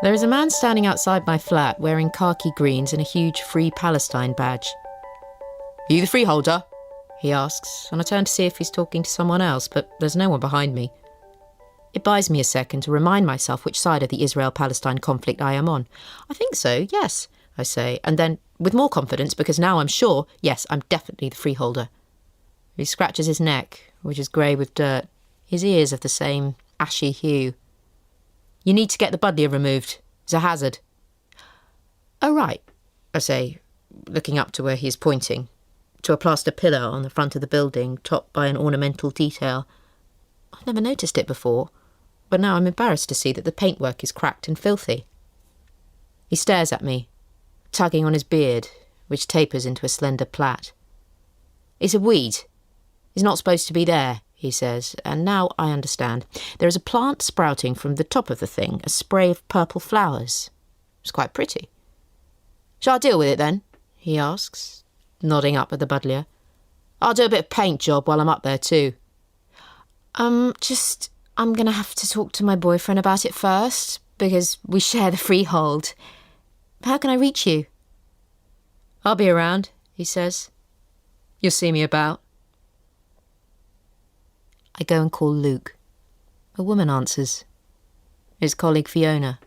There is a man standing outside my flat wearing khaki greens and a huge Free Palestine badge. "Are you the freeholder?" he asks, and I turn to see if he's talking to someone else, but there's no one behind me. It buys me a second to remind myself which side of the Israel-Palestine conflict I am on. "I think so, yes," I say, and then, with more confidence, because now I'm sure, yes, I'm definitely the freeholder. He scratches his neck, which is grey with dirt, his ears of the same ashy hue. "You need to get the buddleia removed. It's a hazard." "Oh, right," I say, looking up to where he is pointing, to a plaster pillar on the front of the building, topped by an ornamental detail. I've never noticed it before, but now I'm embarrassed to see that the paintwork is cracked and filthy. He stares at me, tugging on his beard, which tapers into a slender plait. "It's a weed. It's not supposed to be there," he says, and now I understand. There is a plant sprouting from the top of the thing, a spray of purple flowers. It's quite pretty. "Shall I deal with it then?" he asks, nodding up at the buddleia. "I'll do a bit of paint job while I'm up there too." I'm going to have to talk to my boyfriend about it first, because we share the freehold. How can I reach you?" "I'll be around," he says. "You'll see me about." I go and call Luke. A woman answers. His colleague Fiona.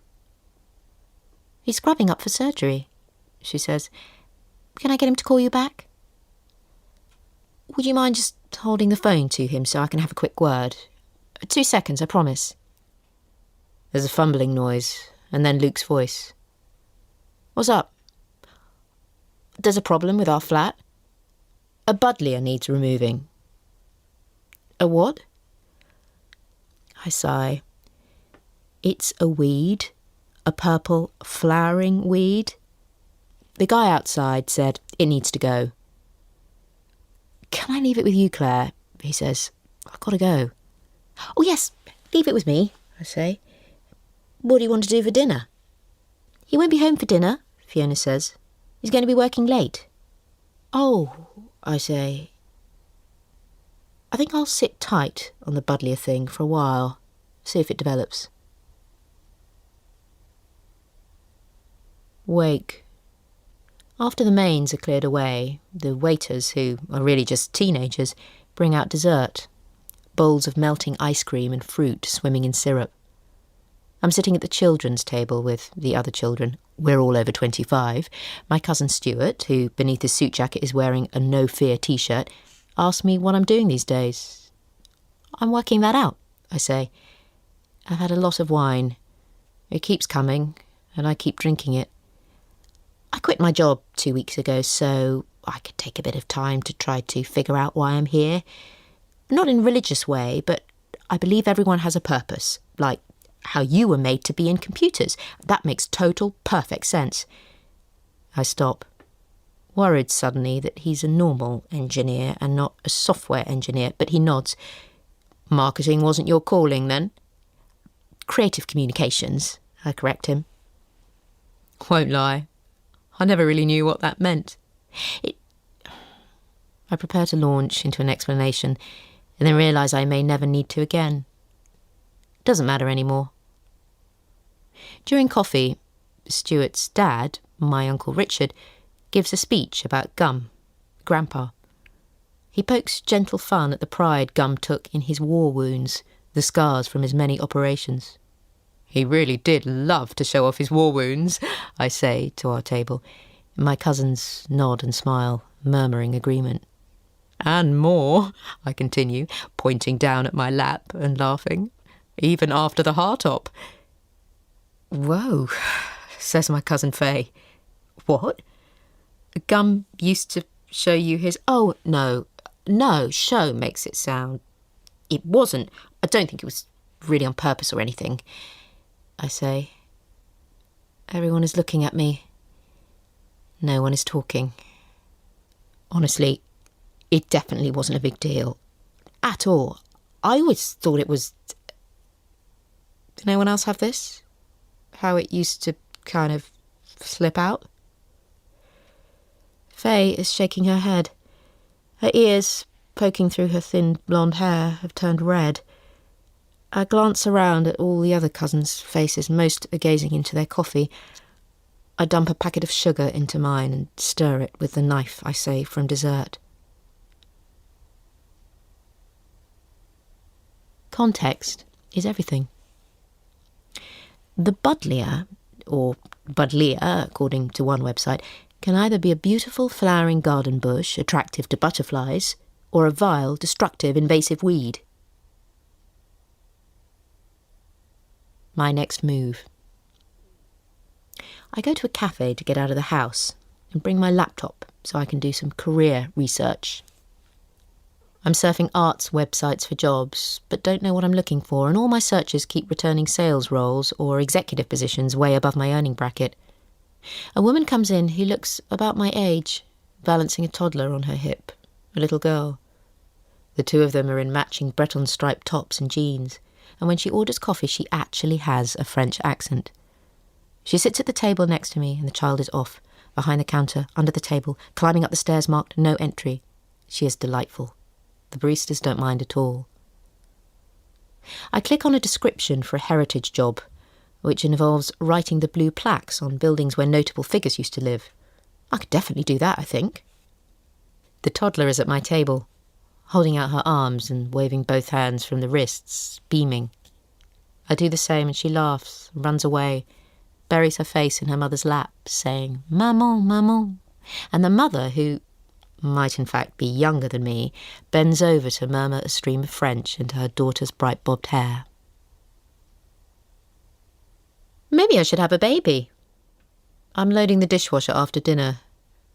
"He's scrubbing up for surgery," she says. "Can I get him to call you back?" "Would you mind just holding the phone to him so I can have a quick word? 2 seconds, I promise." There's a fumbling noise, and then Luke's voice. "What's up?" "There's a problem with our flat. A buddleia needs removing." "A what?" I sigh. "It's a weed, a purple flowering weed. The guy outside said it needs to go." "Can I leave it with you, Claire?" he says. "I've got to go." "Oh yes, leave it with me," I say. "What do you want to do for dinner?" "He won't be home for dinner," Fiona says. "He's going to be working late." "Oh," I say. I think I'll sit tight on the buddleia thing for a while, see if it develops. Wake. After the mains are cleared away, the waiters, who are really just teenagers, bring out dessert. Bowls of melting ice cream and fruit swimming in syrup. I'm sitting at the children's table with the other children. We're all over 25. My cousin Stuart, who beneath his suit jacket is wearing a No Fear t-shirt, asks me what I'm doing these days. "I'm working that out," I say. "I've had a lot of wine. It keeps coming, and I keep drinking it. I quit my job 2 weeks ago, so I could take a bit of time to try to figure out why I'm here. Not in a religious way, but I believe everyone has a purpose, like how you were made to be in computers. That makes total, perfect sense." I stop, worried suddenly that he's a normal engineer and not a software engineer, but he nods. "Marketing wasn't your calling, then?" "Creative communications," I correct him. Won't lie, I never really knew what that meant. I prepare to launch into an explanation, and then realise I may never need to again. It doesn't matter anymore. During coffee, Stuart's dad, my Uncle Richard, gives a speech about Gum, Grandpa. He pokes gentle fun at the pride Gum took in his war wounds, the scars from his many operations. "He really did love to show off his war wounds," I say to our table. My cousins nod and smile, murmuring agreement. "And more," I continue, pointing down at my lap and laughing, "even after the Hartop." "Whoa," says my cousin Faye. "What?" "Gum used to show you his..." "Oh, no, show makes it sound... It wasn't. I don't think it was really on purpose or anything," I say. Everyone is looking at me. No one is talking. Honestly, it definitely wasn't a big deal. At all. I always thought it was... Did anyone else have this? How it used to kind of slip out? Faye is shaking her head. Her ears, poking through her thin blonde hair, have turned red. I glance around at all the other cousins' faces. Most are gazing into their coffee. I dump a packet of sugar into mine and stir it with the knife I save from dessert. Context is everything. The buddleia, or buddleia according to one website, can either be a beautiful flowering garden bush attractive to butterflies, or a vile, destructive, invasive weed. My next move. I go to a cafe to get out of the house and bring my laptop so I can do some career research. I'm surfing arts websites for jobs, but don't know what I'm looking for, and all my searches keep returning sales roles or executive positions way above my earning bracket. A woman comes in who looks about my age, balancing a toddler on her hip, a little girl. The two of them are in matching Breton striped tops and jeans, and when she orders coffee she actually has a French accent. She sits at the table next to me and the child is off, behind the counter, under the table, climbing up the stairs marked no entry. She is delightful. The baristas don't mind at all. I click on a description for a heritage job, which involves writing the blue plaques on buildings where notable figures used to live. I could definitely do that, I think. The toddler is at my table, holding out her arms and waving both hands from the wrists, beaming. I do the same and she laughs, runs away, buries her face in her mother's lap, saying, "Maman, maman." And the mother, who might in fact be younger than me, bends over to murmur a stream of French into her daughter's bright bobbed hair. Maybe I should have a baby. I'm loading the dishwasher after dinner,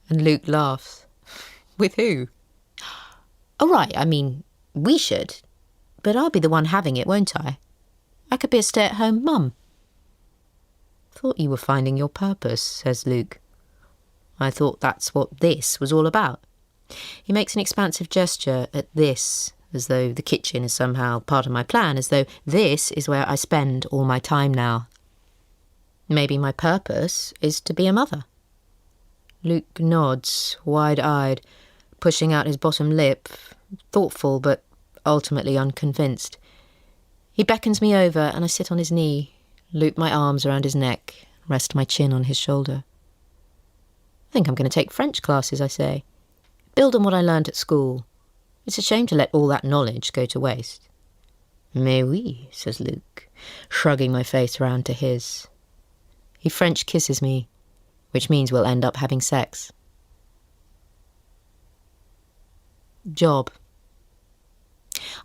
and Luke laughs. With who? Oh, right, I mean, we should. But I'll be the one having it, won't I? I could be a stay-at-home mum. Thought you were finding your purpose, says Luke. I thought that's what this was all about. He makes an expansive gesture at this, as though the kitchen is somehow part of my plan, as though this is where I spend all my time now. Maybe my purpose is to be a mother. Luke nods, wide-eyed, pushing out his bottom lip, thoughtful but ultimately unconvinced. He beckons me over and I sit on his knee, loop my arms around his neck, rest my chin on his shoulder. I think I'm going to take French classes, I say. Build on what I learned at school. It's a shame to let all that knowledge go to waste. Mais oui, says Luke, shrugging my face round to his. He French kisses me, which means we'll end up having sex. Job.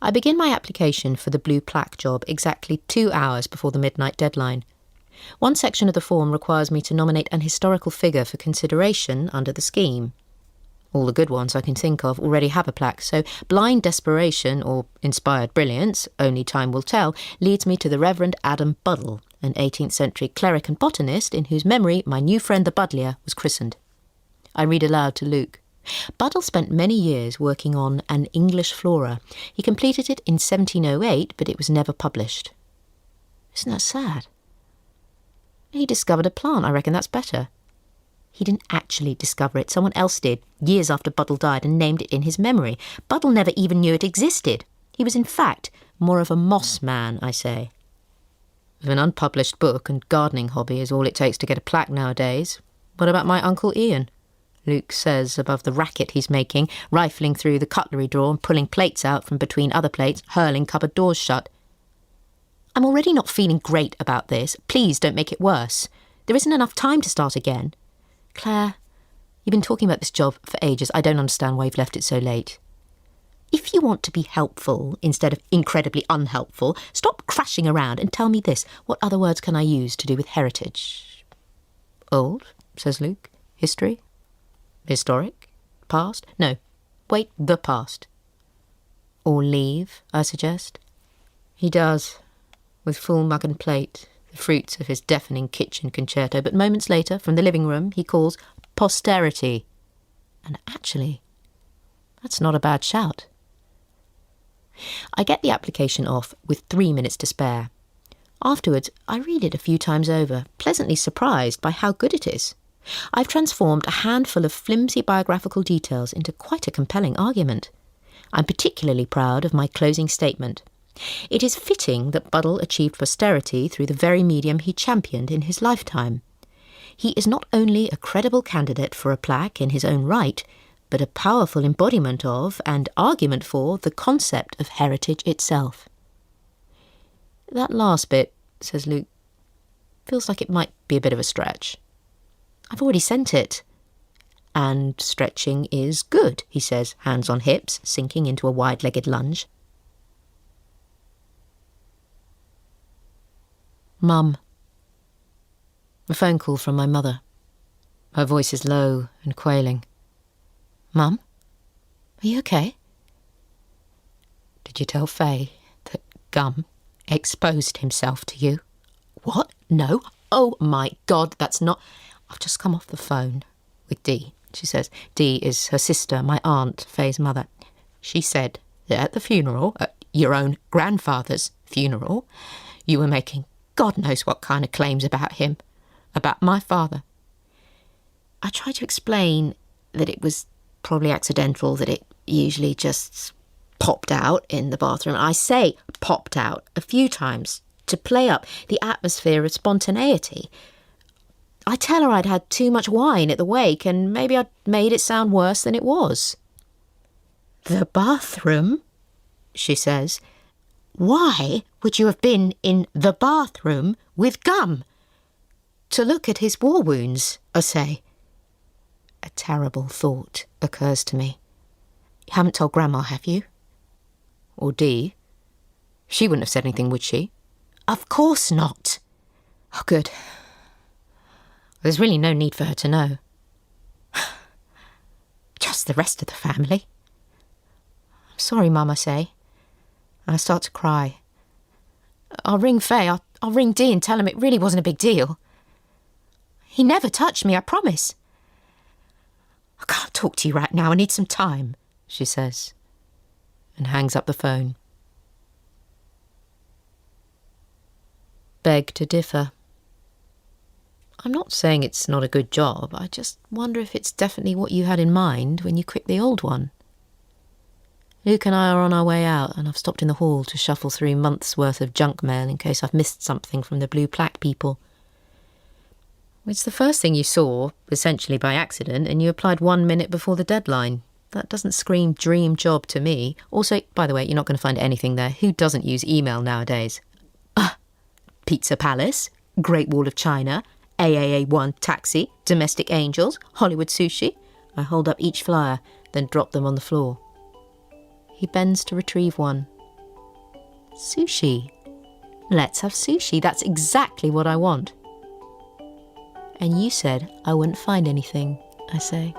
I begin my application for the blue plaque job exactly 2 hours before the midnight deadline. One section of the form requires me to nominate an historical figure for consideration under the scheme. All the good ones I can think of already have a plaque, so blind desperation, or inspired brilliance, only time will tell, leads me to the Reverend Adam Buddle, an 18th century cleric and botanist in whose memory my new friend the Buddleia was christened. I read aloud to Luke. Buddle spent many years working on An English Flora. He completed it in 1708, but it was never published. Isn't that sad? He discovered a plant. I reckon that's better. He didn't actually discover it. Someone else did, years after Buddle died, and named it in his memory. Buddle never even knew it existed. He was, in fact, more of a moss man, I say. If an unpublished book and gardening hobby is all it takes to get a plaque nowadays, what about my Uncle Ian? Luke says above the racket he's making, rifling through the cutlery drawer and pulling plates out from between other plates, hurling cupboard doors shut. I'm already not feeling great about this. Please don't make it worse. There isn't enough time to start again. Claire, you've been talking about this job for ages. I don't understand why you've left it so late. If you want to be helpful instead of incredibly unhelpful, stop crashing around and tell me this. What other words can I use to do with heritage? Old, says Luke. History? Historic? Past? No. Wait, the past. Or leave, I suggest. He does, with full mug and plate, the fruits of his deafening kitchen concerto, but moments later, from the living room, he calls posterity. And actually, that's not a bad shout. I get the application off with 3 minutes to spare. Afterwards, I read it a few times over, pleasantly surprised by how good it is. I've transformed a handful of flimsy biographical details into quite a compelling argument. I'm particularly proud of my closing statement. It is fitting that Buddle achieved posterity through the very medium he championed in his lifetime. He is not only a credible candidate for a plaque in his own right, but a powerful embodiment of and argument for the concept of heritage itself. That last bit, says Luke, feels like it might be a bit of a stretch. I've already sent it. And stretching is good, he says, hands on hips, sinking into a wide-legged lunge. Mum. A phone call from my mother. Her voice is low and quailing. Mum? Are you okay? Did you tell Faye that Gum exposed himself to you? What? No. Oh my God, that's not... I've just come off the phone with Dee, she says. Dee is her sister, my aunt, Faye's mother. She said that at the funeral, at your own grandfather's funeral, you were making God knows what kind of claims about him, about my father. I tried to explain that it was probably accidental, that it usually just popped out in the bathroom. I say popped out a few times to play up the atmosphere of spontaneity. I tell her I'd had too much wine at the wake and maybe I'd made it sound worse than it was. The bathroom, she says. Why would you have been in the bathroom with Gum? To look at his war wounds, I say. A terrible thought occurs to me. You haven't told Grandma, have you? Or Dee? She wouldn't have said anything, would she? Of course not. Oh, good. There's really no need for her to know. Just the rest of the family. I'm sorry, Mum, I say. And I start to cry. I'll ring Faye, I'll ring Dee and tell him it really wasn't a big deal. He never touched me, I promise. I can't talk to you right now, I need some time, she says, and hangs up the phone. Beg to differ. I'm not saying it's not a good job, I just wonder if it's definitely what you had in mind when you quit the old one. Luke and I are on our way out, and I've stopped in the hall to shuffle through months' worth of junk mail in case I've missed something from the blue plaque people. It's the first thing you saw, essentially by accident, and you applied 1 minute before the deadline. That doesn't scream dream job to me. Also, by the way, you're not going to find anything there. Who doesn't use email nowadays? Pizza Palace, Great Wall of China, AAA1 Taxi, Domestic Angels, Hollywood Sushi. I hold up each flyer, then drop them on the floor. He bends to retrieve one. Sushi. Let's have sushi. That's exactly what I want. And you said I wouldn't find anything, I say.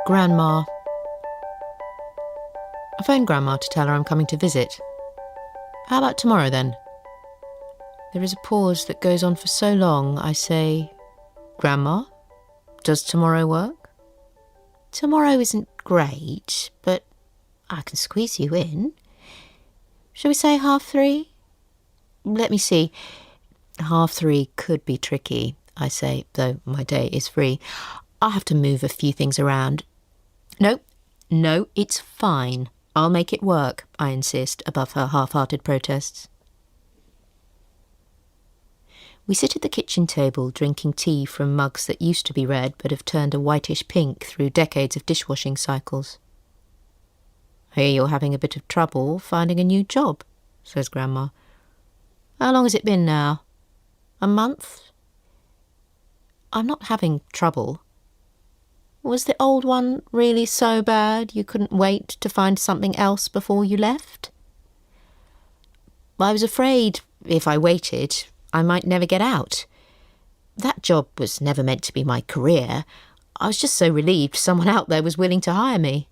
Grandma. I phoned Grandma to tell her I'm coming to visit. How about tomorrow then? There is a pause that goes on for so long, I say, Grandma, does tomorrow work? Tomorrow isn't great, but I can squeeze you in. Shall we say 3:30? Let me see. 3:30 could be tricky, I say, though my day is free. I'll have to move a few things around. No, it's fine. I'll make it work, I insist, above her half-hearted protests. We sit at the kitchen table drinking tea from mugs that used to be red but have turned a whitish pink through decades of dishwashing cycles. I hear you're having a bit of trouble finding a new job, says Grandma. How long has it been now? A month? I'm not having trouble. Was the old one really so bad you couldn't wait to find something else before you left? I was afraid if I waited, I might never get out. That job was never meant to be my career. I was just so relieved someone out there was willing to hire me.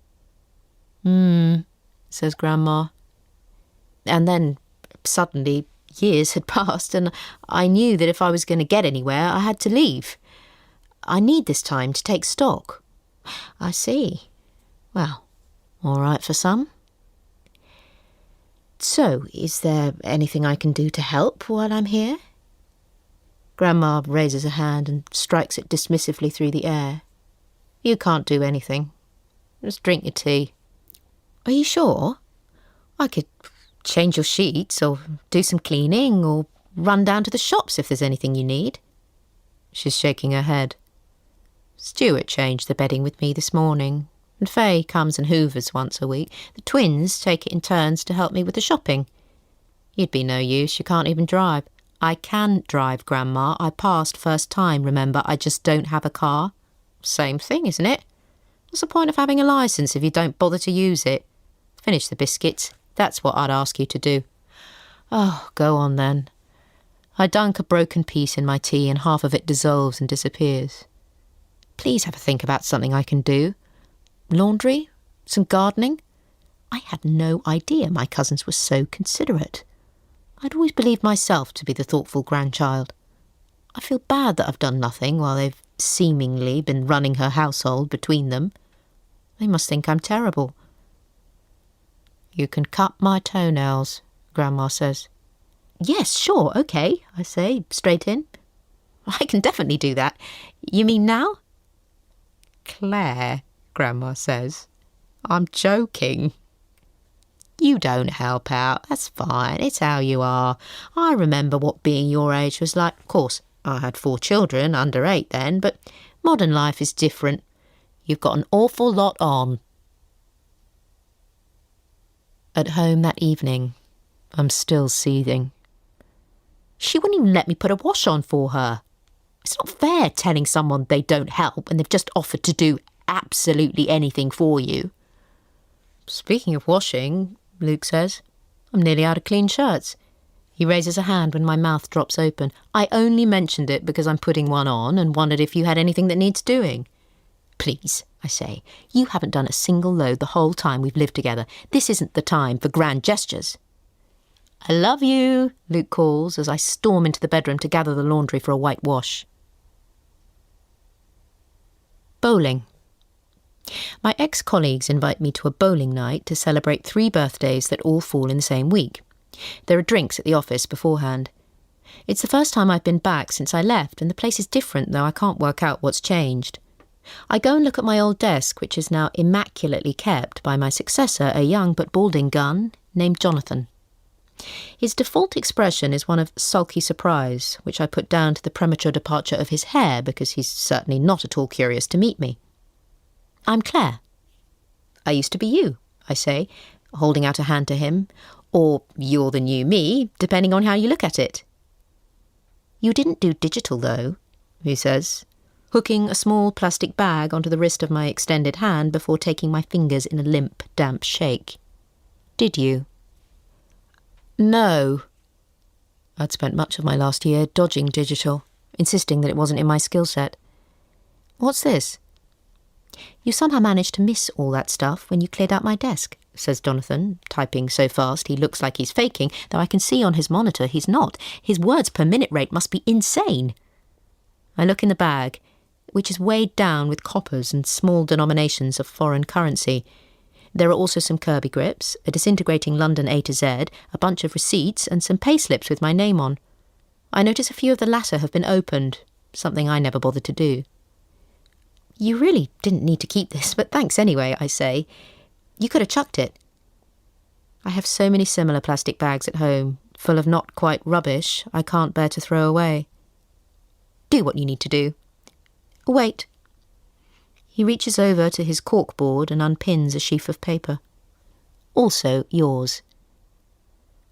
Says Grandma. And then, suddenly, years had passed and I knew that if I was going to get anywhere, I had to leave. I need this time to take stock. I see. Well, all right for some. So, is there anything I can do to help while I'm here? Grandma raises a hand and strikes it dismissively through the air. You can't do anything. Just drink your tea. Are you sure? I could change your sheets or do some cleaning or run down to the shops if there's anything you need. She's shaking her head. Stuart changed the bedding with me this morning, and Faye comes and hoovers once a week. The twins take it in turns to help me with the shopping. You'd be no use, you can't even drive. I can drive, Grandma. I passed first time, remember? I just don't have a car. Same thing, isn't it? What's the point of having a licence if you don't bother to use it? Finish the biscuits. That's what I'd ask you to do. Oh, go on then. I dunk a broken piece in my tea and half of it dissolves and disappears. Please have a think about something I can do. Laundry? Some gardening? I had no idea my cousins were so considerate. I'd always believed myself to be the thoughtful grandchild. I feel bad that I've done nothing while they've seemingly been running her household between them. They must think I'm terrible. You can cut my toenails, Grandma says. Yes, sure, okay, I say, straight in. I can definitely do that. You mean now? Claire, Grandma says. I'm joking. You don't help out, that's fine, it's how you are. I remember what being your age was like. Of course, I had 4 children, under 8 then, but modern life is different. You've got an awful lot on. At home that evening, I'm still seething. She wouldn't even let me put a wash on for her. It's not fair telling someone they don't help and they've just offered to do absolutely anything for you. Speaking of washing, Luke says, I'm nearly out of clean shirts. He raises a hand when my mouth drops open. I only mentioned it because I'm putting one on and wondered if you had anything that needs doing. Please, I say, you haven't done a single load the whole time we've lived together. This isn't the time for grand gestures. I love you, Luke calls as I storm into the bedroom to gather the laundry for a white wash. Bowling. My ex-colleagues invite me to a bowling night to celebrate 3 birthdays that all fall in the same week. There are drinks at the office beforehand. It's the first time I've been back since I left, and the place is different, though I can't work out what's changed. I go and look at my old desk, which is now immaculately kept by my successor, a young but balding gun named Jonathan. His default expression is one of sulky surprise, which I put down to the premature departure of his hair because he's certainly not at all curious to meet me. I'm Claire. I used to be you, I say, holding out a hand to him, or you're the new me, depending on how you look at it. You didn't do digital, though, he says, hooking a small plastic bag onto the wrist of my extended hand before taking my fingers in a limp, damp shake. Did you? No. I'd spent much of my last year dodging digital, insisting that it wasn't in my skill set. What's this? You somehow managed to miss all that stuff when you cleared out my desk, says Jonathan, typing so fast he looks like he's faking, though I can see on his monitor he's not. His words per minute rate must be insane. I look in the bag, which is weighed down with coppers and small denominations of foreign currency. There are also some Kirby grips, a disintegrating London A to Z, a bunch of receipts, and some payslips with my name on. I notice a few of the latter have been opened, something I never bothered to do. You really didn't need to keep this, but thanks anyway, I say. You could have chucked it. I have so many similar plastic bags at home, full of not quite rubbish I can't bear to throw away. Do what you need to do. Wait. He reaches over to his corkboard and unpins a sheaf of paper. Also yours.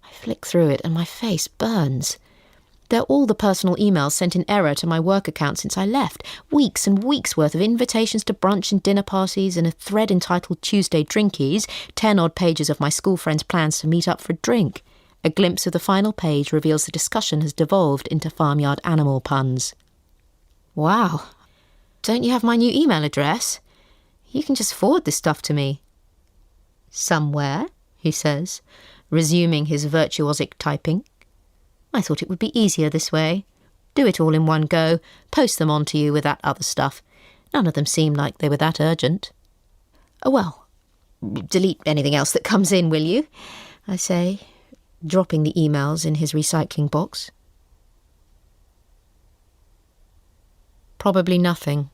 I flick through it and my face burns. They're all the personal emails sent in error to my work account since I left. Weeks and weeks worth of invitations to brunch and dinner parties and a thread entitled Tuesday Drinkies, 10-odd pages of my school friends' plans to meet up for a drink. A glimpse of the final page reveals the discussion has devolved into farmyard animal puns. Wow. Don't you have my new email address? You can just forward this stuff to me. Somewhere, he says, resuming his virtuosic typing. I thought it would be easier this way. Do it all in one go, post them on to you with that other stuff. None of them seem like they were that urgent. Oh, well, delete anything else that comes in, will you? I say, dropping the emails in his recycling box. Probably nothing.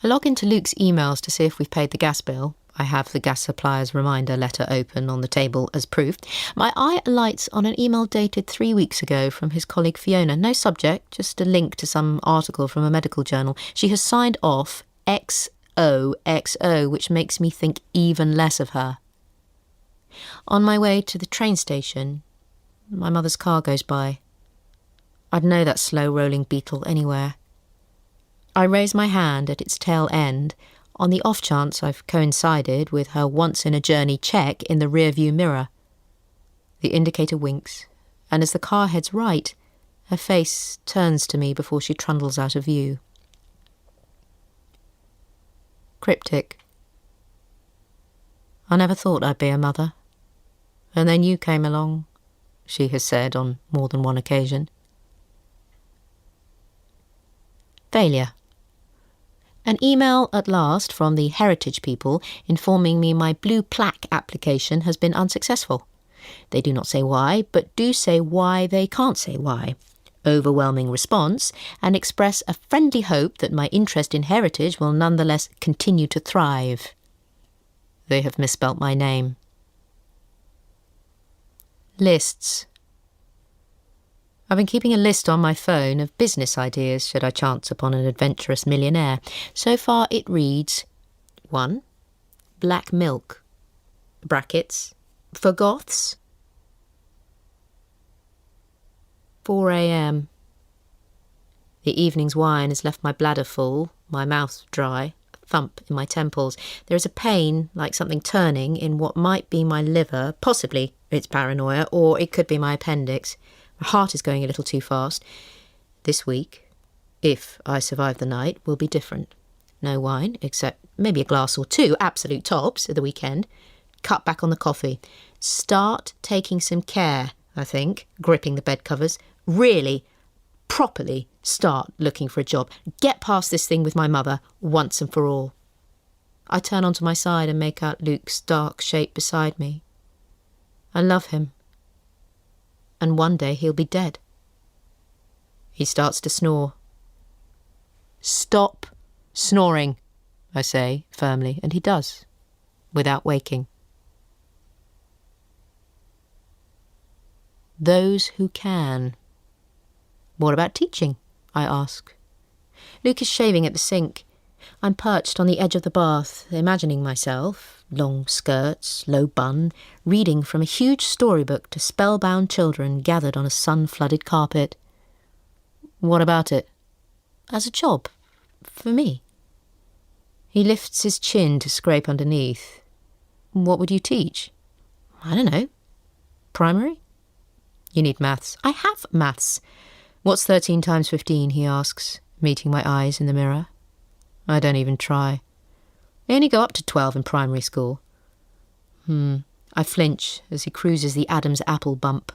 I log into Luke's emails to see if we've paid the gas bill. I have the gas supplier's reminder letter open on the table as proof. My eye alights on an email dated 3 weeks ago from his colleague Fiona. No subject, just a link to some article from a medical journal. She has signed off XOXO, which makes me think even less of her. On my way to the train station, my mother's car goes by. I'd know that slow-rolling beetle anywhere. I raise my hand at its tail end on the off chance I've coincided with her once-in-a-journey check in the rear-view mirror. The indicator winks, and as the car heads right, her face turns to me before she trundles out of view. Cryptic. I never thought I'd be a mother. And then you came along, she has said on more than one occasion. Failure. An email at last from the heritage people informing me my blue plaque application has been unsuccessful. They do not say why, but do say why they can't say why. Overwhelming response, and express a friendly hope that my interest in heritage will nonetheless continue to thrive. They have misspelt my name. Lists. I've been keeping a list on my phone of business ideas should I chance upon an adventurous millionaire. So far it reads 1. Black milk. Brackets. For goths. 4 a.m. The evening's wine has left my bladder full, my mouth dry, a thump in my temples. There is a pain, like something turning, in what might be my liver, possibly it's paranoia, or it could be my appendix. My heart is going a little too fast. This week, if I survive the night, will be different. No wine, except maybe a glass or two, absolute tops, at the weekend. Cut back on the coffee. Start taking some care, I think, gripping the bed covers. Really, properly start looking for a job. Get past this thing with my mother, once and for all. I turn onto my side and make out Luke's dark shape beside me. I love him. And one day he'll be dead. He starts to snore. Stop snoring, I say firmly, and he does, without waking. Those who can. What about teaching? I ask. Luke is shaving at the sink. I'm perched on the edge of the bath, imagining myself, long skirts, low bun, reading from a huge storybook to spellbound children gathered on a sun-flooded carpet. What about it? As a job. For me. He lifts his chin to scrape underneath. What would you teach? I don't know. Primary? You need maths. I have maths. What's 13 times 15, he asks, meeting my eyes in the mirror. I don't even try. They only go up to 12 in primary school. I flinch as he cruises the Adam's apple bump.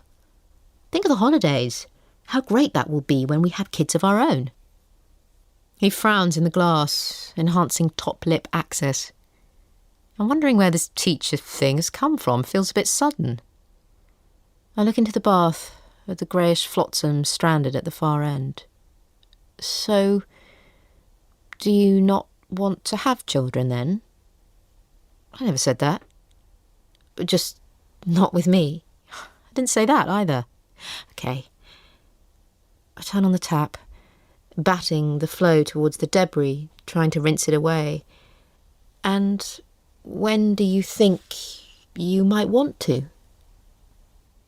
Think of the holidays. How great that will be when we have kids of our own. He frowns in the glass, enhancing top lip access. I'm wondering where this teacher thing has come from. Feels a bit sudden. I look into the bath at the greyish flotsam stranded at the far end. So, do you not want to have children then? I never said that. Just not with me. I didn't say that either. Okay. I turn on the tap, batting the flow towards the debris, trying to rinse it away. And when do you think you might want to?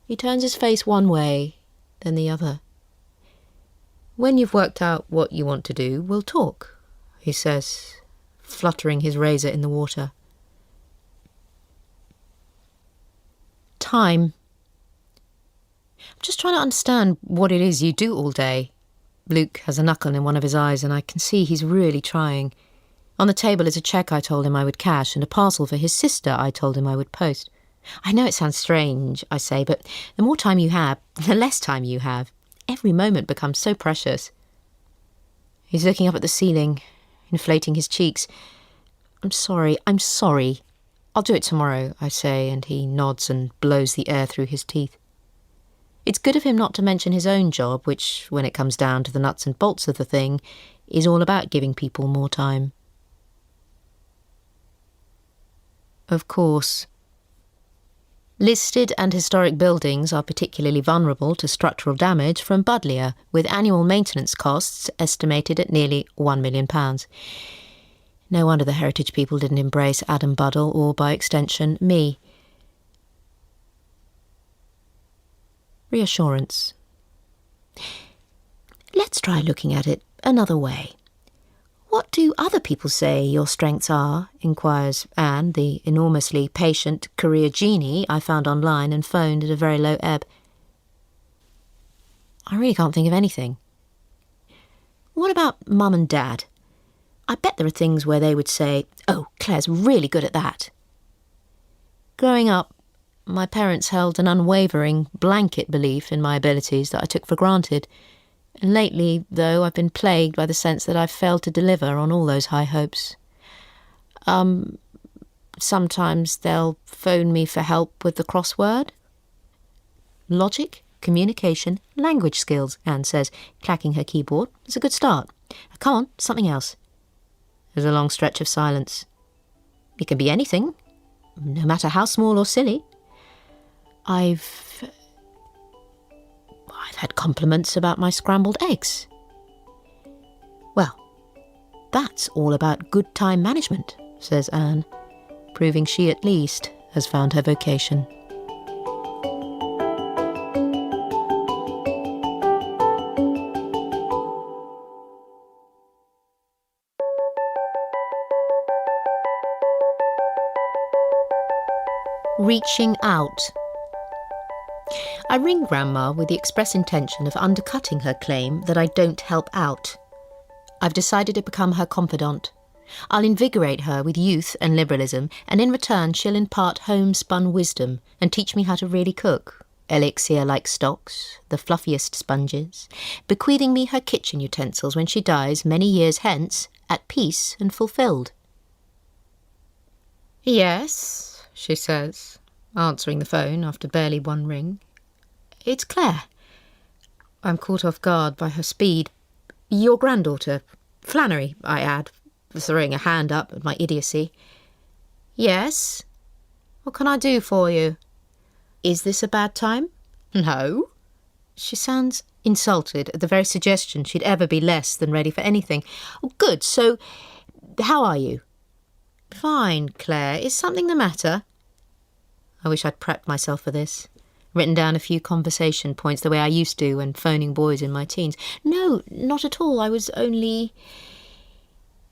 He turns his face one way, then the other. When you've worked out what you want to do, we'll talk, he says, fluttering his razor in the water. Time. I'm just trying to understand what it is you do all day. Luke has a knuckle in one of his eyes, and I can see he's really trying. On the table is a cheque I told him I would cash, and a parcel for his sister I told him I would post. I know it sounds strange, I say, but the more time you have, the less time you have. Every moment becomes so precious. He's looking up at the ceiling, inflating his cheeks. I'm sorry. I'll do it tomorrow, I say, and he nods and blows the air through his teeth. It's good of him not to mention his own job, which, when it comes down to the nuts and bolts of the thing, is all about giving people more time. Of course. Listed and historic buildings are particularly vulnerable to structural damage from buddleia, with annual maintenance costs estimated at nearly £1 million. No wonder the heritage people didn't embrace Adam Buddle, or by extension, me. Reassurance. Let's try looking at it another way. What do other people say your strengths are? Inquires Anne, the enormously patient career genie I found online and phoned at a very low ebb. I really can't think of anything. What about Mum and Dad? I bet there are things where they would say, "Oh, Claire's really good at that." Growing up, my parents held an unwavering blanket belief in my abilities that I took for granted. And lately, though, I've been plagued by the sense that I've failed to deliver on all those high hopes. Sometimes they'll phone me for help with the crossword. Logic, communication, language skills, Anne says, clacking her keyboard. It's a good start. Come on, something else. There's a long stretch of silence. It can be anything, no matter how small or silly. I've had compliments about my scrambled eggs. Well, that's all about good time management, says Anne, proving she at least has found her vocation. Reaching out. I ring Grandma with the express intention of undercutting her claim that I don't help out. I've decided to become her confidant. I'll invigorate her with youth and liberalism, and in return she'll impart homespun wisdom and teach me how to really cook. Elixir-like stocks, the fluffiest sponges, bequeathing me her kitchen utensils when she dies many years hence, at peace and fulfilled. Yes, she says, answering the phone after barely one ring. It's Claire. I'm caught off guard by her speed. Your granddaughter, Flannery, I add, throwing a hand up at my idiocy. Yes? What can I do for you? Is this a bad time? No. She sounds insulted at the very suggestion she'd ever be less than ready for anything. Oh, good. So, how are you? Fine, Claire. Is something the matter? I wish I'd prepped myself for this. Written down a few conversation points the way I used to when phoning boys in my teens. No, not at all. I was only...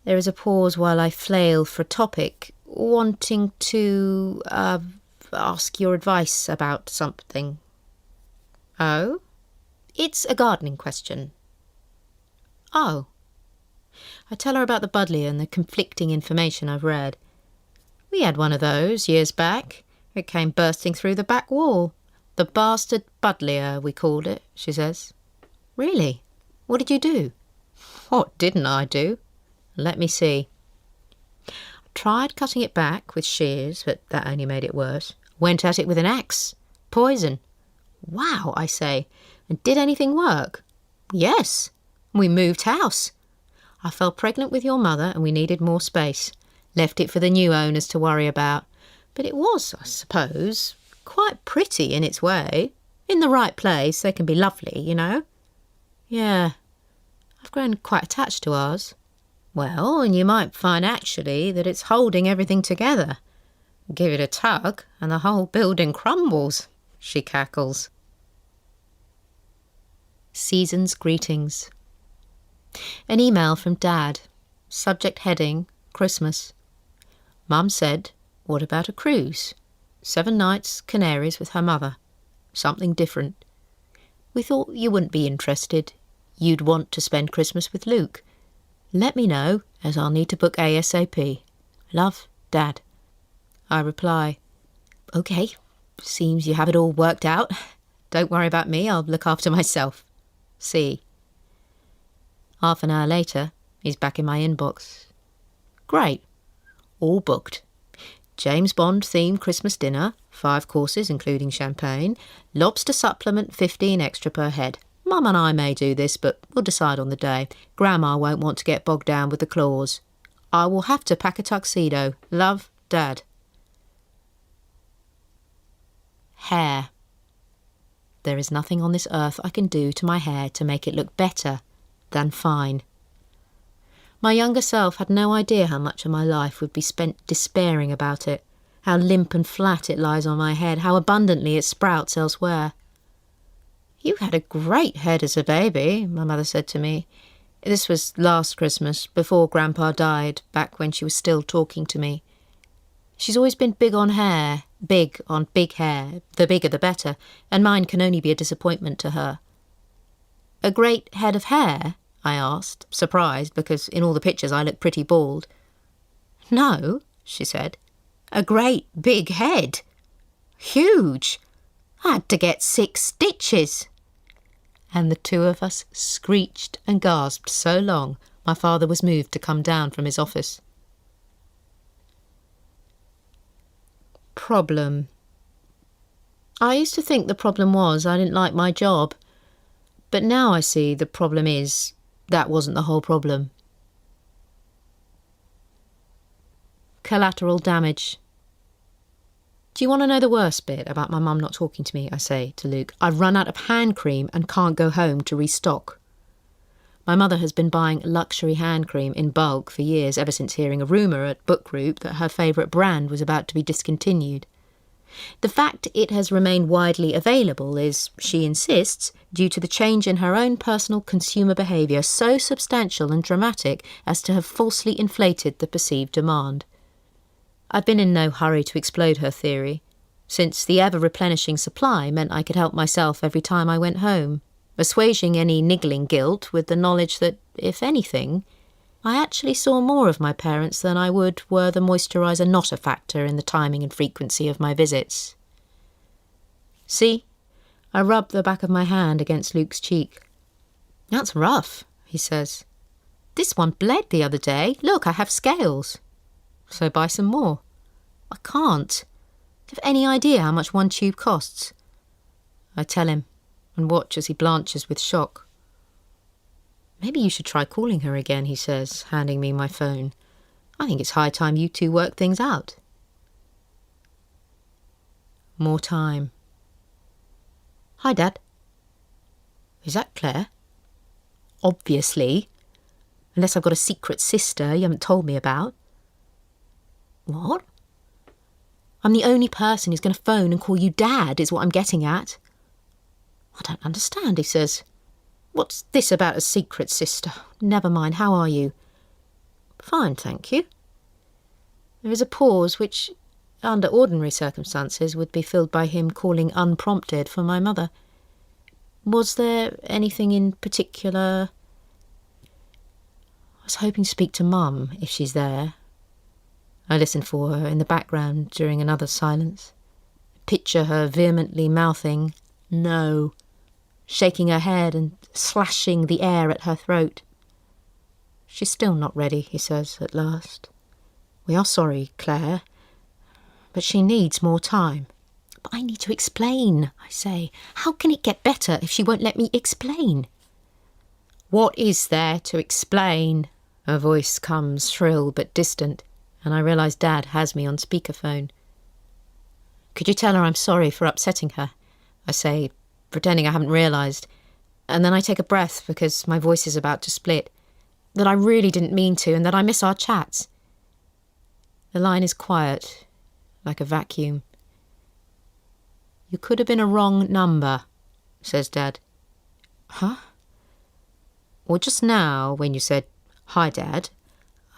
There is a pause while I flail for a topic, wanting to, ask your advice about something. Oh? It's a gardening question. Oh. I tell her about the buddleia and the conflicting information I've read. We had one of those years back. It came bursting through the back wall. The bastard buddleia, we called it, she says. Really? What did you do? What didn't I do? Let me see. I tried cutting it back with shears, but that only made it worse. Went at it with an axe. Poison. Wow, I say. And did anything work? Yes. We moved house. I fell pregnant with your mother and we needed more space. Left it for the new owners to worry about. But it was, I suppose, quite pretty in its way. In the right place, they can be lovely, you know. Yeah, I've grown quite attached to ours. Well, and you might find actually that it's holding everything together. Give it a tug and the whole building crumbles, she cackles. Season's greetings. An email from Dad. Subject heading, Christmas. Mum said, what about a cruise? 7 nights, Canaries with her mother. Something different. We thought you wouldn't be interested. You'd want to spend Christmas with Luke. Let me know, as I'll need to book ASAP. Love, Dad. I reply, OK, seems you have it all worked out. Don't worry about me, I'll look after myself. See. Half an hour later, he's back in my inbox. Great. All booked. James Bond-themed Christmas dinner, 5 courses including champagne, lobster supplement 15 extra per head. Mum and I may do this, but we'll decide on the day. Grandma won't want to get bogged down with the claws. I will have to pack a tuxedo. Love, Dad. Hair. There is nothing on this earth I can do to my hair to make it look better than fine. My younger self had no idea how much of my life would be spent despairing about it, how limp and flat it lies on my head, how abundantly it sprouts elsewhere. "You had a great head as a baby," my mother said to me. This was last Christmas, before Grandpa died, back when she was still talking to me. She's always been big on hair, big on big hair, the bigger the better, and mine can only be a disappointment to her. "A great head of hair?" I asked, surprised, because in all the pictures I looked pretty bald. "No," she said. "A great big head. Huge. I had to get 6 stitches. And the 2 of us screeched and gasped so long my father was moved to come down from his office. Problem. I used to think the problem was I didn't like my job, but now I see the problem is that wasn't the whole problem. Collateral damage. "Do you want to know the worst bit about my mum not talking to me?" I say to Luke. "I've run out of hand cream and can't go home to restock." My mother has been buying luxury hand cream in bulk for years, ever since hearing a rumour at book group that her favourite brand was about to be discontinued. The fact it has remained widely available is, she insists, due to the change in her own personal consumer behaviour so substantial and dramatic as to have falsely inflated the perceived demand. I've been in no hurry to explode her theory, since the ever-replenishing supply meant I could help myself every time I went home, assuaging any niggling guilt with the knowledge that, if anything, I actually saw more of my parents than I would were the moisturiser not a factor in the timing and frequency of my visits. "See?" I rub the back of my hand against Luke's cheek. "That's rough," he says. "This one bled the other day. Look, I have scales." "So buy some more." "I can't. Do you have any idea how much one tube costs?" I tell him, and watch as he blanches with shock. "Maybe you should try calling her again," he says, handing me my phone. "I think it's high time you 2 work things out." More time. "Hi, Dad." "Is that Claire?" "Obviously. Unless I've got a secret sister you haven't told me about." "What?" "I'm the only person who's going to phone and call you Dad, is what I'm getting at." "I don't understand," he says. "What's this about a secret sister? Never mind, how are you?" "Fine, thank you." There is a pause which, under ordinary circumstances, would be filled by him calling unprompted for my mother. "Was there anything in particular?" "I was hoping to speak to Mum, if she's there." I listen for her in the background during another silence. Picture her vehemently mouthing, "No," shaking her head and slashing the air at her throat. "She's still not ready," he says at last. "We are sorry, Claire, but she needs more time." "But I need to explain," I say. "How can it get better if she won't let me explain?" "What is there to explain?" Her voice comes shrill but distant, and I realise Dad has me on speakerphone. "Could you tell her I'm sorry for upsetting her?" I say, pretending I haven't realised, and then I take a breath because my voice is about to split, that I really didn't mean to and that I miss our chats. The line is quiet, like a vacuum. "You could have been a wrong number," says Dad. "Huh?" "Well, just now when you said, 'Hi, Dad,'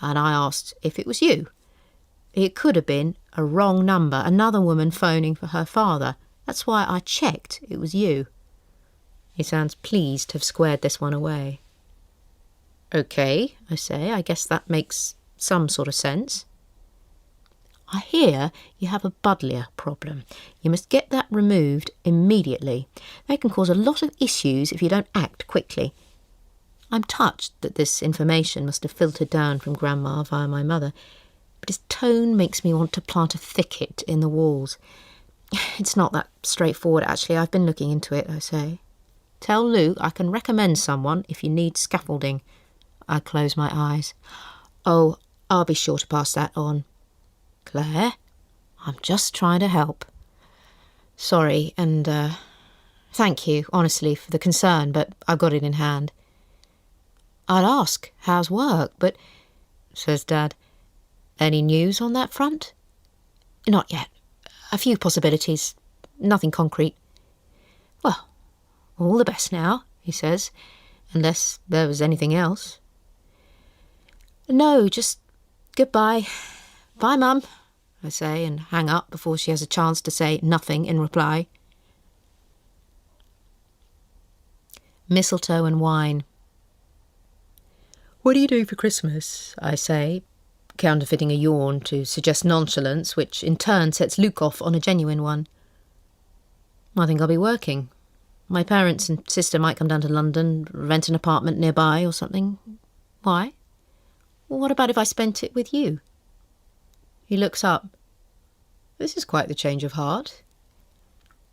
and I asked if it was you, it could have been a wrong number, another woman phoning for her father. That's why I checked it was you." He sounds pleased to have squared this one away. "OK," I say, "I guess that makes some sort of sense." "I hear you have a buddleia problem. You must get that removed immediately. They can cause a lot of issues if you don't act quickly." I'm touched that this information must have filtered down from Grandma via my mother. but his tone makes me want to plant a thicket in the walls. It's not that straightforward, actually. I've been looking into it, I say. Tell Luke I can recommend someone if you need scaffolding. I close my eyes. Oh, I'll be sure to pass that on. Claire, I'm just trying to help. Sorry, and thank you, honestly, for the concern, but I've got it in hand. I'd ask, how's work, but, says Dad, any news on that front? Not yet. A few possibilities. Nothing concrete. Well, all the best now, he says, unless there was anything else. No, just goodbye. Bye, Mum, I say, and hang up before she has a chance to say nothing in reply. Mistletoe and wine. What do you do for Christmas? I say, counterfeiting a yawn to suggest nonchalance, which in turn sets Luke off on a genuine one. I think I'll be working. My parents and sister might come down to London, rent an apartment nearby or something. Why? Well, what about if I spent it with you? He looks up. This is quite the change of heart.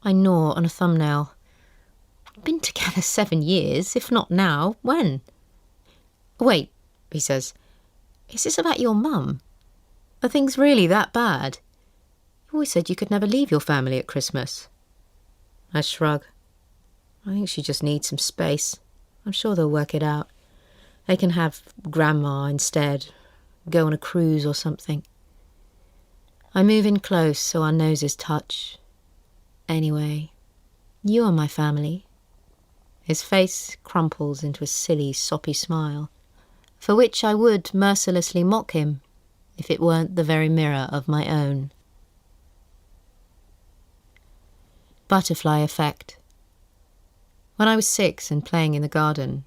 I gnaw on a thumbnail. We've been together 7 years, if not now, when? Wait, he says. Is this about your mum? Are things really that bad? You always said you could never leave your family at Christmas. I shrug. I think she just needs some space. I'm sure they'll work it out. They can have Grandma instead, go on a cruise or something. I move in close so our noses touch. Anyway, you are my family. His face crumples into a silly, soppy smile, for which I would mercilessly mock him if it weren't the very mirror of my own. Butterfly effect. When I was 6 and playing in the garden,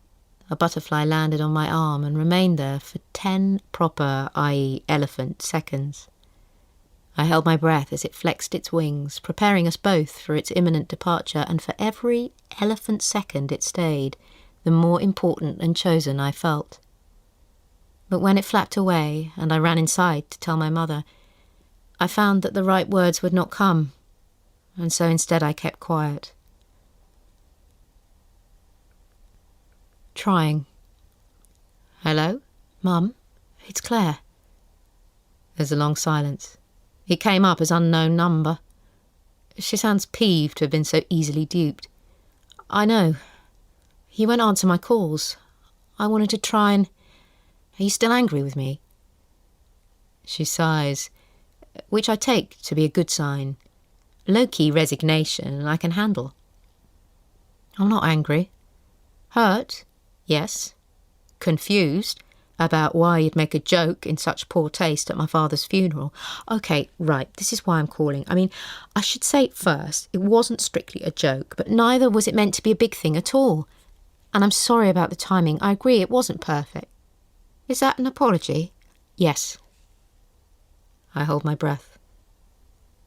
a butterfly landed on my arm and remained there for 10 proper, i.e. elephant, seconds. I held my breath as it flexed its wings, preparing us both for its imminent departure, and for every elephant second it stayed, the more important and chosen I felt. But when it flapped away and I ran inside to tell my mother, I found that the right words would not come, and so instead I kept quiet. Trying. Hello? Mum? It's Claire. There's a long silence. It came up as unknown number. She sounds peeved to have been so easily duped. I know. You won't answer my calls. I wanted to try and... Are you still angry with me? She sighs, which I take to be a good sign. Low-key resignation I can handle. I'm not angry. Hurt? Yes. Confused about why you'd make a joke in such poor taste at my father's funeral. OK, right, this is why I'm calling. I mean, I should say first, it wasn't strictly a joke, but neither was it meant to be a big thing at all. And I'm sorry about the timing. I agree it wasn't perfect. Is that an apology? Yes. I hold my breath.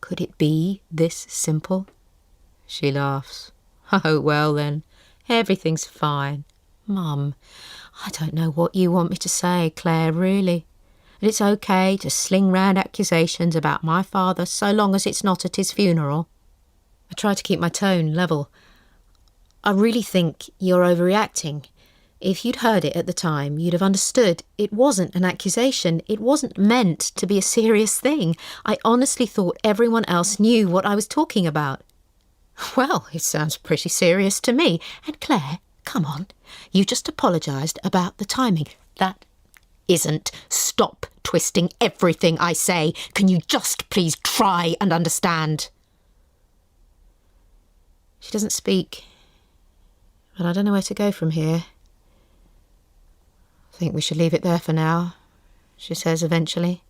Could it be this simple? She laughs. Oh, well then, everything's fine. Mum, I don't know what you want me to say, Claire, really. And it's okay to sling round accusations about my father so long as it's not at his funeral. I try to keep my tone level. I really think you're overreacting. If you'd heard it at the time, you'd have understood it wasn't an accusation. It wasn't meant to be a serious thing. I honestly thought everyone else knew what I was talking about. Well, it sounds pretty serious to me. And Claire, come on, you just apologised about the timing. That isn't. Stop twisting everything I say. Can you just please try and understand? She doesn't speak, but I don't know where to go from here. I think we should leave it there for now, she says eventually.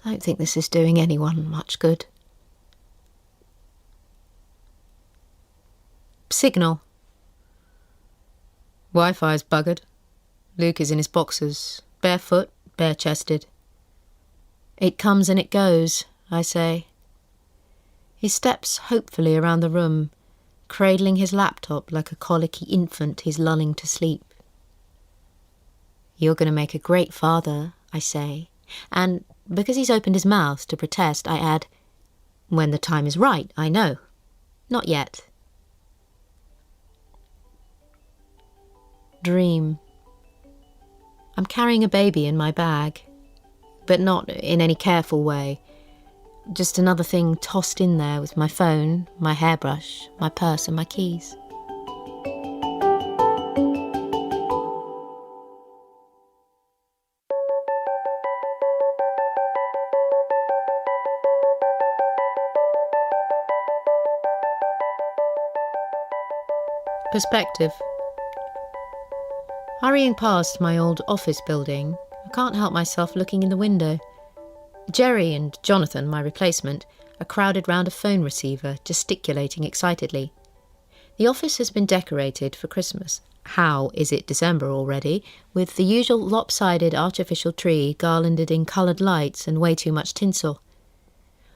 I don't think this is doing anyone much good. Signal. Wi-Fi's buggered. Luke is in his boxers, barefoot, bare-chested. It comes and it goes, I say. He steps hopefully around the room, cradling his laptop like a colicky infant he's lulling to sleep. You're going to make a great father, I say, And because he's opened his mouth to protest, I add, when the time is right, I know. Not yet. Dream. I'm carrying a baby in my bag, but not in any careful way. Just another thing tossed in there with my phone, my hairbrush, my purse and my keys. Perspective. Hurrying past my old office building, I can't help myself looking in the window. Jerry and Jonathan, my replacement, are crowded round a phone receiver, gesticulating excitedly. The office has been decorated for Christmas. How is it December already? With the usual lopsided artificial tree garlanded in coloured lights and way too much tinsel.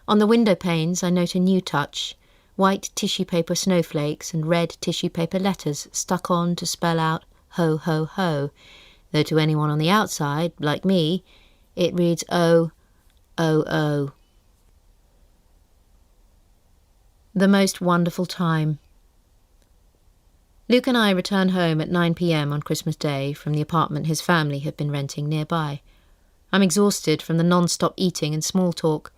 On the window panes I note a new touch. White tissue paper snowflakes and red tissue paper letters stuck on to spell out ho, ho, ho, though to anyone on the outside, like me, it reads O, O, O. The most wonderful time. Luke and I return home at 9 p.m. on Christmas Day from the apartment his family have been renting nearby. I'm exhausted from the non-stop eating and small talk.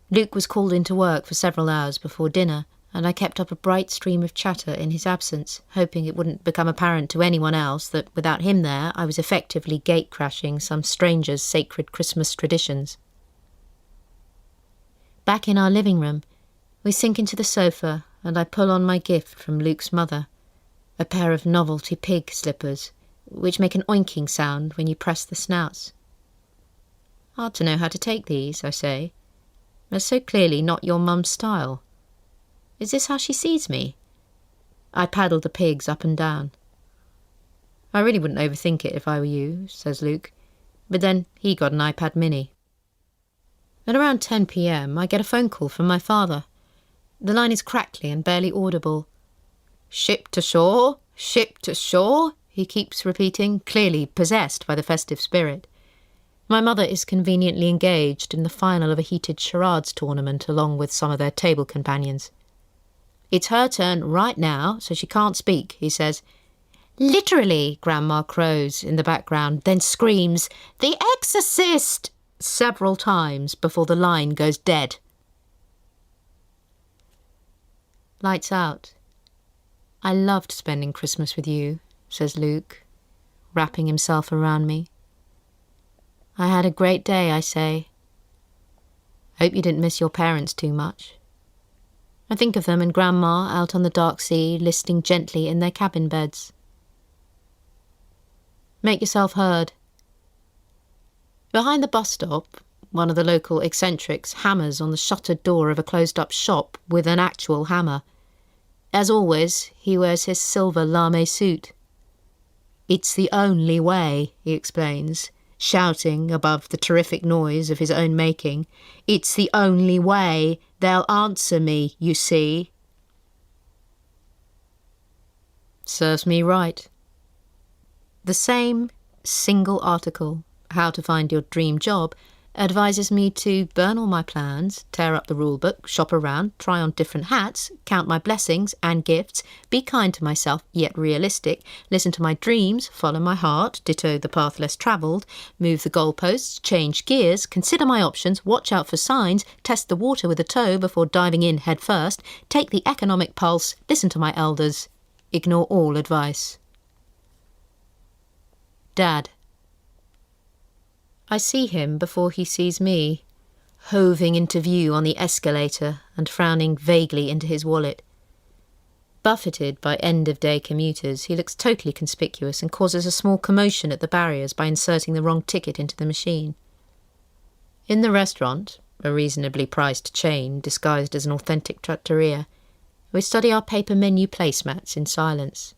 Luke was called into work for several hours before dinner, and I kept up a bright stream of chatter in his absence, hoping it wouldn't become apparent to anyone else that without him there I was effectively gate-crashing some stranger's sacred Christmas traditions. Back in our living room, we sink into the sofa and I pull on my gift from Luke's mother, a pair of novelty pig slippers, which make an oinking sound when you press the snouts. Hard to know how to take these, I say. They're so clearly not your mum's style. Is this how she sees me? I paddle the pigs up and down. I really wouldn't overthink it if I were you, says Luke, but then he got an iPad mini. At around 10 p.m, I get a phone call from my father. The line is crackly and barely audible. Ship to shore, he keeps repeating, clearly possessed by the festive spirit. My mother is conveniently engaged in the final of a heated charades tournament along with some of their table companions. It's her turn right now, so she can't speak, he says. Literally, Grandma crows in the background, then screams, "The Exorcist!" several times before the line goes dead. Lights out. I loved spending Christmas with you, says Luke, wrapping himself around me. I had a great day, I say. Hope you didn't miss your parents too much. I think of them and Grandma out on the dark sea, listing gently in their cabin beds. Make yourself heard. Behind the bus stop, one of the local eccentrics hammers on the shuttered door of a closed-up shop with an actual hammer. As always, he wears his silver lame suit. It's the only way, he explains, shouting above the terrific noise of his own making. It's the only way. They'll answer me, you see. Serves me right. The same single article, How to Find Your Dream Job, advises me to burn all my plans, tear up the rulebook, shop around, try on different hats, count my blessings and gifts, be kind to myself yet realistic, listen to my dreams, follow my heart, ditto the path less travelled, move the goalposts, change gears, consider my options, watch out for signs, test the water with a toe before diving in head first, take the economic pulse, listen to my elders, ignore all advice. Dad. I see him before he sees me, hoving into view on the escalator and frowning vaguely into his wallet. Buffeted by end-of-day commuters, he looks totally conspicuous and causes a small commotion at the barriers by inserting the wrong ticket into the machine. In the restaurant, a reasonably priced chain disguised as an authentic trattoria, we study our paper menu placemats in silence.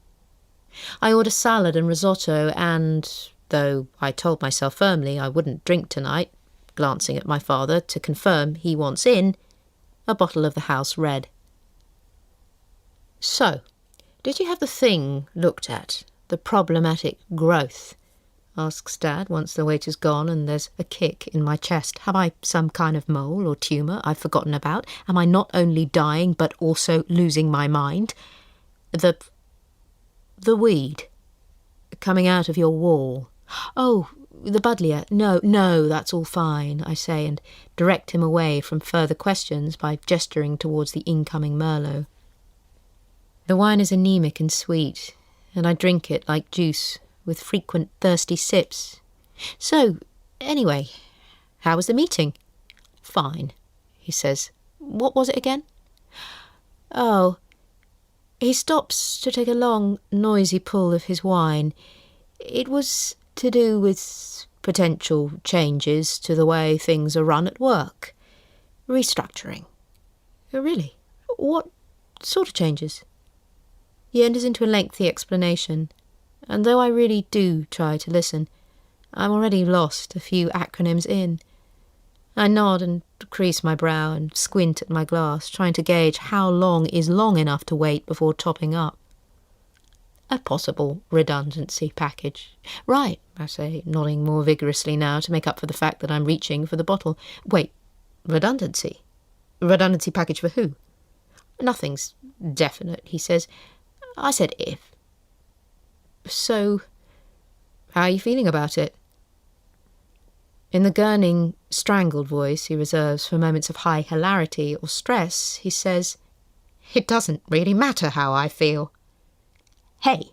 I order salad and risotto and, though I told myself firmly I wouldn't drink tonight, glancing at my father to confirm he wants in, a bottle of the house red. So, did you have the thing looked at, the problematic growth? asks Dad once the waiter's gone and there's a kick in my chest. Have I some kind of mole or tumour I've forgotten about? Am I not only dying but also losing my mind? The weed coming out of your wall. Oh, the buddleia. No, that's all fine, I say, and direct him away from further questions by gesturing towards the incoming Merlot. The wine is anemic and sweet, and I drink it like juice, with frequent thirsty sips. So, anyway, how was the meeting? Fine, he says. What was it again? Oh, he stops to take a long, noisy pull of his wine. It was to do with potential changes to the way things are run at work. Restructuring. Really? What sort of changes? He enters into a lengthy explanation, and though I really do try to listen, I'm already lost a few acronyms in. I nod and crease my brow and squint at my glass, trying to gauge how long is long enough to wait before topping up. A possible redundancy package. Right, I say, nodding more vigorously now to make up for the fact that I'm reaching for the bottle. Wait, redundancy? Redundancy package for who? Nothing's definite, he says. I said if. So, how are you feeling about it? In the gurning, strangled voice he reserves for moments of high hilarity or stress, he says, It doesn't really matter how I feel. Hey,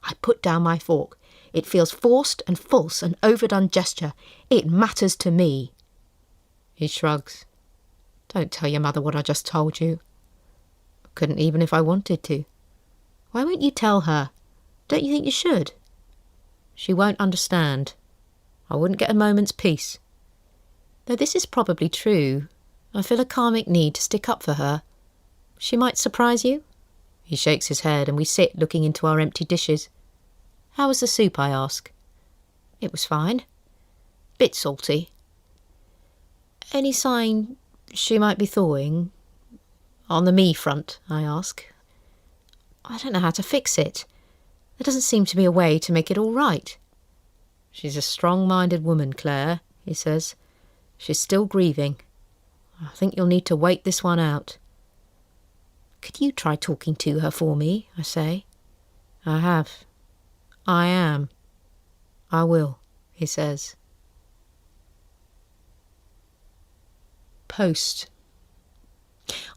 I put down my fork. It feels forced and false, an overdone gesture. It matters to me. He shrugs. Don't tell your mother what I just told you. Couldn't even if I wanted to. Why won't you tell her? Don't you think you should? She won't understand. I wouldn't get a moment's peace. Though this is probably true, I feel a karmic need to stick up for her. She might surprise you. He shakes his head and we sit looking into our empty dishes. How was the soup, I ask. It was fine. Bit salty. Any sign she might be thawing? On the me front, I ask. I don't know how to fix it. There doesn't seem to be a way to make it all right. She's a strong-minded woman, Claire, he says. She's still grieving. I think you'll need to wait this one out. Could you try talking to her for me, I say. I have. I am. I will, he says. Post.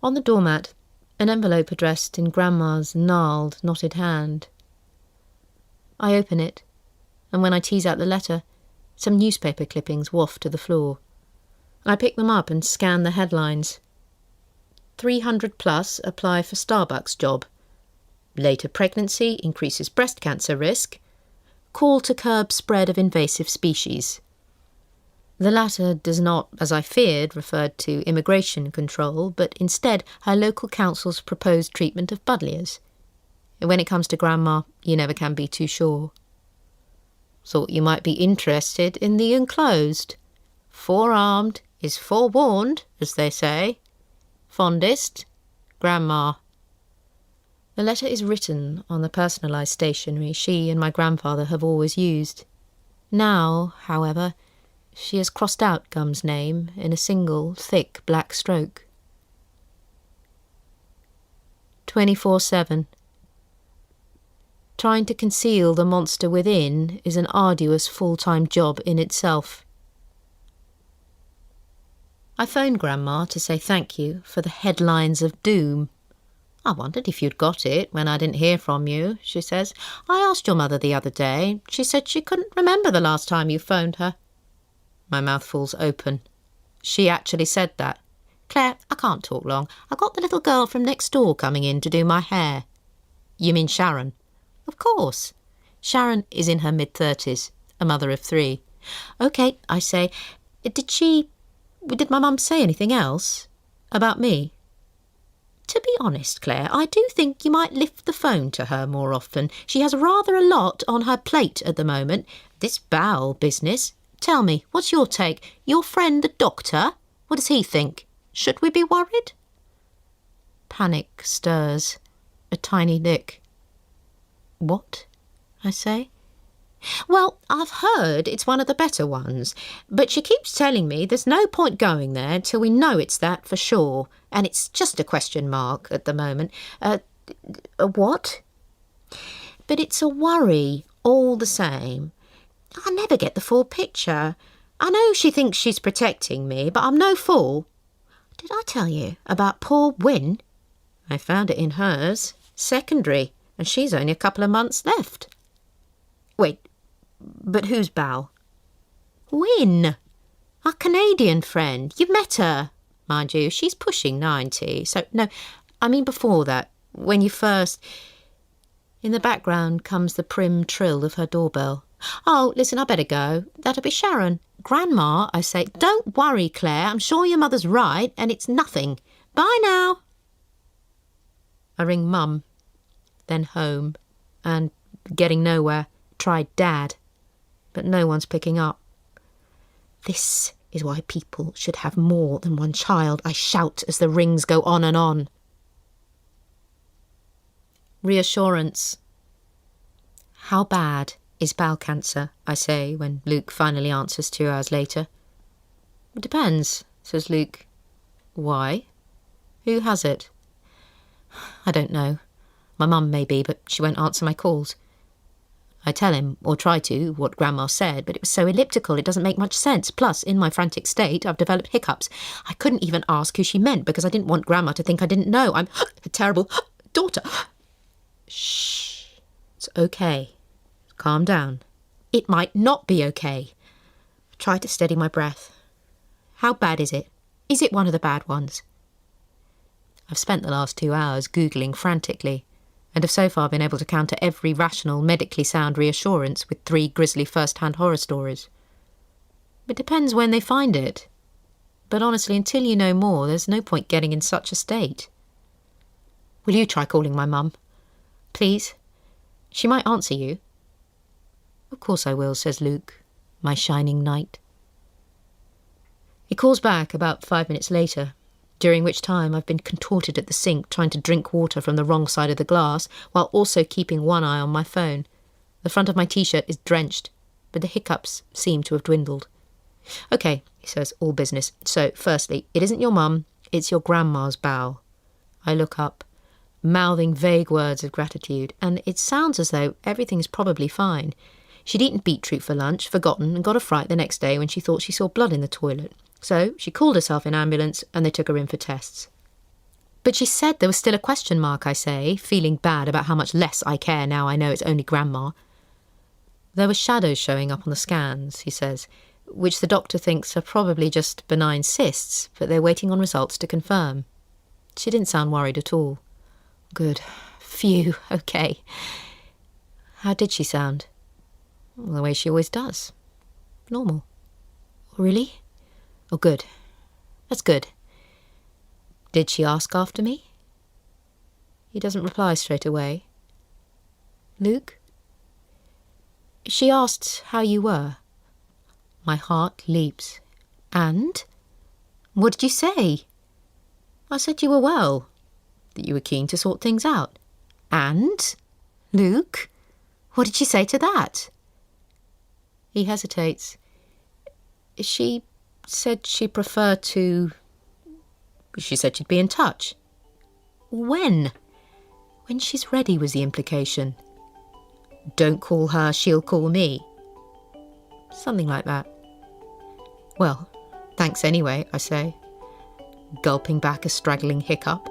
On the doormat, an envelope addressed in Grandma's gnarled, knotted hand. I open it, and when I tease out the letter, some newspaper clippings waft to the floor. I pick them up and scan the headlines. 300 plus apply for Starbucks job. Later pregnancy increases breast cancer risk. Call to curb spread of invasive species. The latter does not, as I feared, refer to immigration control, but instead her local council's proposed treatment of buddleias. When it comes to Grandma, you never can be too sure. Thought you might be interested in the enclosed. Forearmed is forewarned, as they say. Fondest, Grandma. The letter is written on the personalised stationery she and my grandfather have always used. Now, however, she has crossed out Gum's name in a single, thick black stroke. 24/7. Trying to conceal the monster within is an arduous full-time job in itself. I phoned Grandma to say thank you for the headlines of doom. I wondered if you'd got it when I didn't hear from you, she says. I asked your mother the other day. She said she couldn't remember the last time you phoned her. My mouth falls open. She actually said that. Claire, I can't talk long. I got the little girl from next door coming in to do my hair. You mean Sharon? Of course. Sharon is in her mid-30s, a mother of 3. OK, I say, did my mum say anything else? About me? To be honest, Claire, I do think you might lift the phone to her more often. She has rather a lot on her plate at the moment. This bowel business. Tell me, what's your take? Your friend the doctor? What does he think? Should we be worried? Panic stirs. A tiny lick. What? I say. Well, I've heard it's one of the better ones, but she keeps telling me there's no point going there till we know it's that for sure, and it's just a question mark at the moment. A what? But it's a worry all the same. I never get the full picture. I know she thinks she's protecting me, but I'm no fool. Did I tell you about poor Win? I found it in hers, secondary, and she's only a couple of months left. Wait, but whose Bal? Win, our Canadian friend. You've met her, mind you. She's pushing 90. So, no, I mean before that, when you first... In the background comes the prim trill of her doorbell. Oh, listen, I better go. That'll be Sharon. Grandma, I say, don't worry, Claire. I'm sure your mother's right, and it's nothing. Bye now. I ring Mum, then home, and, getting nowhere, tried Dad, but no one's picking up. This is why people should have more than one child, I shout as the rings go on and on. Reassurance. How bad is bowel cancer, I say, when Luke finally answers 2 hours later. It depends, says Luke. Why? Who has it? I don't know. My mum maybe, but she won't answer my calls. I tell him, or try to, what Grandma said, but it was so elliptical it doesn't make much sense. Plus, in my frantic state, I've developed hiccups. I couldn't even ask who she meant because I didn't want Grandma to think I didn't know. I'm a terrible daughter. Shh. It's okay. Calm down. It might not be okay. I try to steady my breath. How bad is it? Is it one of the bad ones? I've spent the last 2 hours Googling frantically, and have so far been able to counter every rational, medically sound reassurance with 3 grisly first-hand horror stories. It depends when they find it. But honestly, until you know more, there's no point getting in such a state. Will you try calling my mum? Please? She might answer you. Of course I will, says Luke, my shining knight. He calls back about 5 minutes later, during which time I've been contorted at the sink trying to drink water from the wrong side of the glass while also keeping one eye on my phone. The front of my t-shirt is drenched, but the hiccups seem to have dwindled. OK, he says, all business. So, firstly, it isn't your mum, it's your grandma's bowel. I look up, mouthing vague words of gratitude, and it sounds as though everything's probably fine. She'd eaten beetroot for lunch, forgotten, and got a fright the next day when she thought she saw blood in the toilet. So she called herself an ambulance and they took her in for tests. But she said there was still a question mark, I say, feeling bad about how much less I care now I know it's only Grandma. There were shadows showing up on the scans, he says, which the doctor thinks are probably just benign cysts, but they're waiting on results to confirm. She didn't sound worried at all. Good. Phew. OK. How did she sound? Well, the way she always does. Normal. Really? Oh, good. That's good. Did she ask after me? He doesn't reply straight away. Luke? She asked how you were. My heart leaps. And? What did you say? I said you were well, that you were keen to sort things out. And? Luke? What did she say to that? He hesitates. She said she preferred to... She said she'd be in touch. When? When she's ready, was the implication. Don't call her, she'll call me. Something like that. Well, thanks anyway, I say, gulping back a straggling hiccup.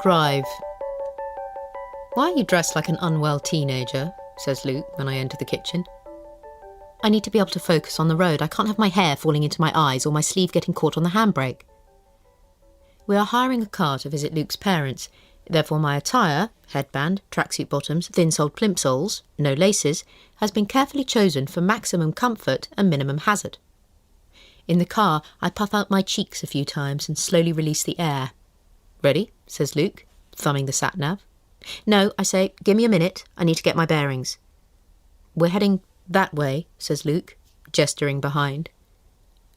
Drive. Why are you dressed like an unwell teenager? Says Luke when I enter the kitchen. I need to be able to focus on the road. I can't have my hair falling into my eyes or my sleeve getting caught on the handbrake. We are hiring a car to visit Luke's parents. Therefore my attire, headband, tracksuit bottoms, thin-soled plimsolls, no laces, has been carefully chosen for maximum comfort and minimum hazard. In the car, I puff out my cheeks a few times and slowly release the air. Ready? Says Luke, thumbing the sat-nav. No, I say, give me a minute. I need to get my bearings. We're heading That way, says Luke, gesturing behind.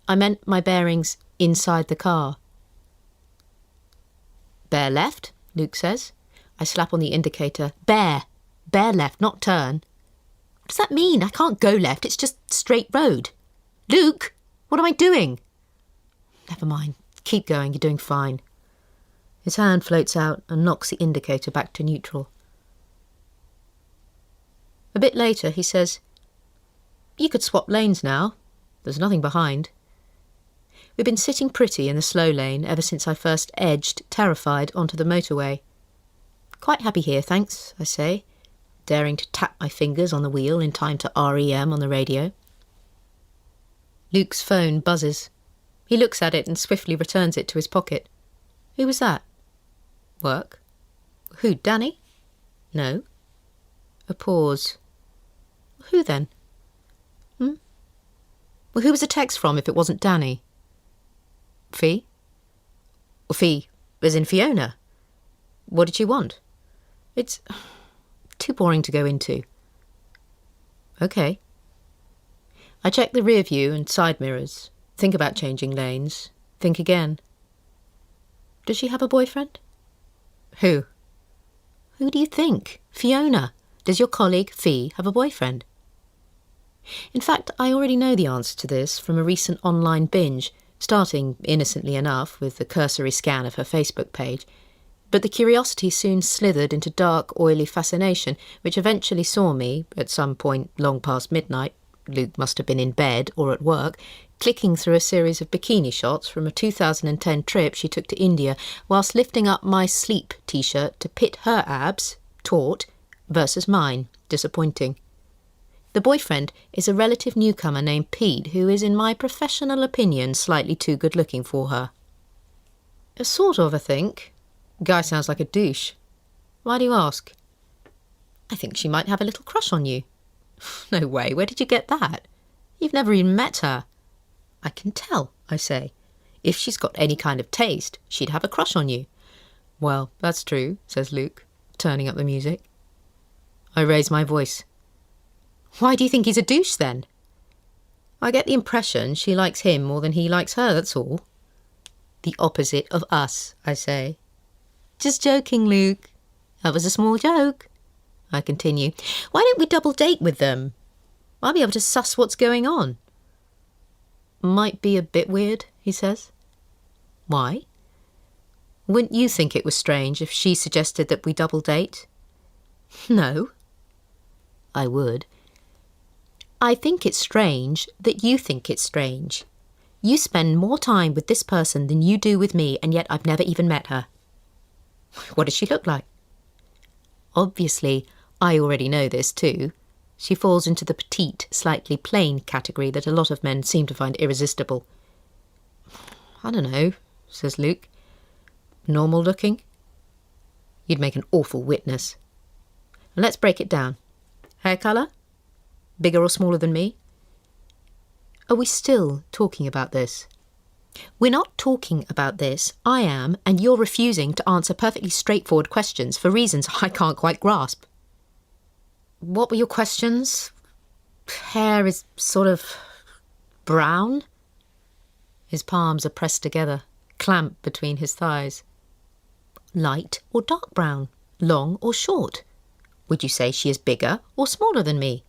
I meant my bearings inside the car. Bear left, Luke says. I slap on the indicator. Bear left, not turn. What does that mean? I can't go left, it's just straight road. Luke, what am I doing? Never mind, keep going, you're doing fine. His hand floats out and knocks the indicator back to neutral. A bit later, he says, you could swap lanes now. There's nothing behind. We've been sitting pretty in the slow lane ever since I first edged, terrified, onto the motorway. Quite happy here, thanks, I say, daring to tap my fingers on the wheel in time to REM on the radio. Luke's phone buzzes. He looks at it and swiftly returns it to his pocket. Who was that? Work. Who, Danny? No. A pause. Who then? Well, who was the text from if it wasn't Danny? Fee? Well, Fee, as in Fiona. What did she want? It's too boring to go into. OK. I check the rear view and side mirrors, think about changing lanes, think again. Does she have a boyfriend? Who? Who do you think? Fiona. Does your colleague, Fee, have a boyfriend? In fact, I already know the answer to this from a recent online binge, starting, innocently enough, with the cursory scan of her Facebook page. But the curiosity soon slithered into dark, oily fascination, which eventually saw me, at some point long past midnight, Luke must have been in bed or at work, clicking through a series of bikini shots from a 2010 trip she took to India, whilst lifting up my sleep T-shirt to pit her abs, taut, versus mine, disappointing. The boyfriend is a relative newcomer named Pete, who is, in my professional opinion, slightly too good-looking for her. Sort of, I think. Guy sounds like a douche. Why do you ask? I think she might have a little crush on you. No way, where did you get that? You've never even met her. I can tell, I say. If she's got any kind of taste, she'd have a crush on you. Well, that's true, says Luke, turning up the music. I raise my voice. Why do you think he's a douche, then? I get the impression she likes him more than he likes her, that's all. The opposite of us, I say. Just joking, Luke. That was a small joke. I continue. Why don't we double date with them? I'll be able to suss what's going on. Might be a bit weird, he says. Why? Wouldn't you think it was strange if she suggested that we double date? No. I would. I think it's strange that you think it's strange. You spend more time with this person than you do with me, and yet I've never even met her. What does she look like? Obviously, I already know this too. She falls into the petite, slightly plain category that a lot of men seem to find irresistible. I don't know, says Luke. Normal looking? You'd make an awful witness. Let's break it down. Hair colour? Bigger or smaller than me? Are we still talking about this? We're not talking about this. I am, and you're refusing to answer perfectly straightforward questions for reasons I can't quite grasp. What were your questions? Hair is sort of brown? His palms are pressed together, clamped between his thighs. Light or dark brown? Long or short? Would you say she is bigger or smaller than me?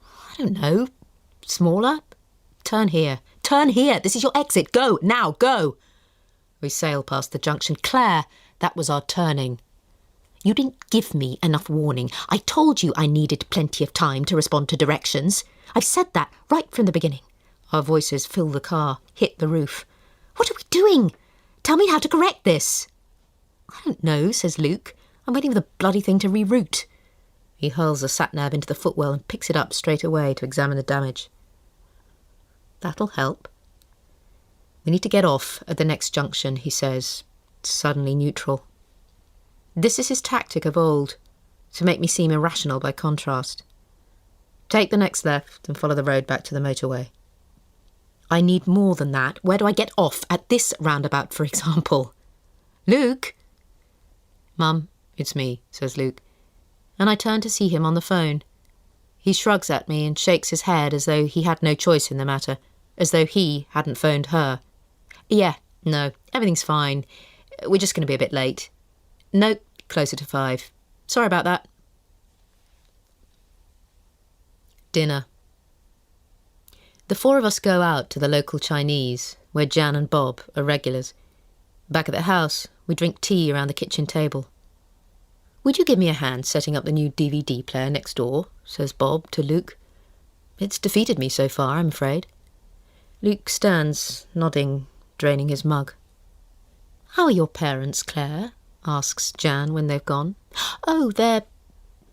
I don't know. Smaller? Turn here. Turn here. This is your exit. Go. Now. Go. We sail past the junction. Claire, that was our turning. You didn't give me enough warning. I told you I needed plenty of time to respond to directions. I've said that right from the beginning. Our voices fill the car, hit the roof. What are we doing? Tell me how to correct this. I don't know, says Luke. I'm waiting for the bloody thing to reroute. He hurls the sat-nav into the footwell and picks it up straight away to examine the damage. That'll help. We need to get off at the next junction, he says, suddenly neutral. This is his tactic of old, to make me seem irrational by contrast. Take the next left and follow the road back to the motorway. I need more than that. Where do I get off? At this roundabout, for example. Luke? Mum, it's me, says Luke, and I turn to see him on the phone. He shrugs at me and shakes his head as though he had no choice in the matter, as though he hadn't phoned her. Yeah, no, everything's fine. We're just going to be a bit late. No, closer to 5. Sorry about that. Dinner. The 4 of us go out to the local Chinese, where Jan and Bob are regulars. Back at the house, we drink tea around the kitchen table. "Would you give me a hand setting up the new DVD player next door?" says Bob to Luke. "It's defeated me so far, I'm afraid." Luke stands, nodding, draining his mug. "How are your parents, Claire?" asks Jan when they've gone. "Oh, they're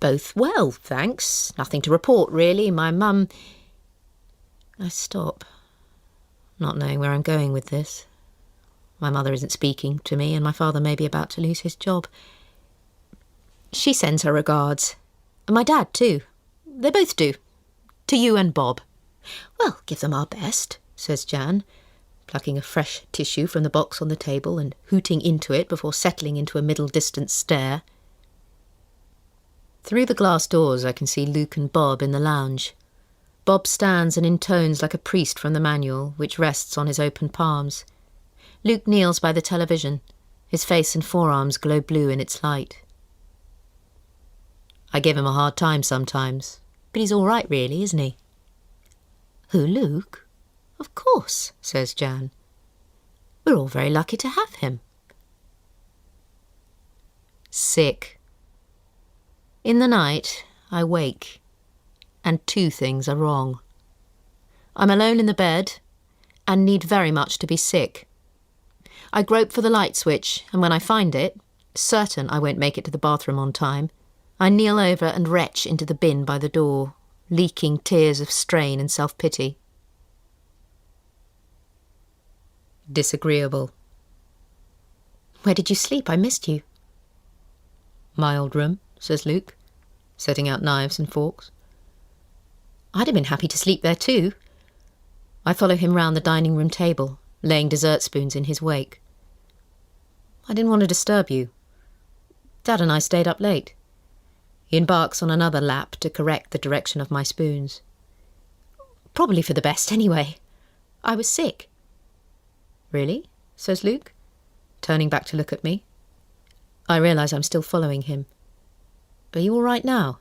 both well, thanks. Nothing to report, really. My mum..." I stop, not knowing where I'm going with this. My mother isn't speaking to me, and my father may be about to lose his job. "She sends her regards. And my dad, too. They both do. To you and Bob." "Well, give them our best," says Jan, plucking a fresh tissue from the box on the table and hooting into it before settling into a middle-distance stare. Through the glass doors I can see Luke and Bob in the lounge. Bob stands and intones like a priest from the manual, which rests on his open palms. Luke kneels by the television. His face and forearms glow blue in its light. I give him a hard time sometimes, but he's all right really, isn't he? "Who, Luke?" "Of course," says Jan. "We're all very lucky to have him." Sick. In the night, I wake, and 2 things are wrong. I'm alone in the bed, and need very much to be sick. I grope for the light switch, and when I find it, certain I won't make it to the bathroom on time, I kneel over and retch into the bin by the door, leaking tears of strain and self-pity. Disagreeable. "Where did you sleep? I missed you." "My old room," says Luke, setting out knives and forks. I'd have been happy to sleep there too. I follow him round the dining room table, laying dessert spoons in his wake. "I didn't want to disturb you. Dad and I stayed up late." He embarks on another lap to correct the direction of my spoons. "Probably for the best anyway. I was sick." "Really?" says Luke, turning back to look at me. I realise I'm still following him. "Are you all right now?"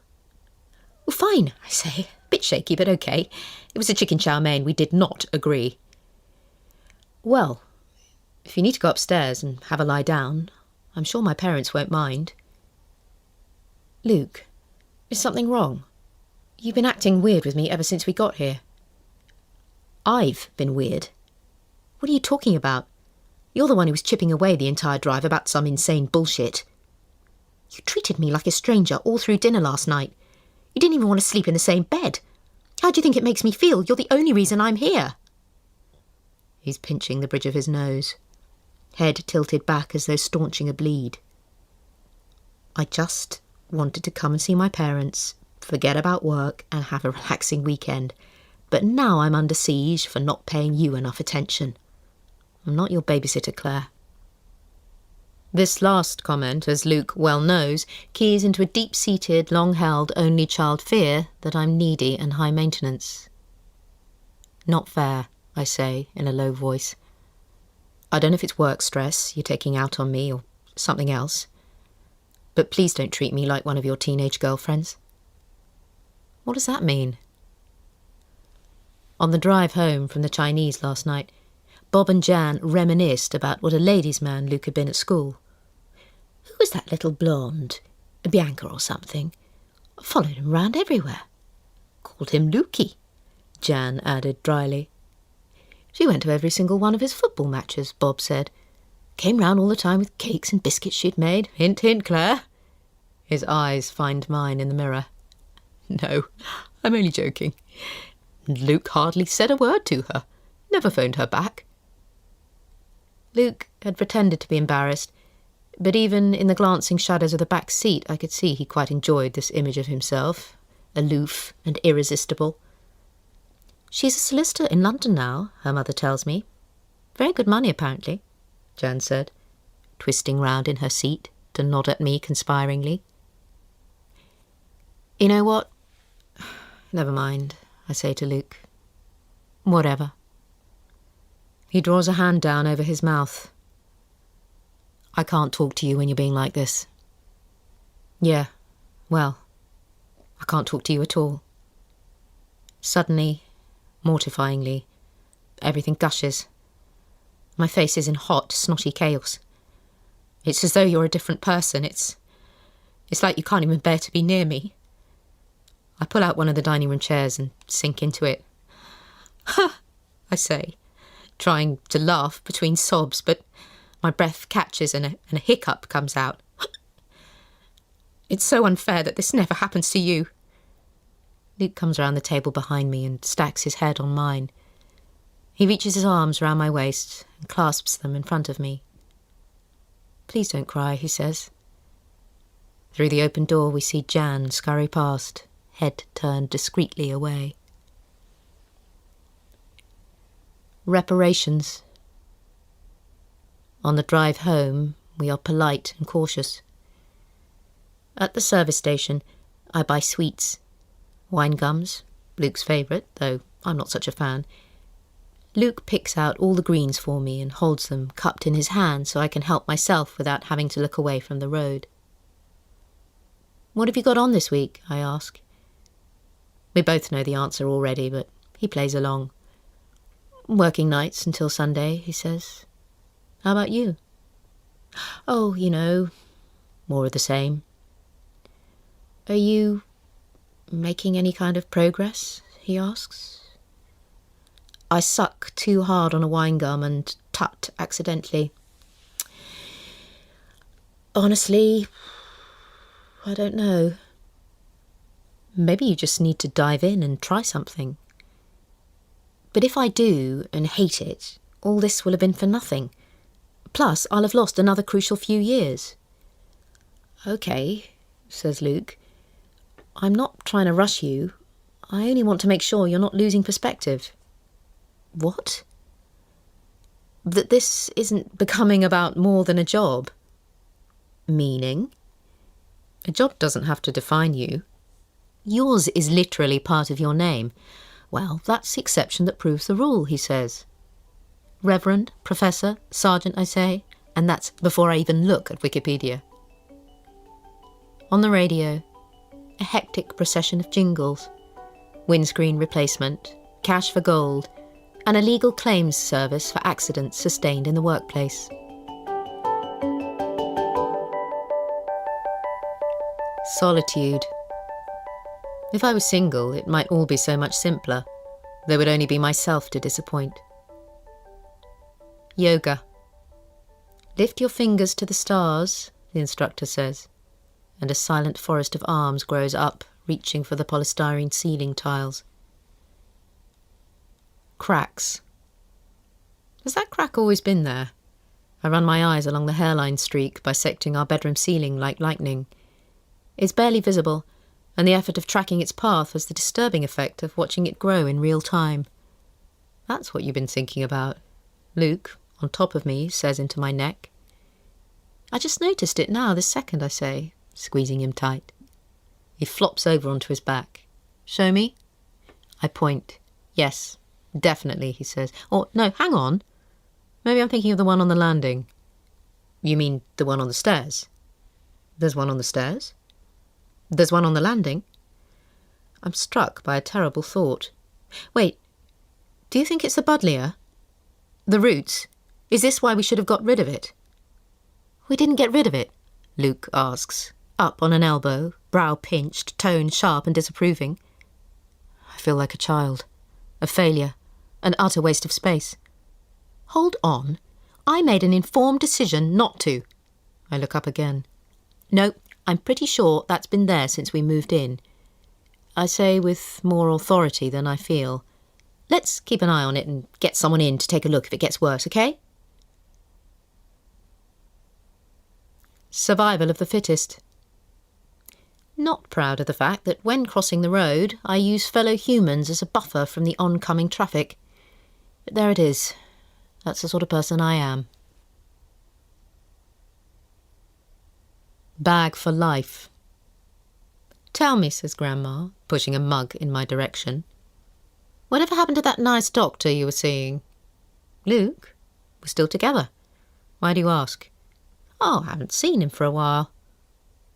"Well, fine," I say. "Bit shaky, but okay. It was a chicken chow mein. We did not agree." "Well, if you need to go upstairs and have a lie down, I'm sure my parents won't mind." "Luke, is something wrong? You've been acting weird with me ever since we got here." "I've been weird? What are you talking about? You're the one who was chipping away the entire drive about some insane bullshit. You treated me like a stranger all through dinner last night. You didn't even want to sleep in the same bed. How do you think it makes me feel? You're the only reason I'm here." He's pinching the bridge of his nose, head tilted back as though staunching a bleed. "I just wanted to come and see my parents, forget about work and have a relaxing weekend. But now I'm under siege for not paying you enough attention. I'm not your babysitter, Claire." This last comment, as Luke well knows, keys into a deep-seated, long-held, only-child fear that I'm needy and high maintenance. "Not fair," I say in a low voice. "I don't know if it's work stress you're taking out on me or something else, but please don't treat me like one of your teenage girlfriends." "What does that mean?" On the drive home from the Chinese last night, Bob and Jan reminisced about what a ladies' man Luke had been at school. "Who was that little blonde? Bianca or something. I followed him round everywhere. Called him Lukey," Jan added dryly. "She went to every single one of his football matches," Bob said. "Came round all the time with cakes and biscuits she'd made. Hint, hint, Claire." His eyes find mine in the mirror. "No, I'm only joking. Luke hardly said a word to her. Never phoned her back." Luke had pretended to be embarrassed, but even in the glancing shadows of the back seat I could see he quite enjoyed this image of himself, aloof and irresistible. "She's a solicitor in London now, her mother tells me. Very good money, apparently," Jan said, twisting round in her seat to nod at me conspiringly. "You know what? never mind, I say to Luke. Whatever. He draws a hand down over his mouth. I can't talk to you when you're being like this. Yeah, well, I can't talk to you at all. Suddenly, mortifyingly, everything gushes. My face is in hot, snotty chaos. It's as though you're a different person. It's like you can't even bear to be near me. I pull out one of the dining room chairs and sink into it. Ha! I say, trying to laugh between sobs, but my breath catches and a hiccup comes out. It's so unfair that this never happens to you. Luke comes around the table behind me and stacks his head on mine. He reaches his arms round my waist and clasps them in front of me. Please don't cry, he says. Through the open door we see Jan scurry past, head turned discreetly away. Reparations. On the drive home, we are polite and cautious. At the service station, I buy sweets. Wine gums, Luke's favourite, though I'm not such a fan. Luke picks out all the greens for me and holds them cupped in his hand so I can help myself without having to look away from the road. What have you got on this week? I ask. We both know the answer already, but he plays along. Working nights until Sunday, he says. How about you? Oh, you know, more of the same. Are you making any kind of progress? He asks. I suck too hard on a wine gum and tut accidentally. Honestly, I don't know. Maybe you just need to dive in and try something. But if I do and hate it, all this will have been for nothing. Plus, I'll have lost another crucial few years. Okay, says Luke. I'm not trying to rush you. I only want to make sure you're not losing perspective. What? That this isn't becoming about more than a job. Meaning? A job doesn't have to define you. Yours is literally part of your name. Well, that's the exception that proves the rule, he says. Reverend, Professor, Sergeant, I say, and that's before I even look at Wikipedia. On the radio, a hectic procession of jingles. Windscreen replacement, cash for gold, and a legal claims service for accidents sustained in the workplace. Solitude. If I was single, it might all be so much simpler. There would only be myself to disappoint. Yoga. Lift your fingers to the stars, the instructor says, and a silent forest of arms grows up, reaching for the polystyrene ceiling tiles. Cracks. Has that crack always been there? I run my eyes along the hairline streak, bisecting our bedroom ceiling like lightning. It's barely visible, and the effort of tracking its path has the disturbing effect of watching it grow in real time. That's what you've been thinking about, Luke, on top of me, says into my neck. I just noticed it now, this second, I say, squeezing him tight. He flops over onto his back. Show me? I point. Yes, definitely, he says. Or, no, hang on. Maybe I'm thinking of the one on the landing. You mean the one on the stairs? There's one on the stairs? There's one on the landing? I'm struck by a terrible thought. Wait, do you think it's the buddleia? The roots? Is this why we should have got rid of it? We didn't get rid of it, Luke asks, up on an elbow, brow pinched, tone sharp and disapproving. I feel like a child, a failure, an utter waste of space. Hold on. I made an informed decision not to. I look up again. No, I'm pretty sure that's been there since we moved in. I say with more authority than I feel. Let's keep an eye on it and get someone in to take a look if it gets worse, okay? Survival of the fittest. Not proud of the fact that when crossing the road, I use fellow humans as a buffer from the oncoming traffic. But there it is. That's the sort of person I am. Bag for life. Tell me, says Grandma, pushing a mug in my direction. Whatever happened to that nice doctor you were seeing? Luke? We're still together. Why do you ask? Oh, I haven't seen him for a while.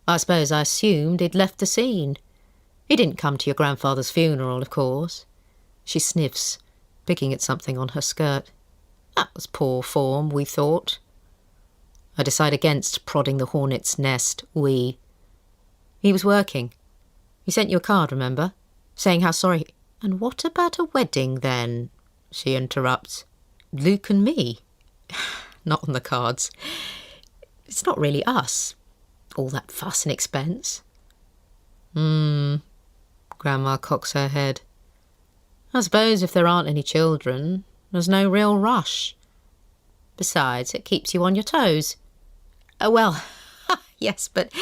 I suppose I assumed he'd left the scene. He didn't come to your grandfather's funeral, of course. She sniffs, picking at something on her skirt. That was poor form, we thought. I decide against prodding the hornet's nest, we. He was working. He sent you a card, remember? Saying how sorry... And what about a wedding, then? She interrupts. Luke and me. Not on the cards. It's not really us. All that fuss and expense. Grandma cocks her head. I suppose if there aren't any children, there's no real rush. Besides, it keeps you on your toes. Well, yes, but...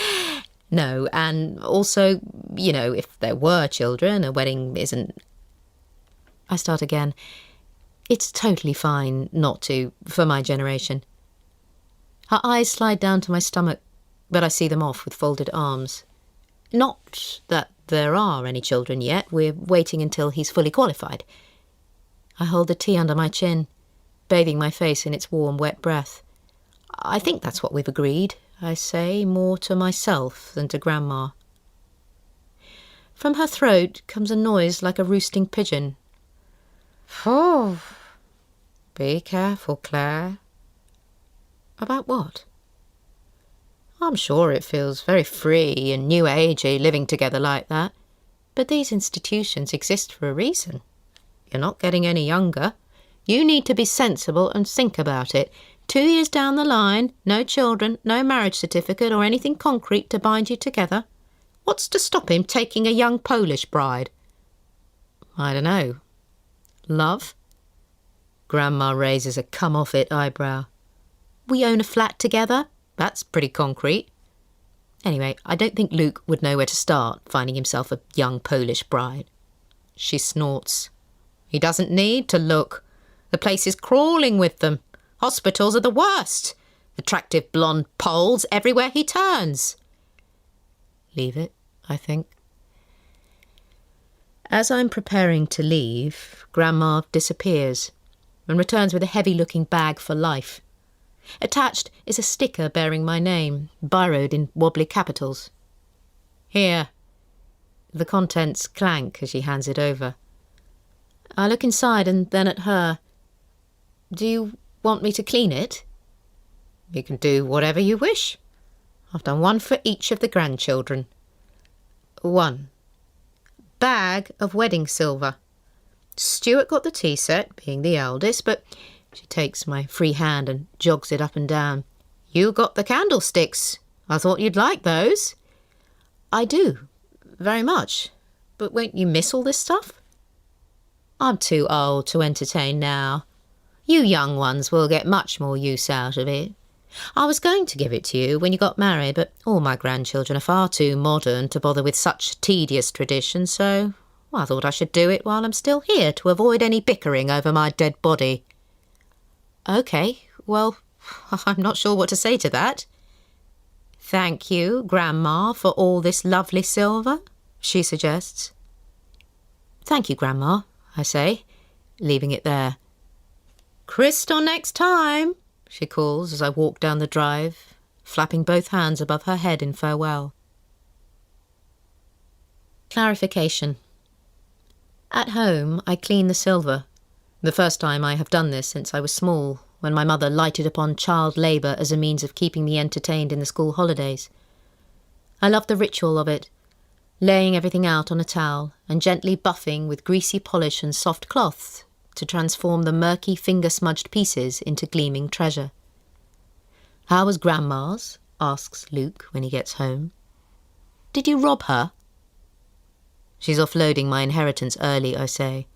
No, and also, if there were children, a wedding isn't... I start again. It's totally fine not to, for my generation. Her eyes slide down to my stomach, but I see them off with folded arms. Not that there are any children yet. We're waiting until he's fully qualified. I hold the tea under my chin, bathing my face in its warm, wet breath. I think that's what we've agreed, I say, more to myself than to Grandma. From her throat comes a noise like a roosting pigeon. Oh, be careful, Claire. About what? I'm sure it feels very free and new agey living together like that, but these institutions exist for a reason. You're not getting any younger. You need to be sensible and think about it. 2 years down the line, no children, no marriage certificate or anything concrete to bind you together. What's to stop him taking a young Polish bride? I don't know. Love? Grandma raises a come-off-it eyebrow. We own a flat together. That's pretty concrete. Anyway, I don't think Luke would know where to start finding himself a young Polish bride. She snorts. He doesn't need to look. The place is crawling with them. Hospitals are the worst. Attractive blonde Poles everywhere he turns. Leave it, I think. As I'm preparing to leave, Grandma disappears and returns with a heavy-looking bag for life. Attached is a sticker bearing my name, borrowed in wobbly capitals. Here. The contents clank as she hands it over. I look inside and then at her. Do you want me to clean it? You can do whatever you wish. I've done one for each of the grandchildren. 1. Bag of wedding silver. Stuart got the tea set, being the eldest, but she takes my free hand and jogs it up and down. You got the candlesticks. I thought you'd like those. I do, very much. But won't you miss all this stuff? I'm too old to entertain now. You young ones will get much more use out of it. I was going to give it to you when you got married, but all my grandchildren are far too modern to bother with such tedious traditions, so I thought I should do it while I'm still here to avoid any bickering over my dead body. OK, well, I'm not sure what to say to that. Thank you, Grandma, for all this lovely silver, she suggests. Thank you, Grandma, I say, leaving it there. Crystal next time, she calls as I walk down the drive, flapping both hands above her head in farewell. Clarification. At home, I clean the silver. The first time I have done this since I was small, when my mother lighted upon child labour as a means of keeping me entertained in the school holidays. I loved the ritual of it, laying everything out on a towel and gently buffing with greasy polish and soft cloth to transform the murky finger-smudged pieces into gleaming treasure. How was Grandma's? Asks Luke when he gets home. Did you rob her? She's offloading my inheritance early, I say,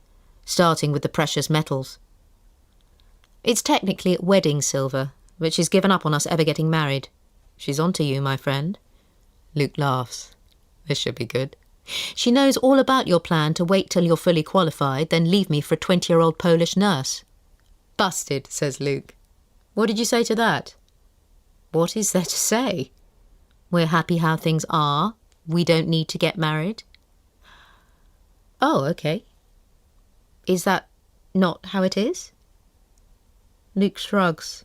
starting with the precious metals. It's technically wedding silver, but she's given up on us ever getting married. She's on to you, my friend. Luke laughs. This should be good. She knows all about your plan to wait till you're fully qualified, then leave me for a 20-year-old Polish nurse. Busted, says Luke. What did you say to that? What is there to say? We're happy how things are. we don't need to get married. Oh, okay. Is that not how it is? Luke shrugs.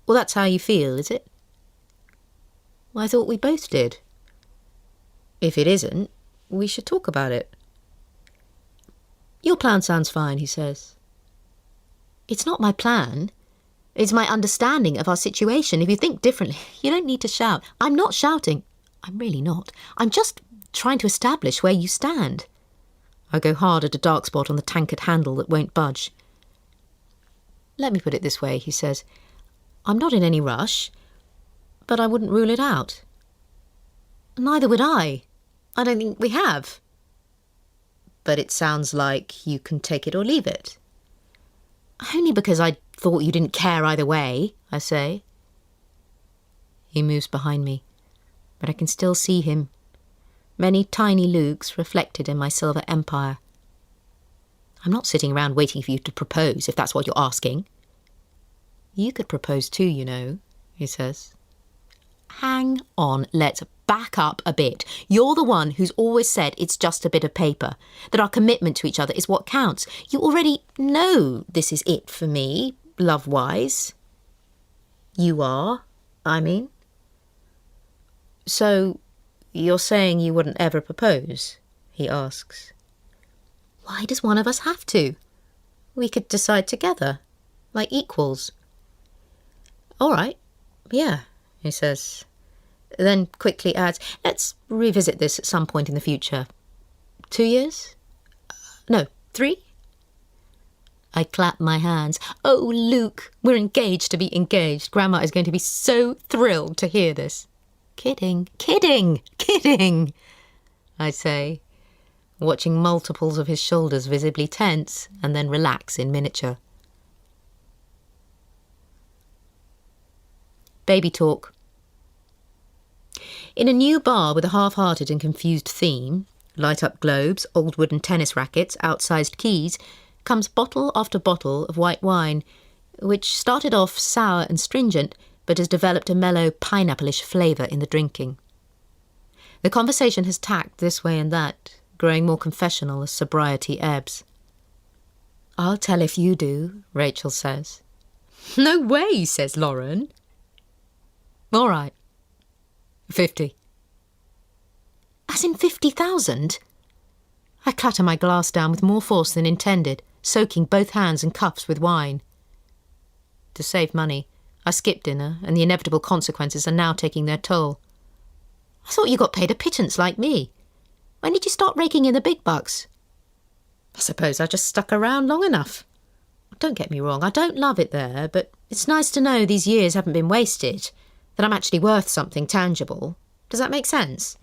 Well, that's how you feel, is it? Well, I thought we both did. If it isn't, we should talk about it. Your plan sounds fine, he says. It's not my plan. It's my understanding of our situation. If you think differently, you don't need to shout. I'm not shouting. I'm really not. I'm just trying to establish where you stand. I go hard at a dark spot on the tankard handle that won't budge. Let me put it this way, he says. I'm not in any rush, but I wouldn't rule it out. Neither would I. I don't think we have. But it sounds like you can take it or leave it. Only because I thought you didn't care either way, I say. He moves behind me, but I can still see him. Many tiny Lukes reflected in my silver empire. I'm not sitting around waiting for you to propose, if that's what you're asking. You could propose too, you know, he says. Hang on, let's back up a bit. You're the one who's always said it's just a bit of paper, that our commitment to each other is what counts. You already know this is it for me, love-wise. You are, I mean. So, you're saying you wouldn't ever propose? He asks. Why does one of us have to? We could decide together, like equals. All right, yeah, he says. Then quickly adds, let's revisit this at some point in the future. 2 years? No, 3? I clap my hands. Oh, Luke, we're engaged to be engaged. Grandma is going to be so thrilled to hear this. Kidding, kidding, kidding, I say, watching multiples of his shoulders visibly tense and then relax in miniature. Baby talk. In a new bar with a half-hearted and confused theme, light-up globes, old wooden tennis rackets, outsized keys, comes bottle after bottle of white wine, which started off sour and stringent, but has developed a mellow pineapple-ish flavour in the drinking. The conversation has tacked this way and that, growing more confessional as sobriety ebbs. I'll tell if you do, Rachel says. No way, says Lauren. All right. 50. As in 50,000? I clatter my glass down with more force than intended, soaking both hands and cuffs with wine. To save money, I skip dinner, and the inevitable consequences are now taking their toll. I thought you got paid a pittance like me. When did you start raking in the big bucks? I suppose I just stuck around long enough. Don't get me wrong, I don't love it there, but it's nice to know these years haven't been wasted, that I'm actually worth something tangible. Does that make sense?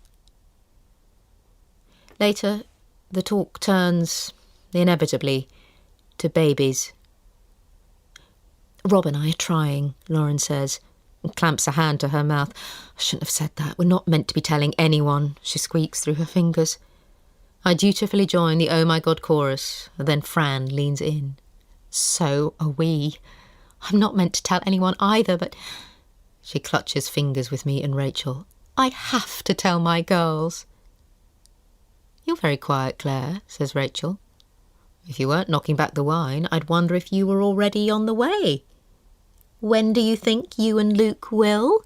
Later, the talk turns, inevitably, to babies. Rob and I are trying, Lauren says, and clamps a hand to her mouth. I shouldn't have said that. We're not meant to be telling anyone, she squeaks through her fingers. I dutifully join the Oh My God chorus, and then Fran leans in. So are we. I'm not meant to tell anyone either, but... She clutches fingers with me and Rachel. I have to tell my girls. You're very quiet, Claire, says Rachel. If you weren't knocking back the wine, I'd wonder if you were already on the way. When do you think you and Luke will?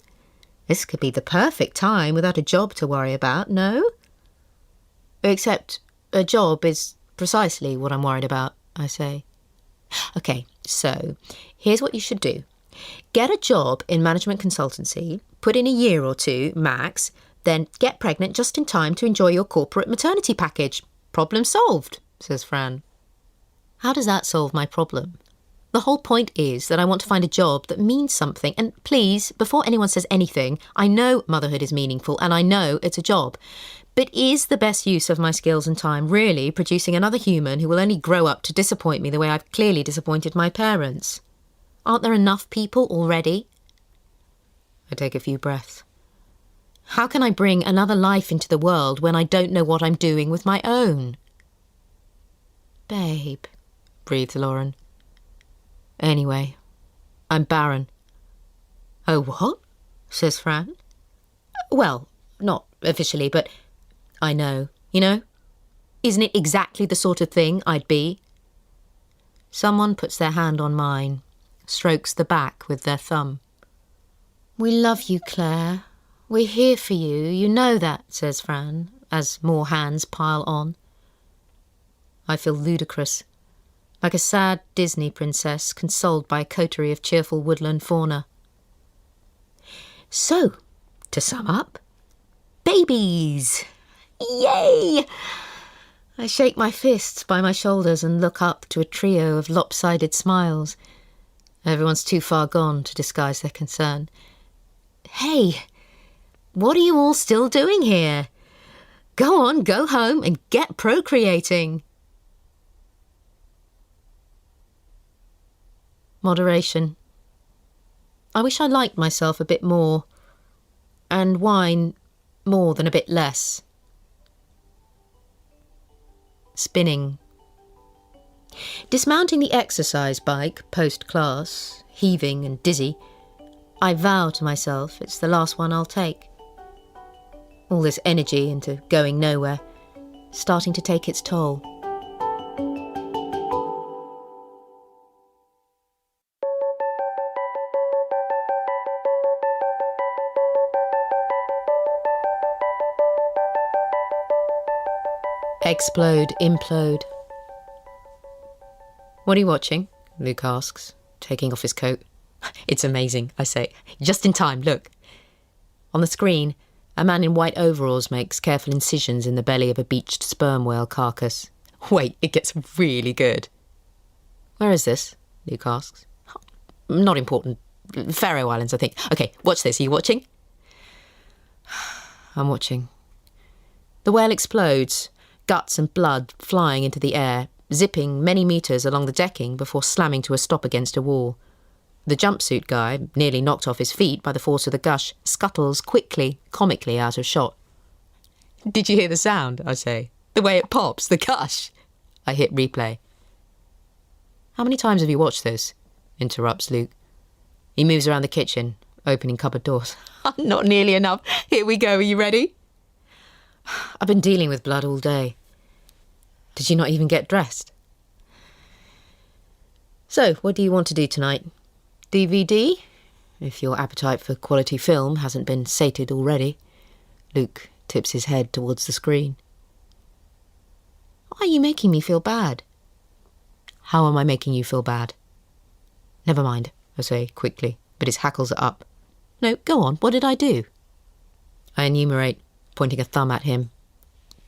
This could be the perfect time without a job to worry about, no? Except a job is precisely what I'm worried about, I say. OK, so here's what you should do. Get a job in management consultancy, put in a year or 2, max, then get pregnant just in time to enjoy your corporate maternity package. Problem solved, says Fran. How does that solve my problem? The whole point is that I want to find a job that means something. And please, before anyone says anything, I know motherhood is meaningful and I know it's a job. But is the best use of my skills and time really producing another human who will only grow up to disappoint me the way I've clearly disappointed my parents? Aren't there enough people already? I take a few breaths. How can I bring another life into the world when I don't know what I'm doing with my own? Babe, breathes Lauren. Anyway, I'm barren. Oh, what? Says Fran. Well, not officially, but I know, you know? Isn't it exactly the sort of thing I'd be? Someone puts their hand on mine, strokes the back with their thumb. We love you, Claire. We're here for you, you know that, says Fran, as more hands pile on. I feel ludicrous, like a sad Disney princess consoled by a coterie of cheerful woodland fauna. So, to sum up, babies! Yay! I shake my fists by my shoulders and look up to a trio of lopsided smiles. Everyone's too far gone to disguise their concern. Hey, what are you all still doing here? Go on, go home and get procreating. Moderation. I wish I liked myself a bit more, and wine more than a bit less. Spinning. Dismounting the exercise bike post-class, heaving and dizzy, I vow to myself it's the last one I'll take. All this energy into going nowhere, starting to take its toll. Explode, implode. What are you watching? Luke asks, taking off his coat. It's amazing, I say. Just in time, look. On the screen, a man in white overalls makes careful incisions in the belly of a beached sperm whale carcass. Wait, it gets really good. Where is this? Luke asks. Not important. Faroe Islands, I think. Okay, watch this. Are you watching? I'm watching. The whale explodes, guts and blood flying into the air, zipping many metres along the decking before slamming to a stop against a wall. The jumpsuit guy, nearly knocked off his feet by the force of the gush, scuttles quickly, comically out of shot. Did you hear the sound? I say. The way it pops, the gush. I hit replay. How many times have you watched this? Interrupts Luke. He moves around the kitchen, opening cupboard doors. Not nearly enough. Here we go. Are you ready? I've been dealing with blood all day. Did you not even get dressed? So, what do you want to do tonight? DVD? If your appetite for quality film hasn't been sated already. Luke tips his head towards the screen. Why are you making me feel bad? How am I making you feel bad? Never mind, I say quickly, but his hackles are up. No, go on, what did I do? I enumerate, pointing a thumb at him.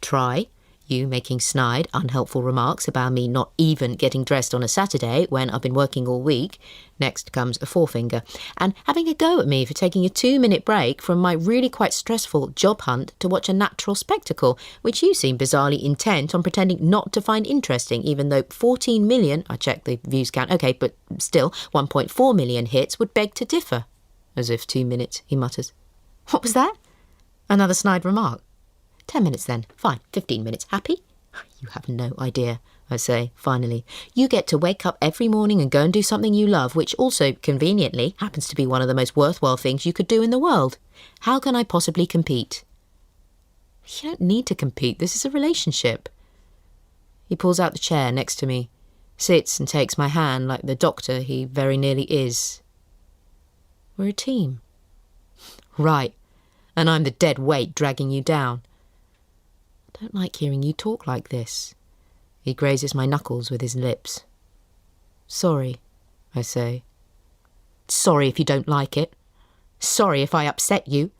Try. You making snide, unhelpful remarks about me not even getting dressed on a Saturday when I've been working all week. Next comes a forefinger. And having a go at me for taking a 2-minute break from my really quite stressful job hunt to watch a natural spectacle, which you seem bizarrely intent on pretending not to find interesting, even though 14 million, I checked the views count, okay, but still 1.4 million hits would beg to differ. As if 2 minutes, he mutters. What was that? Another snide remark. 10 minutes then. Fine. 15 minutes. Happy? You have no idea, I say, finally. You get to wake up every morning and go and do something you love, which also, conveniently, happens to be one of the most worthwhile things you could do in the world. How can I possibly compete? You don't need to compete. This is a relationship. He pulls out the chair next to me, sits and takes my hand like the doctor he very nearly is. We're a team. Right. And I'm the dead weight dragging you down. I don't like hearing you talk like this. He grazes my knuckles with his lips. Sorry, I say. Sorry if you don't like it. Sorry if I upset you.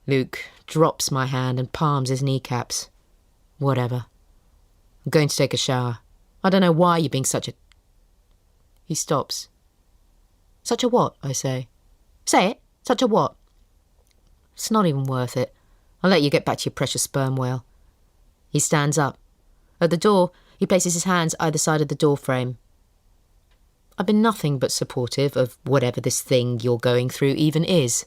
Luke drops my hand and palms his kneecaps. Whatever. I'm going to take a shower. I don't know why you're being such a... He stops. Such a what, I say. Say it. Such a what? It's not even worth it. I'll let you get back to your precious sperm whale. He stands up. At the door, he places his hands either side of the door frame. I've been nothing but supportive of whatever this thing you're going through even is.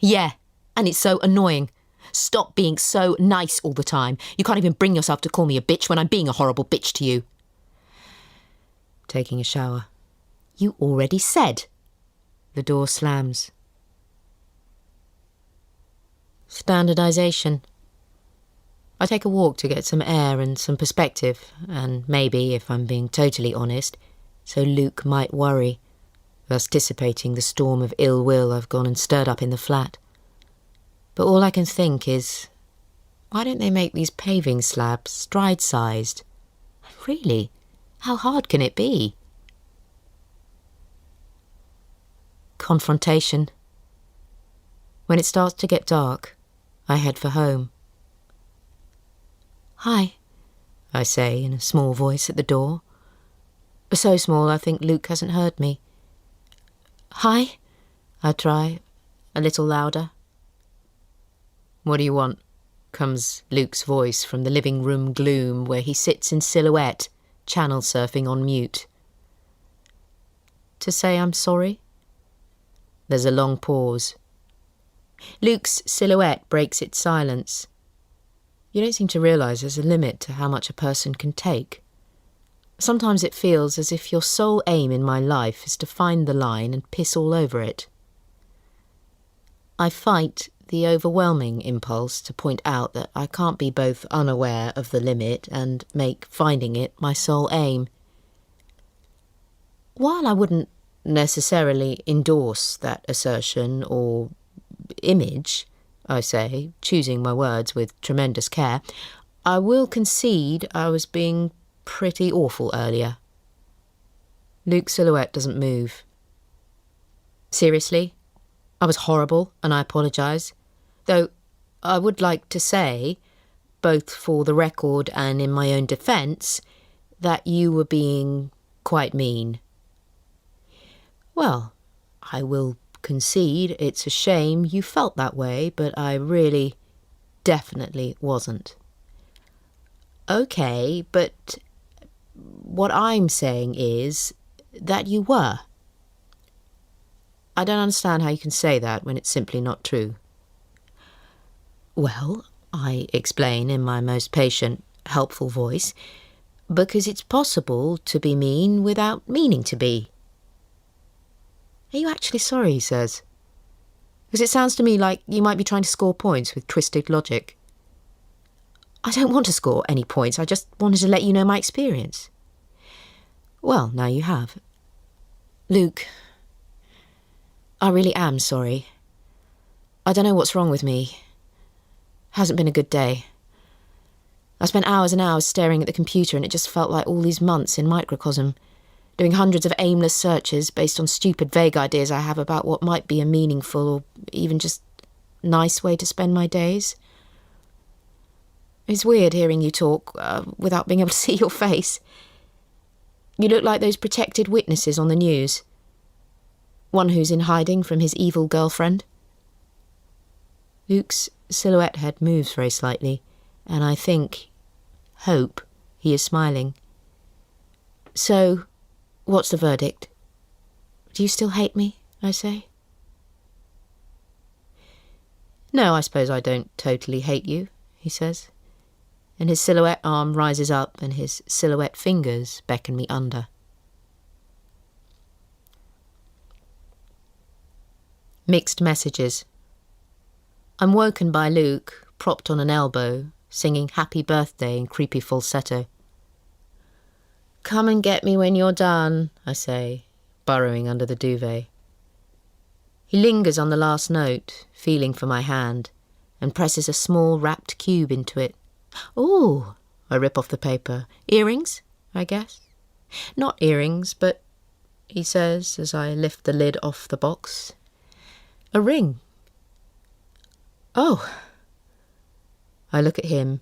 Yeah, and it's so annoying. Stop being so nice all the time. You can't even bring yourself to call me a bitch when I'm being a horrible bitch to you. Taking a shower. You already said. The door slams. Standardization. I take a walk to get some air and some perspective, and maybe, if I'm being totally honest, so Luke might worry, thus dissipating the storm of ill will I've gone and stirred up in the flat. But all I can think is, why don't they make these paving slabs stride-sized? Really? How hard can it be? Confrontation. When it starts to get dark, I head for home. "Hi," I say in a small voice at the door. So small I think Luke hasn't heard me. "Hi," I try, a little louder. "What do you want?" comes Luke's voice from the living room gloom where he sits in silhouette, channel surfing on mute. "To say I'm sorry?" There's a long pause. Luke's silhouette breaks its silence. You don't seem to realise there's a limit to how much a person can take. Sometimes it feels as if your sole aim in my life is to find the line and piss all over it. I fight the overwhelming impulse to point out that I can't be both unaware of the limit and make finding it my sole aim. While I wouldn't necessarily endorse that assertion or image, I say, choosing my words with tremendous care, I will concede I was being pretty awful earlier. Luke's silhouette doesn't move. Seriously, I was horrible and I apologise, though I would like to say, both for the record and in my own defence, that you were being quite mean. Well, I will concede it's a shame you felt that way, but I really, definitely wasn't. Okay, but what I'm saying is that you were. I don't understand how you can say that when it's simply not true. Well, I explain in my most patient, helpful voice, because it's possible to be mean without meaning to be. Are you actually sorry, he says? Because it sounds to me like you might be trying to score points with twisted logic. I don't want to score any points, I just wanted to let you know my experience. Well, now you have. Luke, I really am sorry. I don't know what's wrong with me. Hasn't been a good day. I spent hours and hours staring at the computer and it just felt like all these months in microcosm, doing hundreds of aimless searches based on stupid vague ideas I have about what might be a meaningful or even just nice way to spend my days. It's weird hearing you talk without being able to see your face. You look like those protected witnesses on the news. One who's in hiding from his evil girlfriend. Luke's silhouette head moves very slightly, and I hope, he is smiling. So, what's the verdict? Do you still hate me, I say? No, I suppose I don't totally hate you, he says, and his silhouette arm rises up and his silhouette fingers beckon me under. Mixed messages. I'm woken by Luke, propped on an elbow, singing Happy Birthday in creepy falsetto. Come and get me when you're done, I say, burrowing under the duvet. He lingers on the last note, feeling for my hand, and presses a small wrapped cube into it. Ooh, I rip off the paper. Earrings, I guess. Not earrings, but, he says as I lift the lid off the box, a ring. Oh. I look at him,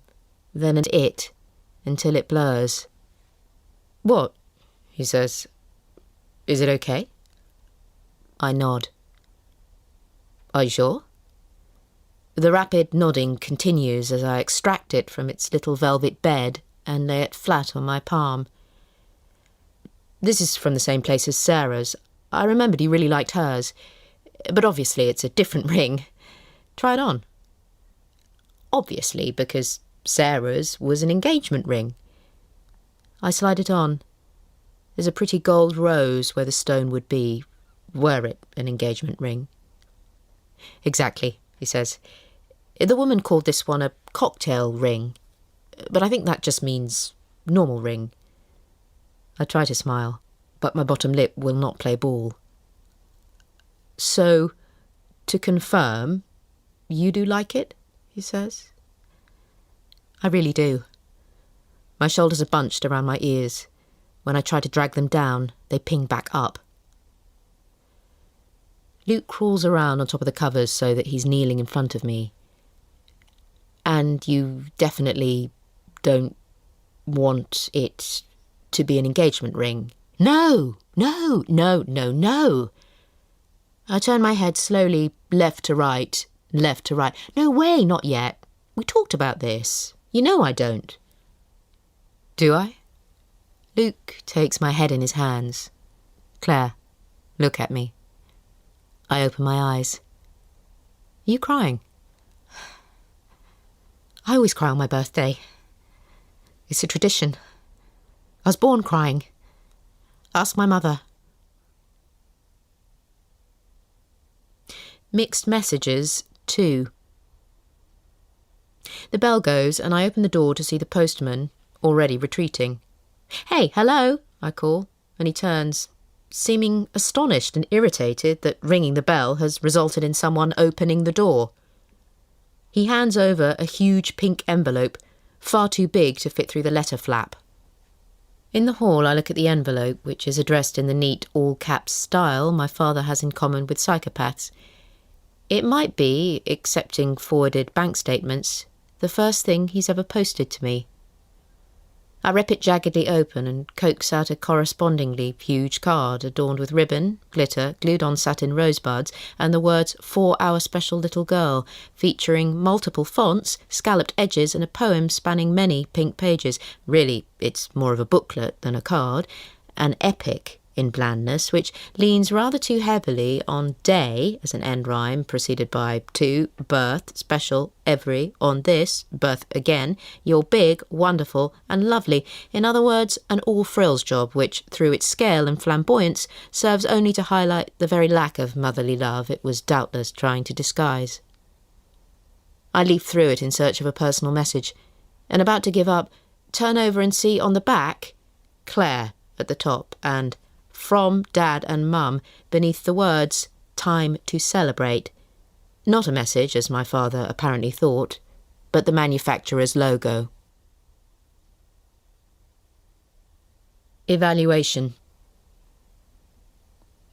then at it, until it blurs. What? He says. Is it okay? I nod. Are you sure? The rapid nodding continues as I extract it from its little velvet bed and lay it flat on my palm. This is from the same place as Sarah's. I remembered you really liked hers, but obviously it's a different ring. Try it on. Obviously, because Sarah's was an engagement ring. I slide it on. There's a pretty gold rose where the stone would be, were it an engagement ring. Exactly, he says. The woman called this one a cocktail ring, but I think that just means normal ring. I try to smile, but my bottom lip will not play ball. So, to confirm, you do like it, he says. I really do. My shoulders are bunched around my ears. When I try to drag them down, they ping back up. Luke crawls around on top of the covers so that he's kneeling in front of me. And you definitely don't want it to be an engagement ring? No. I turn my head slowly left to right. No way, not yet. We talked about this. You know I don't. Do I? Luke takes my head in his hands. Claire, look at me. I open my eyes. Are you crying? I always cry on my birthday. It's a tradition. I was born crying. Ask my mother. Mixed messages, 2. The bell goes and I open the door to see the postman, already retreating. Hey, hello, I call, and he turns, seeming astonished and irritated that ringing the bell has resulted in someone opening the door. He hands over a huge pink envelope, far too big to fit through the letter flap. In the hall, I look at the envelope, which is addressed in the neat all-caps style my father has in common with psychopaths. It might be, excepting forwarded bank statements, the first thing he's ever posted to me. I rip it jaggedly open and coax out a correspondingly huge card adorned with ribbon, glitter, glued-on satin rosebuds, and the words, "For our special little girl," featuring multiple fonts, scalloped edges, and a poem spanning many pink pages. Really, it's more of a booklet than a card. An epic in blandness, which leans rather too heavily on day as an end rhyme, preceded by to, birth, special, every, on this, birth again, you're big, wonderful, and lovely. In other words, an all-frills job, which, through its scale and flamboyance, serves only to highlight the very lack of motherly love it was doubtless trying to disguise. I leaf through it in search of a personal message, and about to give up, turn over and see on the back, Claire at the top, and from Dad and Mum beneath the words, "Time to celebrate." Not a message, as my father apparently thought, but the manufacturer's logo. Evaluation.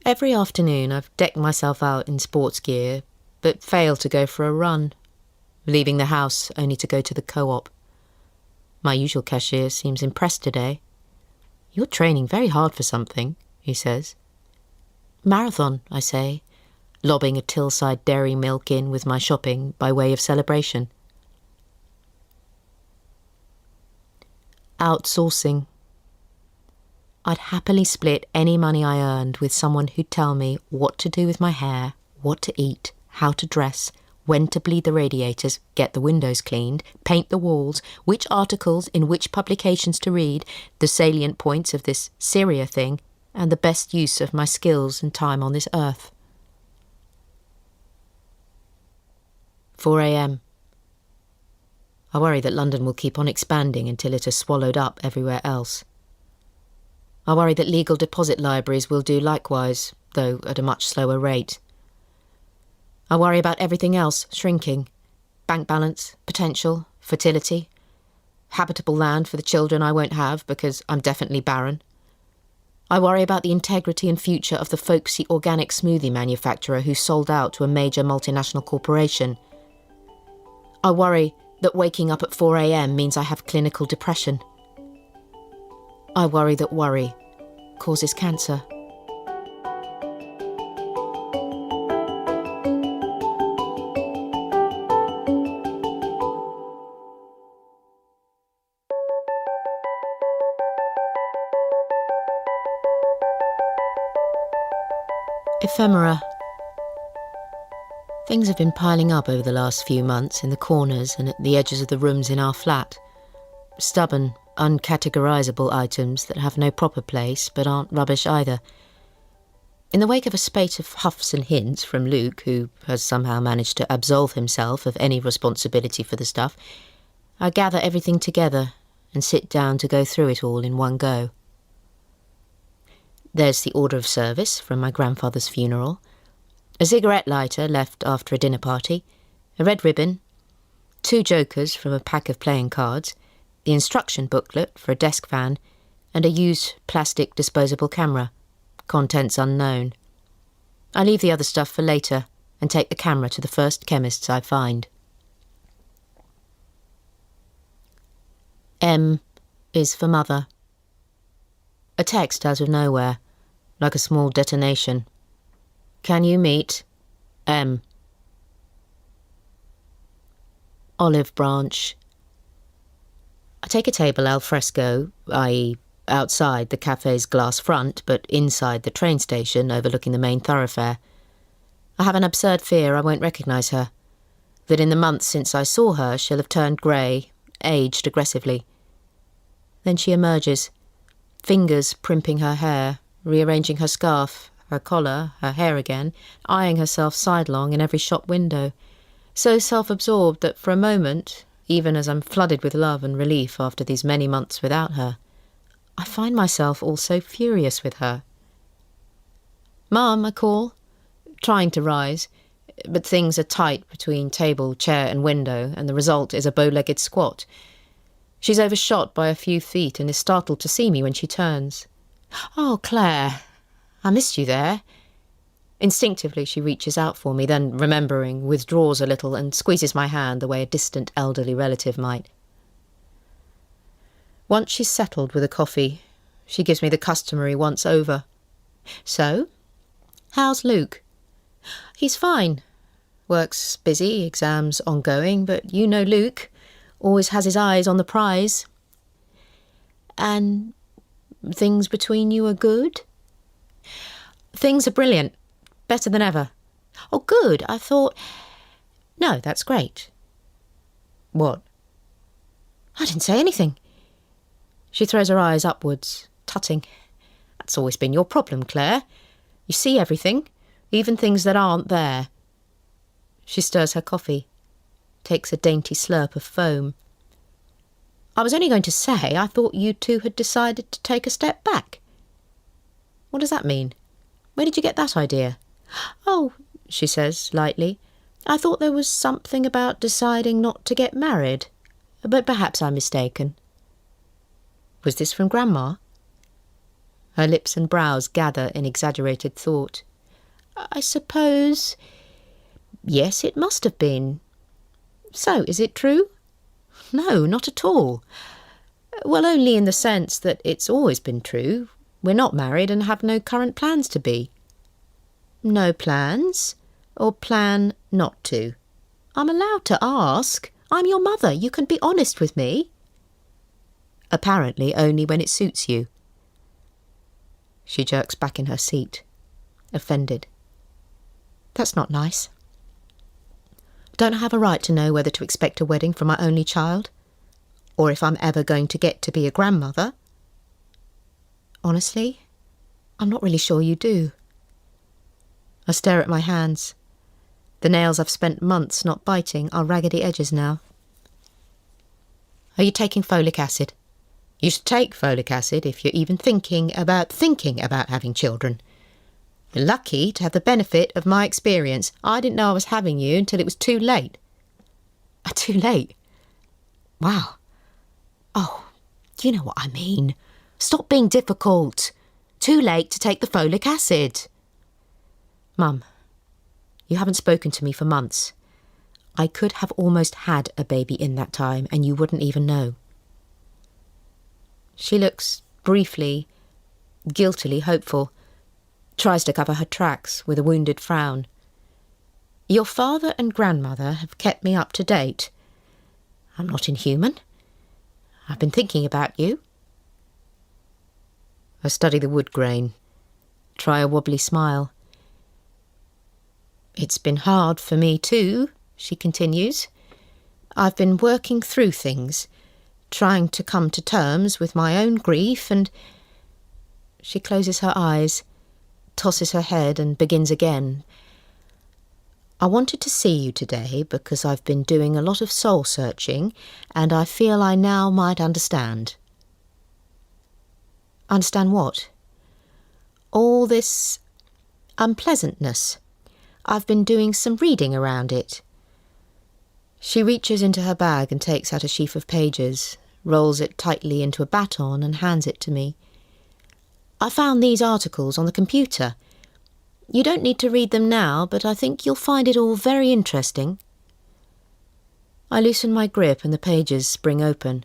Every afternoon I've decked myself out in sports gear, but fail to go for a run, leaving the house only to go to the co-op. My usual cashier seems impressed today. "You're training very hard for something," he says. "Marathon," I say, lobbing a Tillside dairy milk in with my shopping by way of celebration. Outsourcing. I'd happily split any money I earned with someone who'd tell me what to do with my hair, what to eat, how to dress, when to bleed the radiators, get the windows cleaned, paint the walls, which articles in which publications to read, the salient points of this Syria thing, and the best use of my skills and time on this earth. 4 a.m. I worry that London will keep on expanding until it has swallowed up everywhere else. I worry that legal deposit libraries will do likewise, though at a much slower rate. I worry about everything else shrinking. Bank balance, potential, fertility, habitable land for the children I won't have because I'm definitely barren. I worry about the integrity and future of the folksy organic smoothie manufacturer who sold out to a major multinational corporation. I worry that waking up at 4 a.m. means I have clinical depression. I worry that worry causes cancer. Ephemera. Things have been piling up over the last few months in the corners and at the edges of the rooms in our flat. Stubborn, uncategorisable items that have no proper place but aren't rubbish either. In the wake of a spate of huffs and hints from Luke, who has somehow managed to absolve himself of any responsibility for the stuff, I gather everything together and sit down to go through it all in one go. There's the order of service from my grandfather's funeral, a cigarette lighter left after a dinner party, a red ribbon, 2 jokers from a pack of playing cards, the instruction booklet for a desk fan, and a used plastic disposable camera, contents unknown. I leave the other stuff for later and take the camera to the first chemist's I find. M is for mother. A text out of nowhere, like a small detonation. Can you meet M? Olive branch. I take a table al fresco, i.e. outside the cafe's glass front, but inside the train station overlooking the main thoroughfare. I have an absurd fear I won't recognise her, that in the months since I saw her she'll have turned grey, aged aggressively. Then she emerges, fingers primping her hair, rearranging her scarf, her collar, her hair again, eyeing herself sidelong in every shop window, so self-absorbed that for a moment, even as I'm flooded with love and relief after these many months without her, I find myself also furious with her. "Mum," I call, trying to rise, but things are tight between table, chair and window, and the result is a bow-legged squat. She's overshot by a few feet and is startled to see me when she turns. "Oh, Claire, I missed you there." Instinctively she reaches out for me, then, remembering, withdraws a little and squeezes my hand the way a distant elderly relative might. Once she's settled with a coffee, she gives me the customary once-over. "So, how's Luke?" "He's fine. Work's busy, exams ongoing, but you know Luke. Always has his eyes on the prize." "And things between you are good?" "Things are brilliant. Better than ever." "Oh, good. I thought—" "No, that's great." "What?" "I didn't say anything." She throws her eyes upwards, tutting. "That's always been your problem, Claire. You see everything, even things that aren't there." She stirs her coffee, takes a dainty slurp of foam. "I was only going to say I thought you two had decided to take a step back." "What does that mean? Where did you get that idea?" "Oh," she says lightly, "I thought there was something about deciding not to get married, but perhaps I'm mistaken." Was this from Grandma? Her lips and brows gather in exaggerated thought. "I suppose... yes, it must have been." "So, is it true?" "No, not at all." "Well, only in the sense that it's always been true. We're not married and have no current plans to be." "No plans? Or plan not to?" "I'm allowed to ask. I'm your mother. You can be honest with me." "Apparently only when it suits you." She jerks back in her seat, offended. "That's not nice. Don't I have a right to know whether to expect a wedding from my only child? Or if I'm ever going to get to be a grandmother?" "Honestly, I'm not really sure you do." I stare at my hands. The nails I've spent months not biting are raggedy edges now. "Are you taking folic acid?" "You should take folic acid if you're even thinking about having children. You're lucky to have the benefit of my experience. I didn't know I was having you until it was too late." "Too late? Wow. Oh, you know what I mean. Stop being difficult. Too late to take the folic acid." "Mum, you haven't spoken to me for months. I could have almost had a baby in that time and you wouldn't even know." She looks briefly, guiltily hopeful, tries to cover her tracks with a wounded frown. "Your father and grandmother have kept me up to date. I'm not inhuman. I've been thinking about you." I study the wood grain, try a wobbly smile. "It's been hard for me too," she continues. "I've been working through things, trying to come to terms with my own grief and..." She closes her eyes, tosses her head and begins again. I wanted to see you today because I've been doing a lot of soul-searching and I feel I now might understand. Understand what? All this unpleasantness. I've been doing some reading around it. She reaches into her bag and takes out a sheaf of pages, rolls it tightly into a baton and hands it to me. I found these articles on the computer. You don't need to read them now, but I think you'll find it all very interesting. I loosen my grip and the pages spring open.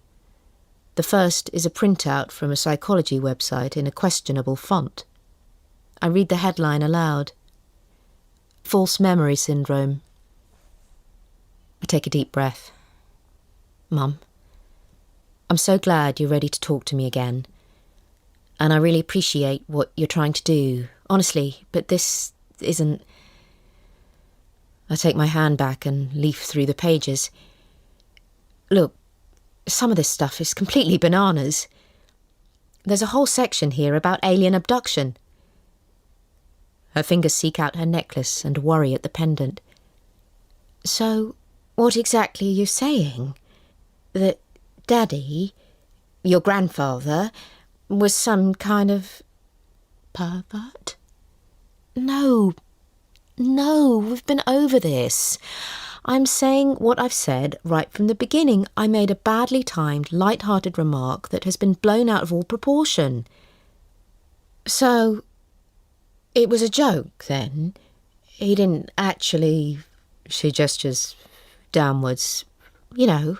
The first is a printout from a psychology website in a questionable font. I read the headline aloud. False memory syndrome. I take a deep breath. Mum, I'm so glad you're ready to talk to me again. And I really appreciate what you're trying to do, honestly, but this isn't... I take my hand back and leaf through the pages. Look, some of this stuff is completely bananas. There's a whole section here about alien abduction. Her fingers seek out her necklace and worry at the pendant. So, what exactly are you saying? That Daddy, your grandfather, was some kind of pervert? No, we've been over this. I'm saying what I've said right from the beginning. I made a badly timed, light-hearted remark that has been blown out of all proportion. So, it was a joke, then? He didn't actually... She gestures downwards. You know,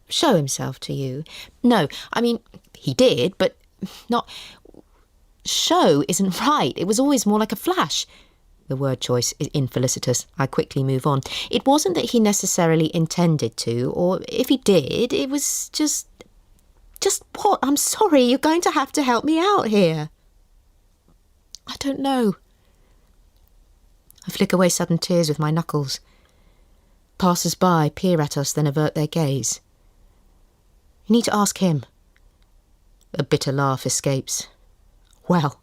show himself to you. No, I mean, he did, but not... Show isn't right. It was always more like a flash. The word choice is infelicitous. I quickly move on. It wasn't that he necessarily intended to, or if he did, it was just... Just what? I'm sorry, you're going to have to help me out here. I don't know. I flick away sudden tears with my knuckles. Passers-by peer at us, then avert their gaze. You need to ask him. A bitter laugh escapes. Well,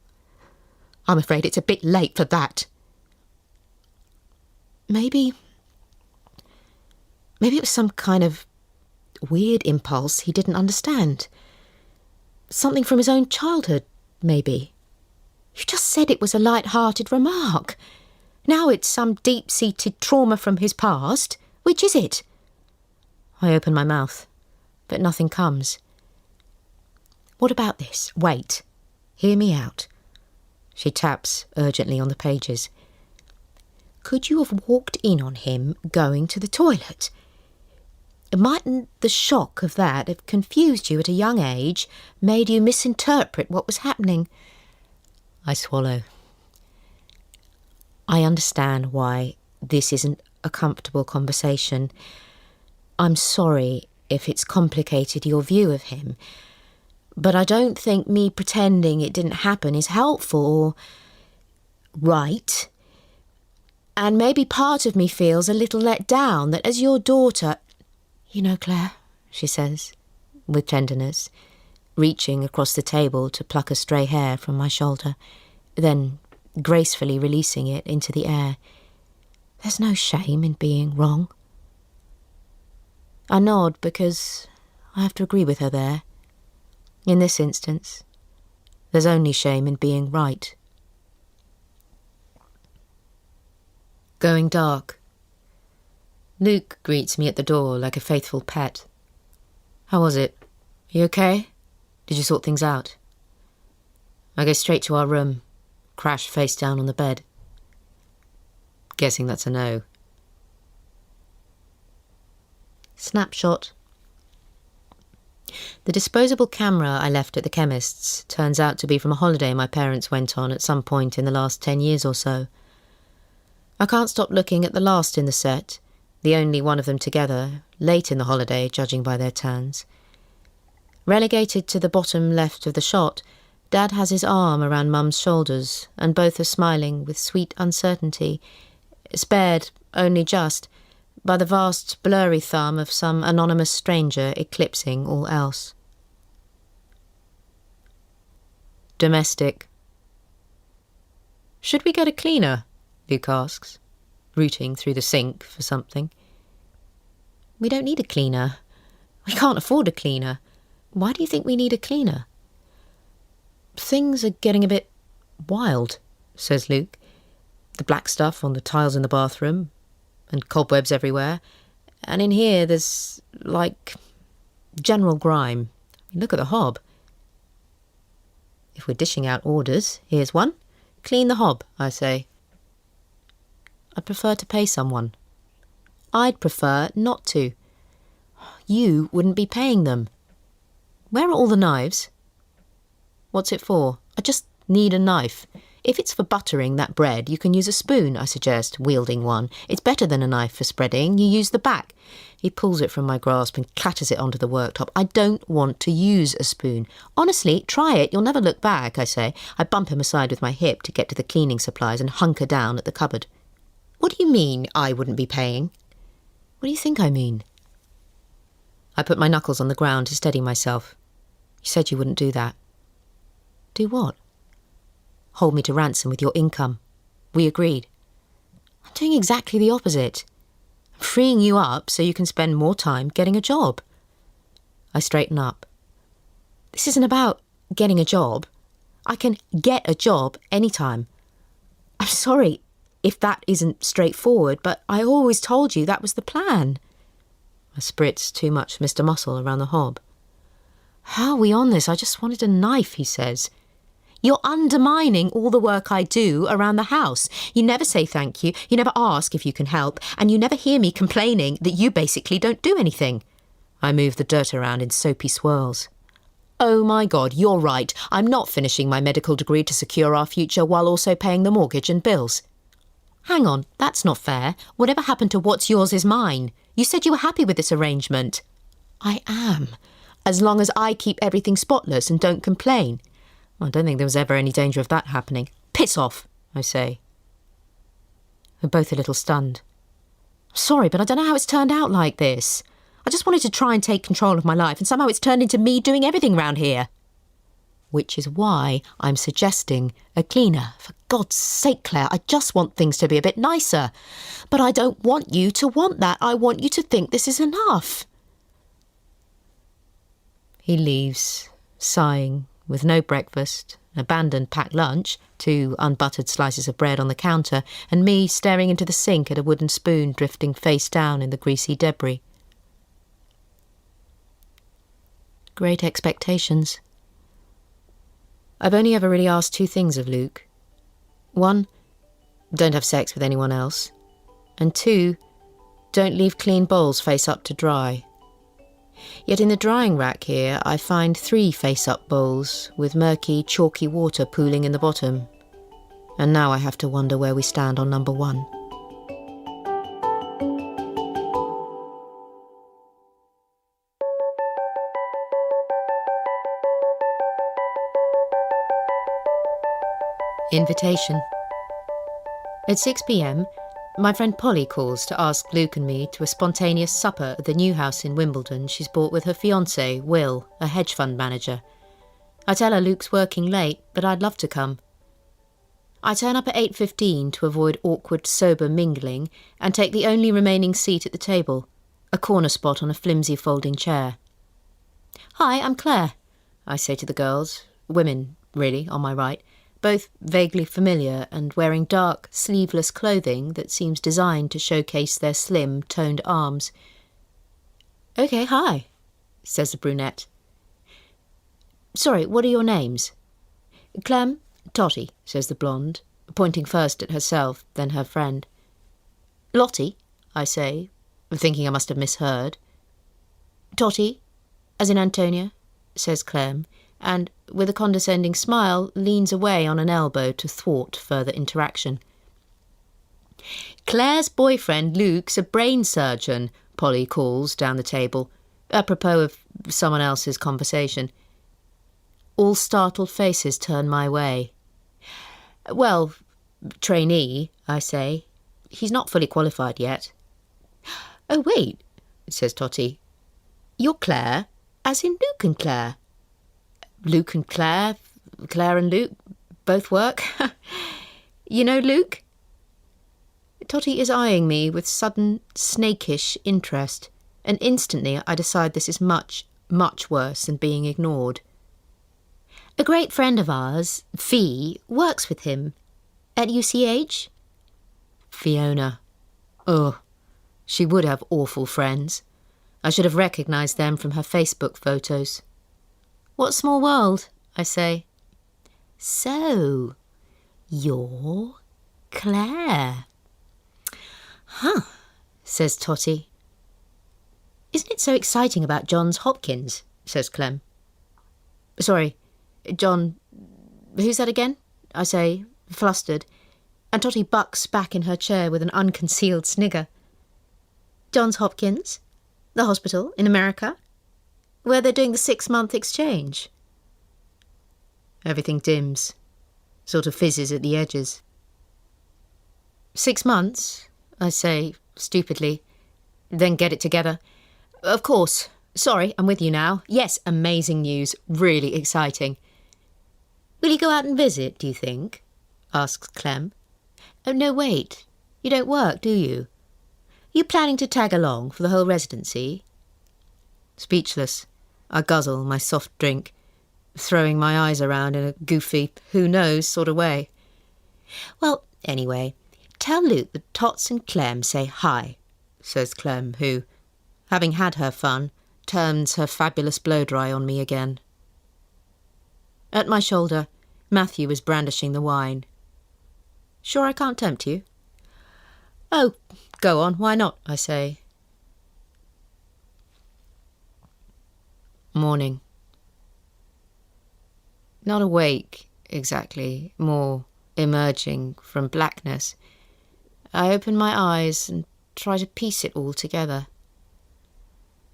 I'm afraid it's a bit late for that. Maybe it was some kind of weird impulse he didn't understand. Something from his own childhood, maybe. You just said it was a light-hearted remark. Now it's some deep-seated trauma from his past. Which is it? I open my mouth, but nothing comes. What about this? Wait. Hear me out. She taps urgently on the pages. Could you have walked in on him going to the toilet? Mightn't the shock of that have confused you at a young age, made you misinterpret what was happening? I swallow. I understand why this isn't a comfortable conversation. I'm sorry if it's complicated your view of him, but I don't think me pretending it didn't happen is helpful or right. And maybe part of me feels a little let down that as your daughter... You know, Claire, she says, with tenderness, reaching across the table to pluck a stray hair from my shoulder, then gracefully releasing it into the air. There's no shame in being wrong. I nod because I have to agree with her there. In this instance, there's only shame in being right. Going dark. Luke greets me at the door like a faithful pet. How was it? You okay? Did you sort things out? I go straight to our room, crash face down on the bed. Guessing that's a no. Snapshot. The disposable camera I left at the chemist's turns out to be from a holiday my parents went on at some point in the last 10 years or so. I can't stop looking at the last in the set, the only one of them together, late in the holiday, judging by their tans. Relegated to the bottom left of the shot, Dad has his arm around Mum's shoulders, and both are smiling with sweet uncertainty, spared, only just, by the vast, blurry thumb of some anonymous stranger eclipsing all else. Domestic. Should we get a cleaner? Luke asks, rooting through the sink for something. We don't need a cleaner. We can't afford a cleaner. Why do you think we need a cleaner? Things are getting a bit wild, says Luke. The black stuff on the tiles in the bathroom, and cobwebs everywhere. And in here there's, like, general grime. Look at the hob. If we're dishing out orders, here's one. Clean the hob, I say. I'd prefer to pay someone. I'd prefer not to. You wouldn't be paying them. Where are all the knives? What's it for? I just need a knife. If it's for buttering that bread, you can use a spoon, I suggest, wielding one. It's better than a knife for spreading. You use the back. He pulls it from my grasp and clatters it onto the worktop. I don't want to use a spoon. Honestly, try it. You'll never look back, I say. I bump him aside with my hip to get to the cleaning supplies and hunker down at the cupboard. What do you mean I wouldn't be paying? What do you think I mean? I put my knuckles on the ground to steady myself. You said you wouldn't do that. Do what? Hold me to ransom with your income. We agreed. I'm doing exactly the opposite. I'm freeing you up so you can spend more time getting a job. I straighten up. This isn't about getting a job. I can get a job anytime. I'm sorry if that isn't straightforward, but I always told you that was the plan. I spritz too much Mr. Muscle around the hob. How are we on this? I just wanted a knife, he says. You're undermining all the work I do around the house. You never say thank you, you never ask if you can help, and you never hear me complaining that you basically don't do anything. I move the dirt around in soapy swirls. Oh my God, you're right. I'm not finishing my medical degree to secure our future while also paying the mortgage and bills. Hang on, that's not fair. Whatever happened to what's yours is mine? You said you were happy with this arrangement. I am, as long as I keep everything spotless and don't complain. I don't think there was ever any danger of that happening. Piss off, I say. We're both a little stunned. Sorry, but I don't know how it's turned out like this. I just wanted to try and take control of my life, and somehow it's turned into me doing everything round here. Which is why I'm suggesting a cleaner. For God's sake, Claire, I just want things to be a bit nicer. But I don't want you to want that. I want you to think this is enough. He leaves, sighing, with no breakfast, abandoned packed lunch, 2 unbuttered slices of bread on the counter, and me staring into the sink at a wooden spoon drifting face down in the greasy debris. Great expectations. I've only ever really asked 2 things of Luke. 1, don't have sex with anyone else. And 2, don't leave clean bowls face up to dry. Yet in the drying rack here I find 3 face-up bowls with murky, chalky water pooling in the bottom. And now I have to wonder where we stand on number 1. Invitation. At 6 p.m, my friend Polly calls to ask Luke and me to a spontaneous supper at the new house in Wimbledon she's bought with her fiancé, Will, a hedge fund manager. I tell her Luke's working late, but I'd love to come. I turn up at 8:15 to avoid awkward, sober mingling and take the only remaining seat at the table, a corner spot on a flimsy folding chair. Hi, I'm Claire, I say to the girls, women, really, on my right, both vaguely familiar and wearing dark, sleeveless clothing that seems designed to showcase their slim, toned arms. OK, hi, says the brunette. Sorry, what are your names? Clem, Totty, says the blonde, pointing first at herself, then her friend. Lottie, I say, thinking I must have misheard. Totty, as in Antonia, says Clem, and, with a condescending smile, leans away on an elbow to thwart further interaction. Claire's boyfriend Luke's a brain surgeon, Polly calls down the table, apropos of someone else's conversation. All startled faces turn my way. Well, trainee, I say. He's not fully qualified yet. Oh, wait, says Totty. You're Claire, as in Luke and Claire. Luke and Claire, Claire and Luke, both work. You know Luke? Totty is eyeing me with sudden, snakish interest, and instantly I decide this is much, much worse than being ignored. A great friend of ours, Fee, works with him. At UCH? Fiona. Ugh. She would have awful friends. I should have recognised them from her Facebook photos. What small world, I say. So, you're Claire. Huh, says Totty. Isn't it so exciting about Johns Hopkins, says Clem. Sorry, John... Who's that again? I say, flustered, and Totty bucks back in her chair with an unconcealed snigger. Johns Hopkins? The hospital in America? Where they're doing the 6-month exchange? Everything dims, sort of fizzes at the edges. 6 months, I say, stupidly, then get it together. Of course. Sorry, I'm with you now. Yes, amazing news. Really exciting. Will you go out and visit, do you think? Asks Clem. Oh, no, wait. You don't work, do you? You planning to tag along for the whole residency? Speechless, I guzzle my soft drink, throwing my eyes around in a goofy, who-knows sort of way. Well, anyway, tell Luke that Tots and Clem say hi, says Clem, who, having had her fun, turns her fabulous blow-dry on me again. At my shoulder, Matthew is brandishing the wine. Sure I can't tempt you? Oh, go on, why not, I say. Morning. Not awake, exactly, more emerging from blackness. I open my eyes and try to piece it all together.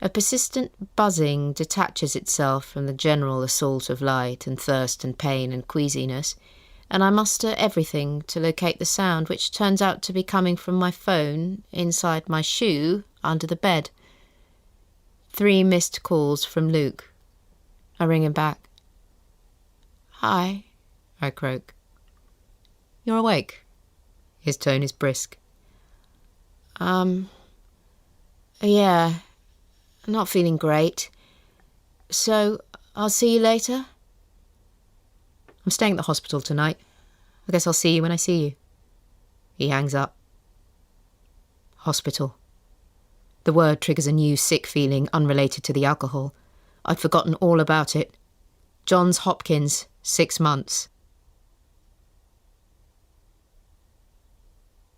A persistent buzzing detaches itself from the general assault of light and thirst and pain and queasiness, and I muster everything to locate the sound, which turns out to be coming from my phone inside my shoe under the bed. 3 missed calls from Luke. I ring him back. Hi, I croak. You're awake? His tone is brisk. Yeah, I'm not feeling great. So, I'll see you later? I'm staying at the hospital tonight. I guess I'll see you when I see you. He hangs up. Hospital. The word triggers a new sick feeling unrelated to the alcohol. I'd forgotten all about it. Johns Hopkins, 6 months.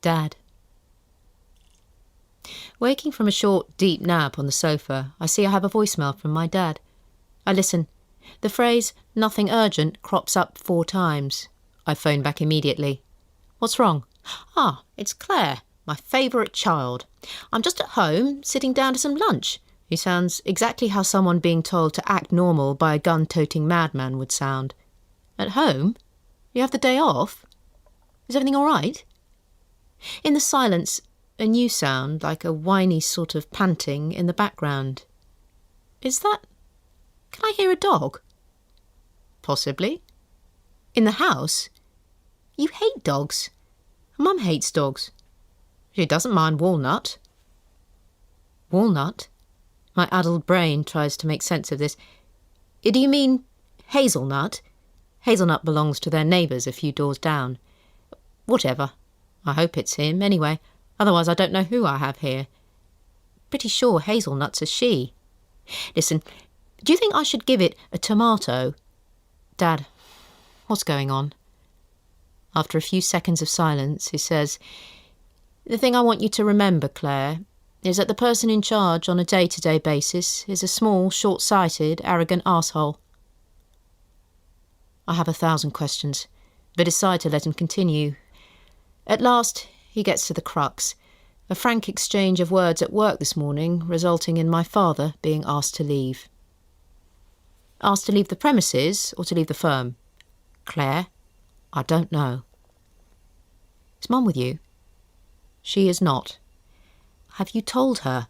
Dad. Waking from a short, deep nap on the sofa, I see I have a voicemail from my dad. I listen. The phrase, nothing urgent, crops up 4 times. I phone back immediately. What's wrong? Ah, it's Claire, my favourite child. I'm just at home, sitting down to some lunch. He sounds exactly how someone being told to act normal by a gun-toting madman would sound. At home? You have the day off? Is everything all right? In the silence, a new sound, like a whiny sort of panting, in the background. Is that... Can I hear a dog? Possibly. In the house? You hate dogs. Mum hates dogs. She doesn't mind Walnut. Walnut? My addled brain tries to make sense of this. Do you mean Hazelnut? Hazelnut belongs to their neighbours a few doors down. Whatever. I hope it's him, anyway. Otherwise I don't know who I have here. Pretty sure Hazelnut's a she. Listen, do you think I should give it a tomato? Dad, what's going on? After a few seconds of silence, he says, The thing I want you to remember, Claire, is that the person in charge on a day-to-day basis is a small, short-sighted, arrogant arsehole. I have 1,000 questions, but decide to let him continue. At last, he gets to the crux. A frank exchange of words at work this morning, resulting in my father being asked to leave. Asked to leave the premises or to leave the firm? Claire, I don't know. Is Mum with you? She is not. Have you told her?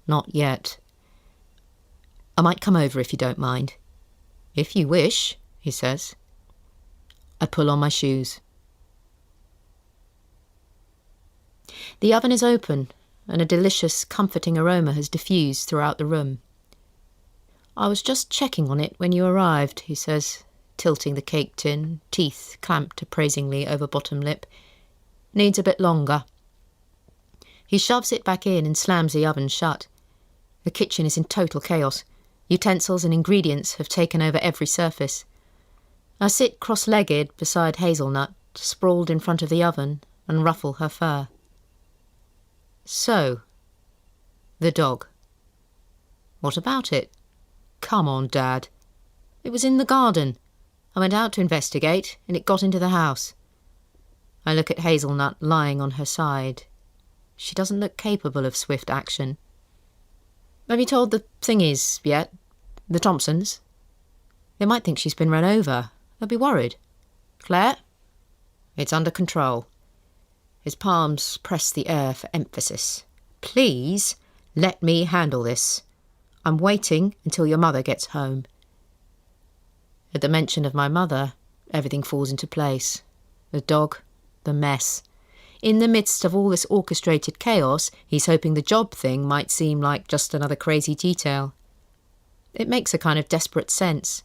Not yet. I might come over if you don't mind. If you wish, he says. I pull on my shoes. The oven is open, and a delicious, comforting aroma has diffused throughout the room. "I was just checking on it when you arrived," he says, tilting the cake tin, teeth clamped appraisingly over bottom lip. "Needs a bit longer." He shoves it back in and slams the oven shut. The kitchen is in total chaos. Utensils and ingredients have taken over every surface. I sit cross-legged beside Hazelnut, sprawled in front of the oven, and ruffle her fur. "So, the dog. What about it? Come on, Dad. It was in the garden. I went out to investigate, and it got into the house." I look at Hazelnut lying on her side. She doesn't look capable of swift action. "Have you told the thingies yet? The Thompsons? They might think she's been run over. They'll be worried. Claire?" "It's under control." His palms press the air for emphasis. "Please, let me handle this. I'm waiting until your mother gets home." At the mention of my mother, everything falls into place. The dog, the mess. In the midst of all this orchestrated chaos, he's hoping the job thing might seem like just another crazy detail. It makes a kind of desperate sense.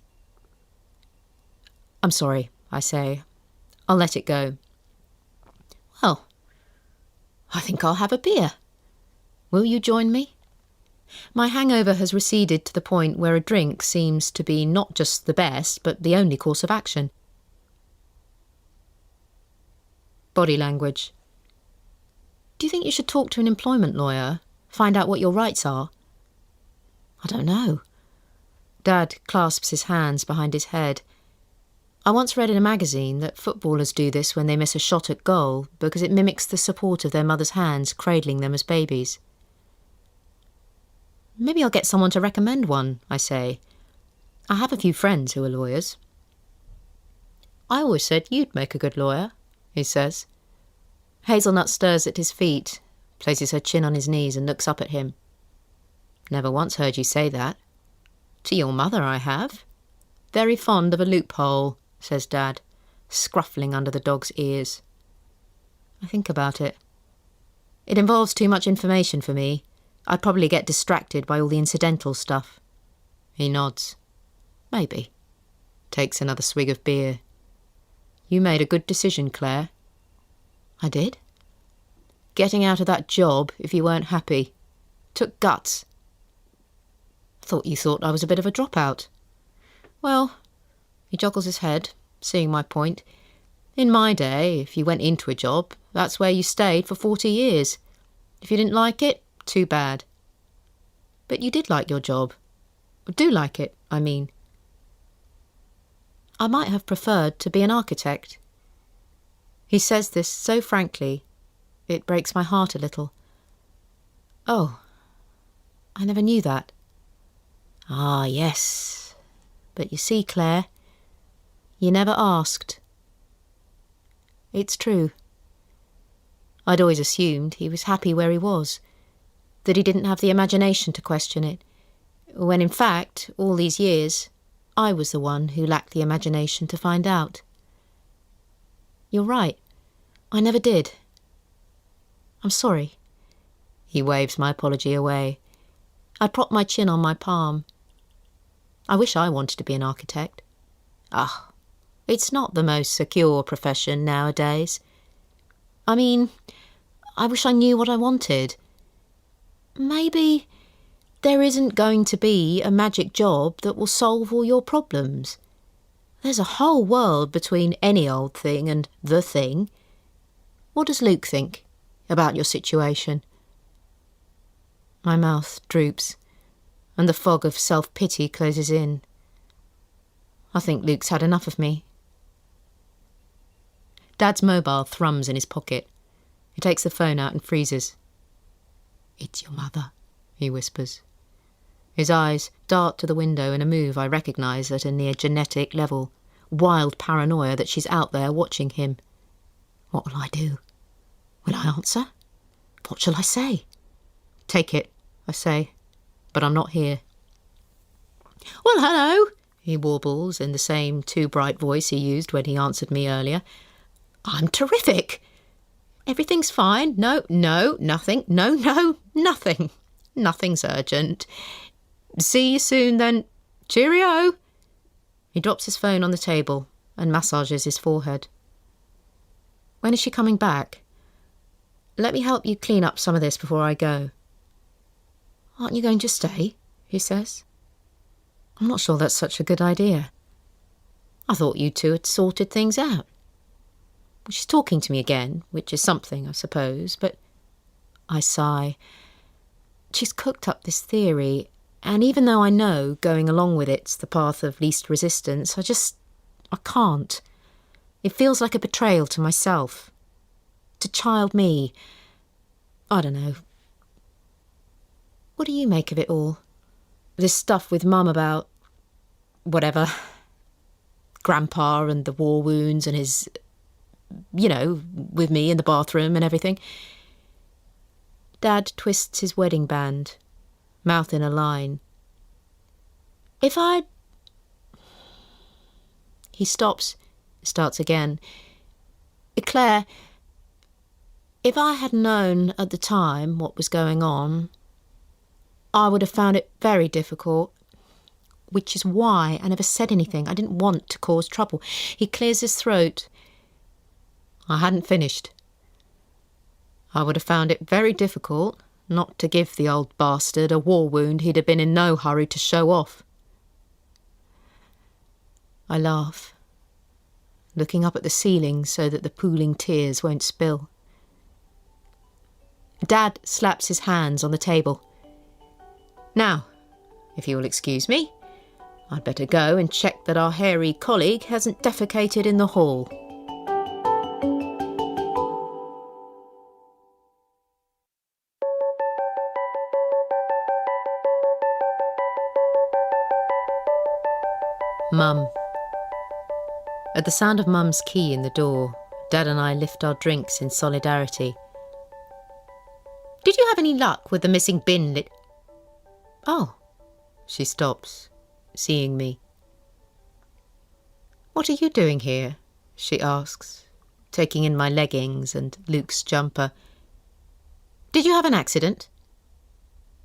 "I'm sorry," I say. "I'll let it go." "Well, I think I'll have a beer. Will you join me?" My hangover has receded to the point where a drink seems to be not just the best, but the only course of action. Body language. "Do you think you should talk to an employment lawyer? Find out what your rights are?" "I don't know." Dad clasps his hands behind his head. "I once read in a magazine that footballers do this when they miss a shot at goal because it mimics the support of their mother's hands cradling them as babies." "Maybe I'll get someone to recommend one," I say. "I have a few friends who are lawyers." "I always said you'd make a good lawyer," he says. Hazelnut stirs at his feet, places her chin on his knees and looks up at him. "Never once heard you say that." "To your mother I have." "Very fond of a loophole," says Dad, scruffling under the dog's ears. I think about it. It involves too much information for me. I'd probably get distracted by all the incidental stuff. He nods. "Maybe." Takes another swig of beer. "You made a good decision, Claire." "I did?" "Getting out of that job if you weren't happy. Took guts." "Thought you thought I was a bit of a dropout." "Well," he joggles his head, seeing my point. "In my day, if you went into a job, that's where you stayed for 40 years. If you didn't like it, too bad." "But you did like your job. Do like it, I mean." "I might have preferred to be an architect." He says this so frankly, it breaks my heart a little. "Oh, I never knew that." "Ah, yes. But you see, Claire, you never asked." It's true. I'd always assumed he was happy where he was, that he didn't have the imagination to question it, when in fact, all these years, I was the one who lacked the imagination to find out. "You're right. I never did. I'm sorry." He waves my apology away. I prop my chin on my palm. I wish I wanted to be an architect. It's not the most secure profession nowadays. I mean, I wish I knew what I wanted. Maybe there isn't going to be a magic job that will solve all your problems. There's a whole world between any old thing and the thing. What does Luke think about your situation? My mouth droops, and the fog of self-pity closes in. I think Luke's had enough of me. Dad's mobile thrums in his pocket. He takes the phone out and freezes. "It's your mother," he whispers. His eyes dart to the window in a move I recognise at a near genetic level. Wild paranoia that she's out there watching him. What will I do? Will I answer? What shall I say? "Take it," I say, "but I'm not here." "Well, hello," he warbles in the same too bright voice he used when he answered me earlier. "I'm terrific. Everything's fine. No, nothing. No, nothing. Nothing's urgent. See you soon then. Cheerio. He drops his phone on the table and massages his forehead. When is she coming back? Let me help you clean up some of this before I go. Aren't you going to stay? He says. I'm not sure that's such a good idea. I thought you two had sorted things out. She's talking to me again, which is something, I suppose, but I sigh. She's cooked up this theory, and even though I know going along with it's the path of least resistance, I can't. It feels like a betrayal to myself. To child me. I don't know. What do you make of it all? This stuff with Mum about... whatever. Grandpa and the war wounds and his... with me in the bathroom and everything. Dad twists his wedding band, mouth in a line. He stops, starts again. Claire, if I had known at the time what was going on, I would have found it very difficult, which is why I never said anything. I didn't want to cause trouble. He clears his throat. I hadn't finished. I would have found it very difficult not to give the old bastard a war wound he'd have been in no hurry to show off. I laugh, looking up at the ceiling so that the pooling tears won't spill. Dad slaps his hands on the table. Now, if you'll excuse me, I'd better go and check that our hairy colleague hasn't defecated in the hall. Mum. At the sound of Mum's key in the door, Dad and I lift our drinks in solidarity. Did you have any luck with the missing bin lit... Oh, she stops, seeing me. What are you doing here? She asks, taking in my leggings and Luke's jumper. Did you have an accident?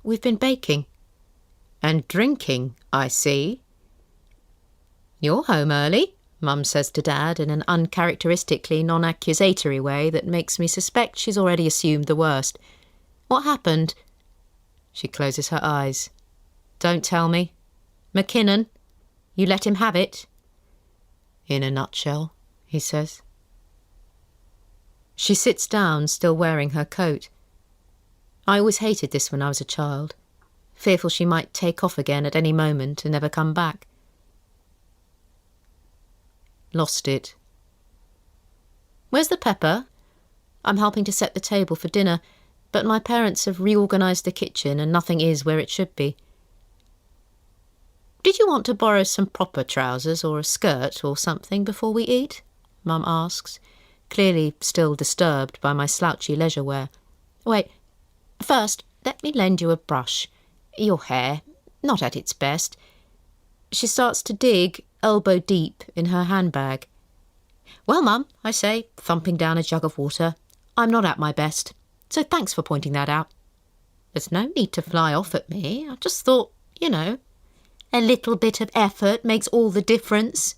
We've been baking. And drinking, I see. You're home early, Mum says to Dad in an uncharacteristically non-accusatory way that makes me suspect she's already assumed the worst. What happened? She closes her eyes. Don't tell me. McKinnon, you let him have it? In a nutshell, he says. She sits down, still wearing her coat. I always hated this when I was a child, fearful she might take off again at any moment and never come back. Lost it. Where's the pepper? I'm helping to set the table for dinner, but my parents have reorganised the kitchen and nothing is where it should be. Did you want to borrow some proper trousers or a skirt or something before we eat? Mum asks, clearly still disturbed by my slouchy leisure wear. Wait, first, let me lend you a brush. Your hair, not at its best. She starts to dig, elbow deep, in her handbag. Well, Mum, I say, thumping down a jug of water, I'm not at my best, so thanks for pointing that out. There's no need to fly off at me. I just thought, a little bit of effort makes all the difference.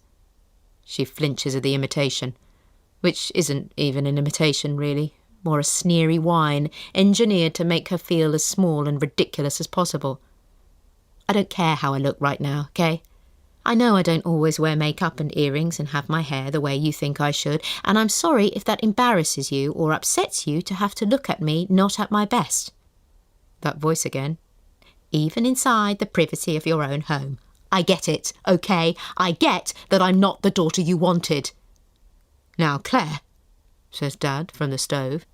She flinches at the imitation, which isn't even an imitation, really, more a sneery whine, engineered to make her feel as small and ridiculous as possible. I don't care how I look right now, okay? I know I don't always wear makeup and earrings and have my hair the way you think I should, and I'm sorry if that embarrasses you or upsets you to have to look at me not at my best. That voice again. Even inside the privacy of your own home. I get it, okay? I get that I'm not the daughter you wanted. Now, Claire, says Dad from the stove,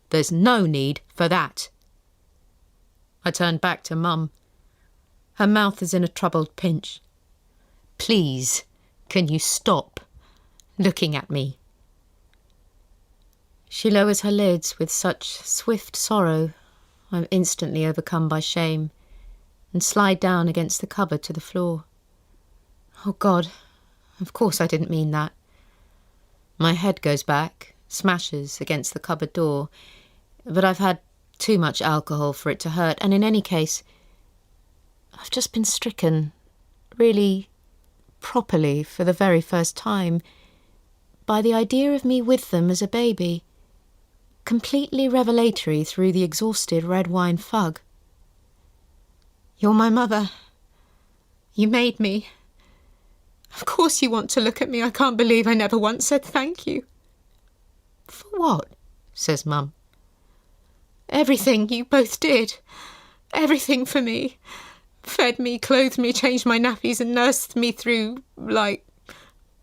there's no need for that. I turn back to Mum. Her mouth is in a troubled pinch. Please, can you stop looking at me? She lowers her lids with such swift sorrow, I'm instantly overcome by shame, and slide down against the cupboard to the floor. Oh God, of course I didn't mean that. My head goes back, smashes against the cupboard door, but I've had too much alcohol for it to hurt, and in any case, I've just been stricken, really properly for the very first time, by the idea of me with them as a baby, completely revelatory through the exhausted red wine fug. "You're my mother. You made me. Of course you want to look at me. I can't believe I never once said thank you." "For what?" says Mum. "Everything you both did. Everything for me. Fed me, clothed me, changed my nappies and nursed me through, like,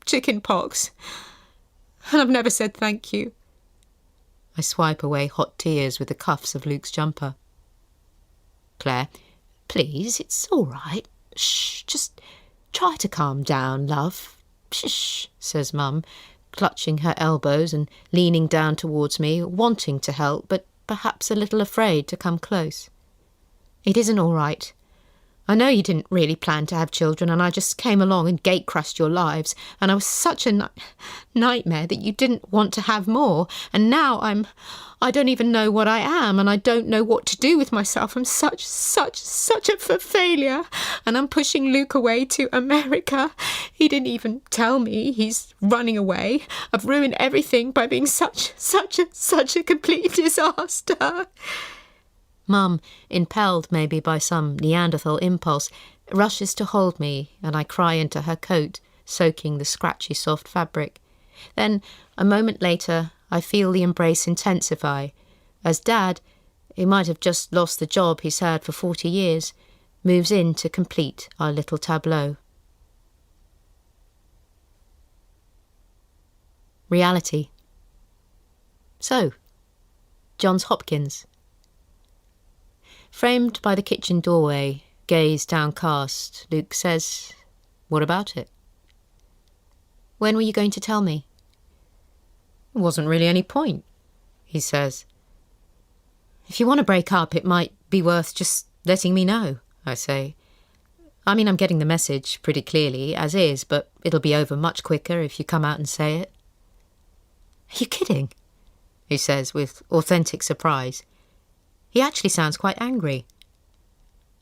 chicken pox. And I've never said thank you." I swipe away hot tears with the cuffs of Luke's jumper. "Claire, please, it's all right. Shh, just try to calm down, love. Shh," says Mum, clutching her elbows and leaning down towards me, wanting to help, but perhaps a little afraid to come close. "It isn't all right. I know you didn't really plan to have children, and I just came along and gate-crushed your lives, and I was such a nightmare that you didn't want to have more, and now I don't even know what I am, and I don't know what to do with myself. I'm such a failure, and I'm pushing Luke away to America. He didn't even tell me he's running away. I've ruined everything by being such a complete disaster." Mum, impelled maybe by some Neanderthal impulse, rushes to hold me, and I cry into her coat, soaking the scratchy soft fabric. Then, a moment later, I feel the embrace intensify, as Dad, who might have just lost the job he's had for 40 years, moves in to complete our little tableau. Reality. So, Johns Hopkins. Framed by the kitchen doorway, gaze downcast, Luke says, "What about it?" "When were you going to tell me?" "There wasn't really any point," he says. "If you want to break up, it might be worth just letting me know," I say. "I mean, I'm getting the message pretty clearly, as is, but it'll be over much quicker if you come out and say it." "Are you kidding?" he says with authentic surprise. He actually sounds quite angry.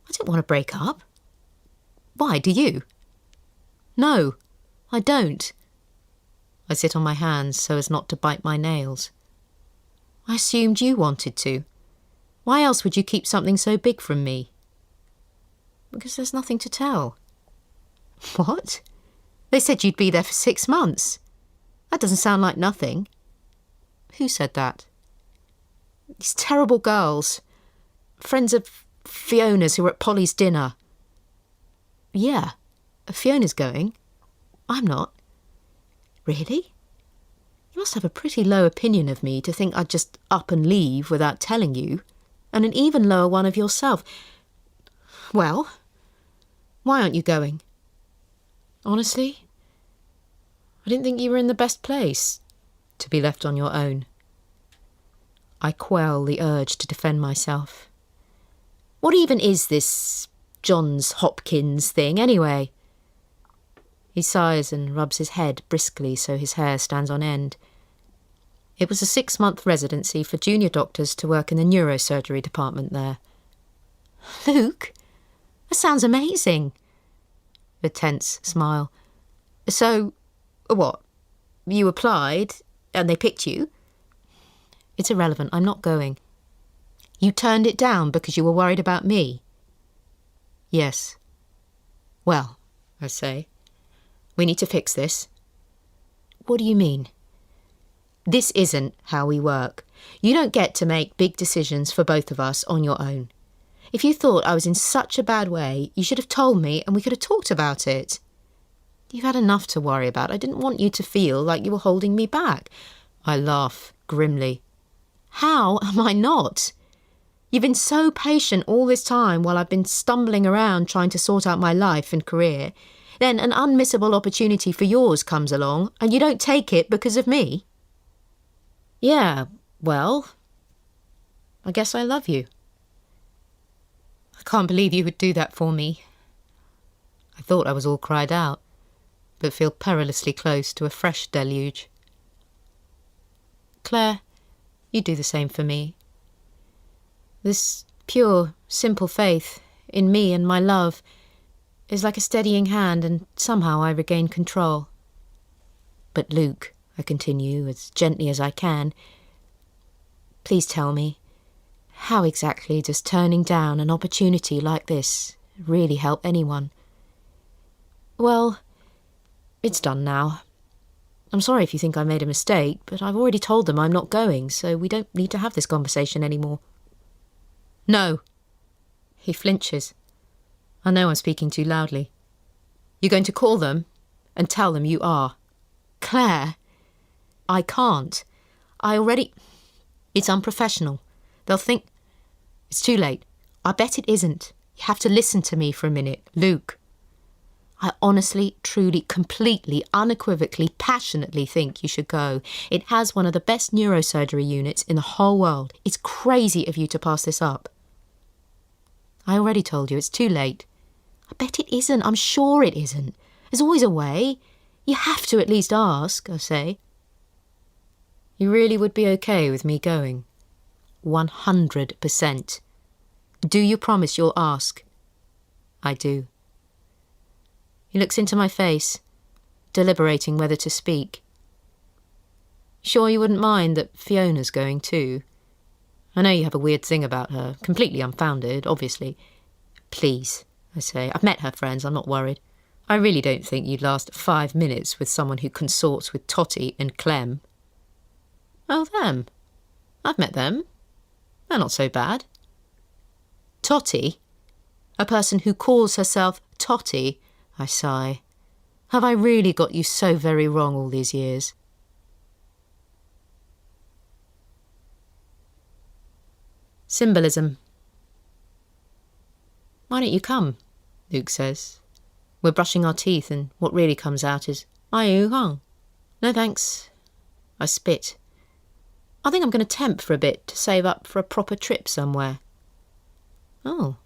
"I don't want to break up." "Why, do you?" "No, I don't." I sit on my hands so as not to bite my nails. "I assumed you wanted to. Why else would you keep something so big from me?" "Because there's nothing to tell." "What? They said you'd be there for 6 months. That doesn't sound like nothing." "Who said that?" "These terrible girls. Friends of Fiona's who were at Polly's dinner." "Yeah, Fiona's going. I'm not." "Really? You must have a pretty low opinion of me to think I'd just up and leave without telling you, and an even lower one of yourself. Well, why aren't you going?" "Honestly, I didn't think you were in the best place to be left on your own." I quell the urge to defend myself. "What even is this Johns Hopkins thing, anyway?" He sighs and rubs his head briskly so his hair stands on end. "It was a 6-month residency for junior doctors to work in the neurosurgery department there." "Luke, that sounds amazing." A tense smile. "So, what? You applied and they picked you?" "It's irrelevant. I'm not going." "You turned it down because you were worried about me?" "Yes." "Well," I say, "we need to fix this." "What do you mean?" "This isn't how we work. You don't get to make big decisions for both of us on your own. If you thought I was in such a bad way, you should have told me and we could have talked about it. You've had enough to worry about. I didn't want you to feel like you were holding me back." I laugh grimly. "How am I not? You've been so patient all this time while I've been stumbling around trying to sort out my life and career. Then an unmissable opportunity for yours comes along and you don't take it because of me." "Yeah, well, I guess I love you." "I can't believe you would do that for me." I thought I was all cried out, but feel perilously close to a fresh deluge. Claire, you do the same for me. This pure, simple faith in me and my love is like a steadying hand, and somehow I regain control. But Luke, I continue as gently as I can, please tell me, how exactly does turning down an opportunity like this really help anyone? Well, it's done now. I'm sorry if you think I made a mistake, but I've already told them I'm not going, so we don't need to have this conversation anymore. No. He flinches. I know I'm speaking too loudly. You're going to call them and tell them you are. Claire, I can't. It's unprofessional. They'll think... It's too late. I bet it isn't. You have to listen to me for a minute. Luke, I honestly, truly, completely, unequivocally, passionately think you should go. It has one of the best neurosurgery units in the whole world. It's crazy of you to pass this up. I already told you, it's too late. I bet it isn't. I'm sure it isn't. There's always a way. You have to at least ask, I say. You really would be okay with me going? 100%. Do you promise you'll ask? I do. He looks into my face, deliberating whether to speak. Sure you wouldn't mind that Fiona's going too? I know you have a weird thing about her, completely unfounded, obviously. Please, I say. I've met her friends, I'm not worried. I really don't think you'd last 5 minutes with someone who consorts with Totty and Clem. Oh, them. I've met them. They're not so bad. Totty? A person who calls herself Totty? I sigh. Have I really got you so very wrong all these years? Symbolism. Why don't you come? Luke says. We're brushing our teeth and what really comes out is, are you hung? No thanks. I spit. I think I'm going to temp for a bit to save up for a proper trip somewhere. Oh,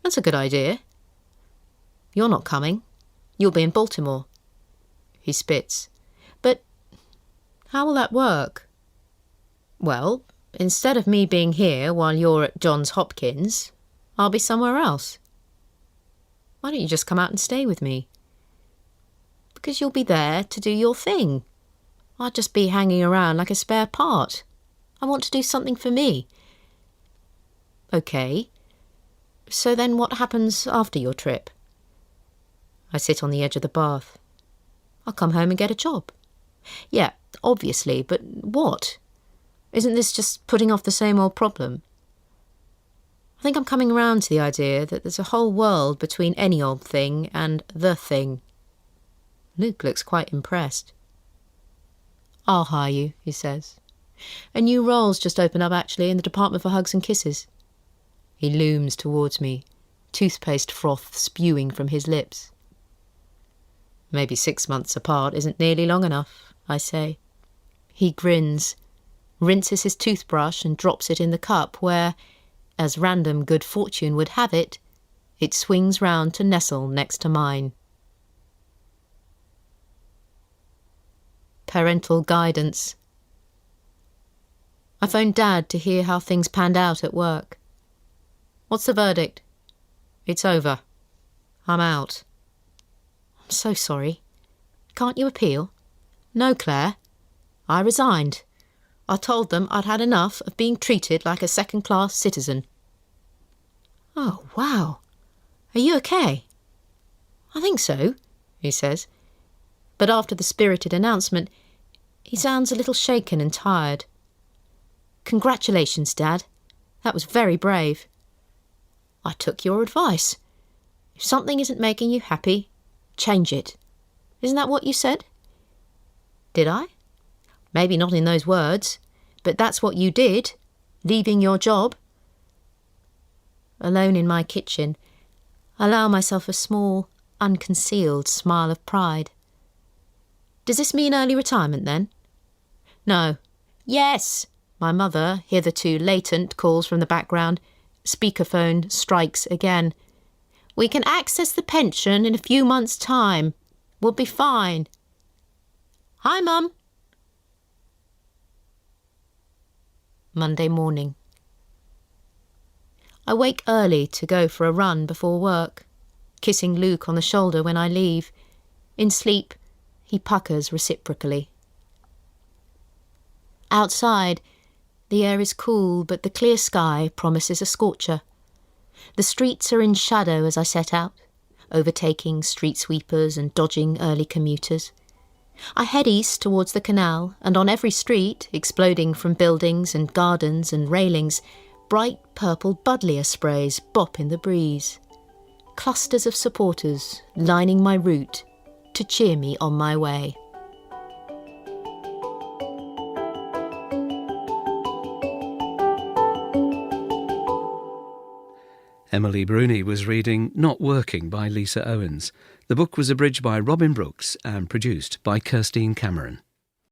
that's a good idea. You're not coming. You'll be in Baltimore. He spits. But how will that work? Well, instead of me being here while you're at Johns Hopkins, I'll be somewhere else. Why don't you just come out and stay with me? Because you'll be there to do your thing. I'll just be hanging around like a spare part. I want to do something for me. OK. So then what happens after your trip? I sit on the edge of the bath. I'll come home and get a job. Yeah, obviously, but what? Isn't this just putting off the same old problem? I think I'm coming around to the idea that there's a whole world between any old thing and the thing. Luke looks quite impressed. I'll hire you, he says. A new role's just opened up, actually, in the Department for Hugs and Kisses. He looms towards me, toothpaste froth spewing from his lips. Maybe 6 months apart isn't nearly long enough, I say. He grins, rinses his toothbrush and drops it in the cup where, as random good fortune would have it, it swings round to nestle next to mine. Parental guidance. I phoned Dad to hear how things panned out at work. What's the verdict? It's over. I'm out. I'm so sorry. Can't you appeal? No, Claire. I resigned. I told them I'd had enough of being treated like a second-class citizen. Oh, wow. Are you okay? I think so, he says. But after the spirited announcement, he sounds a little shaken and tired. Congratulations, Dad. That was very brave. I took your advice. If something isn't making you happy, change it. Isn't that what you said? Did I? Maybe not in those words, but that's what you did, leaving your job. Alone in my kitchen, I allow myself a small, unconcealed smile of pride. Does this mean early retirement, then? No. Yes! My mother, hitherto latent, calls from the background. Speakerphone strikes again. We can access the pension in a few months' time. We'll be fine. Hi, Mum. Monday morning. I wake early to go for a run before work, kissing Luke on the shoulder when I leave. In sleep, he puckers reciprocally. Outside, the air is cool, but the clear sky promises a scorcher. The streets are in shadow as I set out, overtaking street sweepers and dodging early commuters. I head east towards the canal, and on every street, exploding from buildings and gardens and railings, bright purple buddleia sprays bop in the breeze. Clusters of supporters lining my route to cheer me on my way. Emily Bruni was reading Not Working by Lisa Owens. The book was abridged by Robin Brooks and produced by Kirstine Cameron.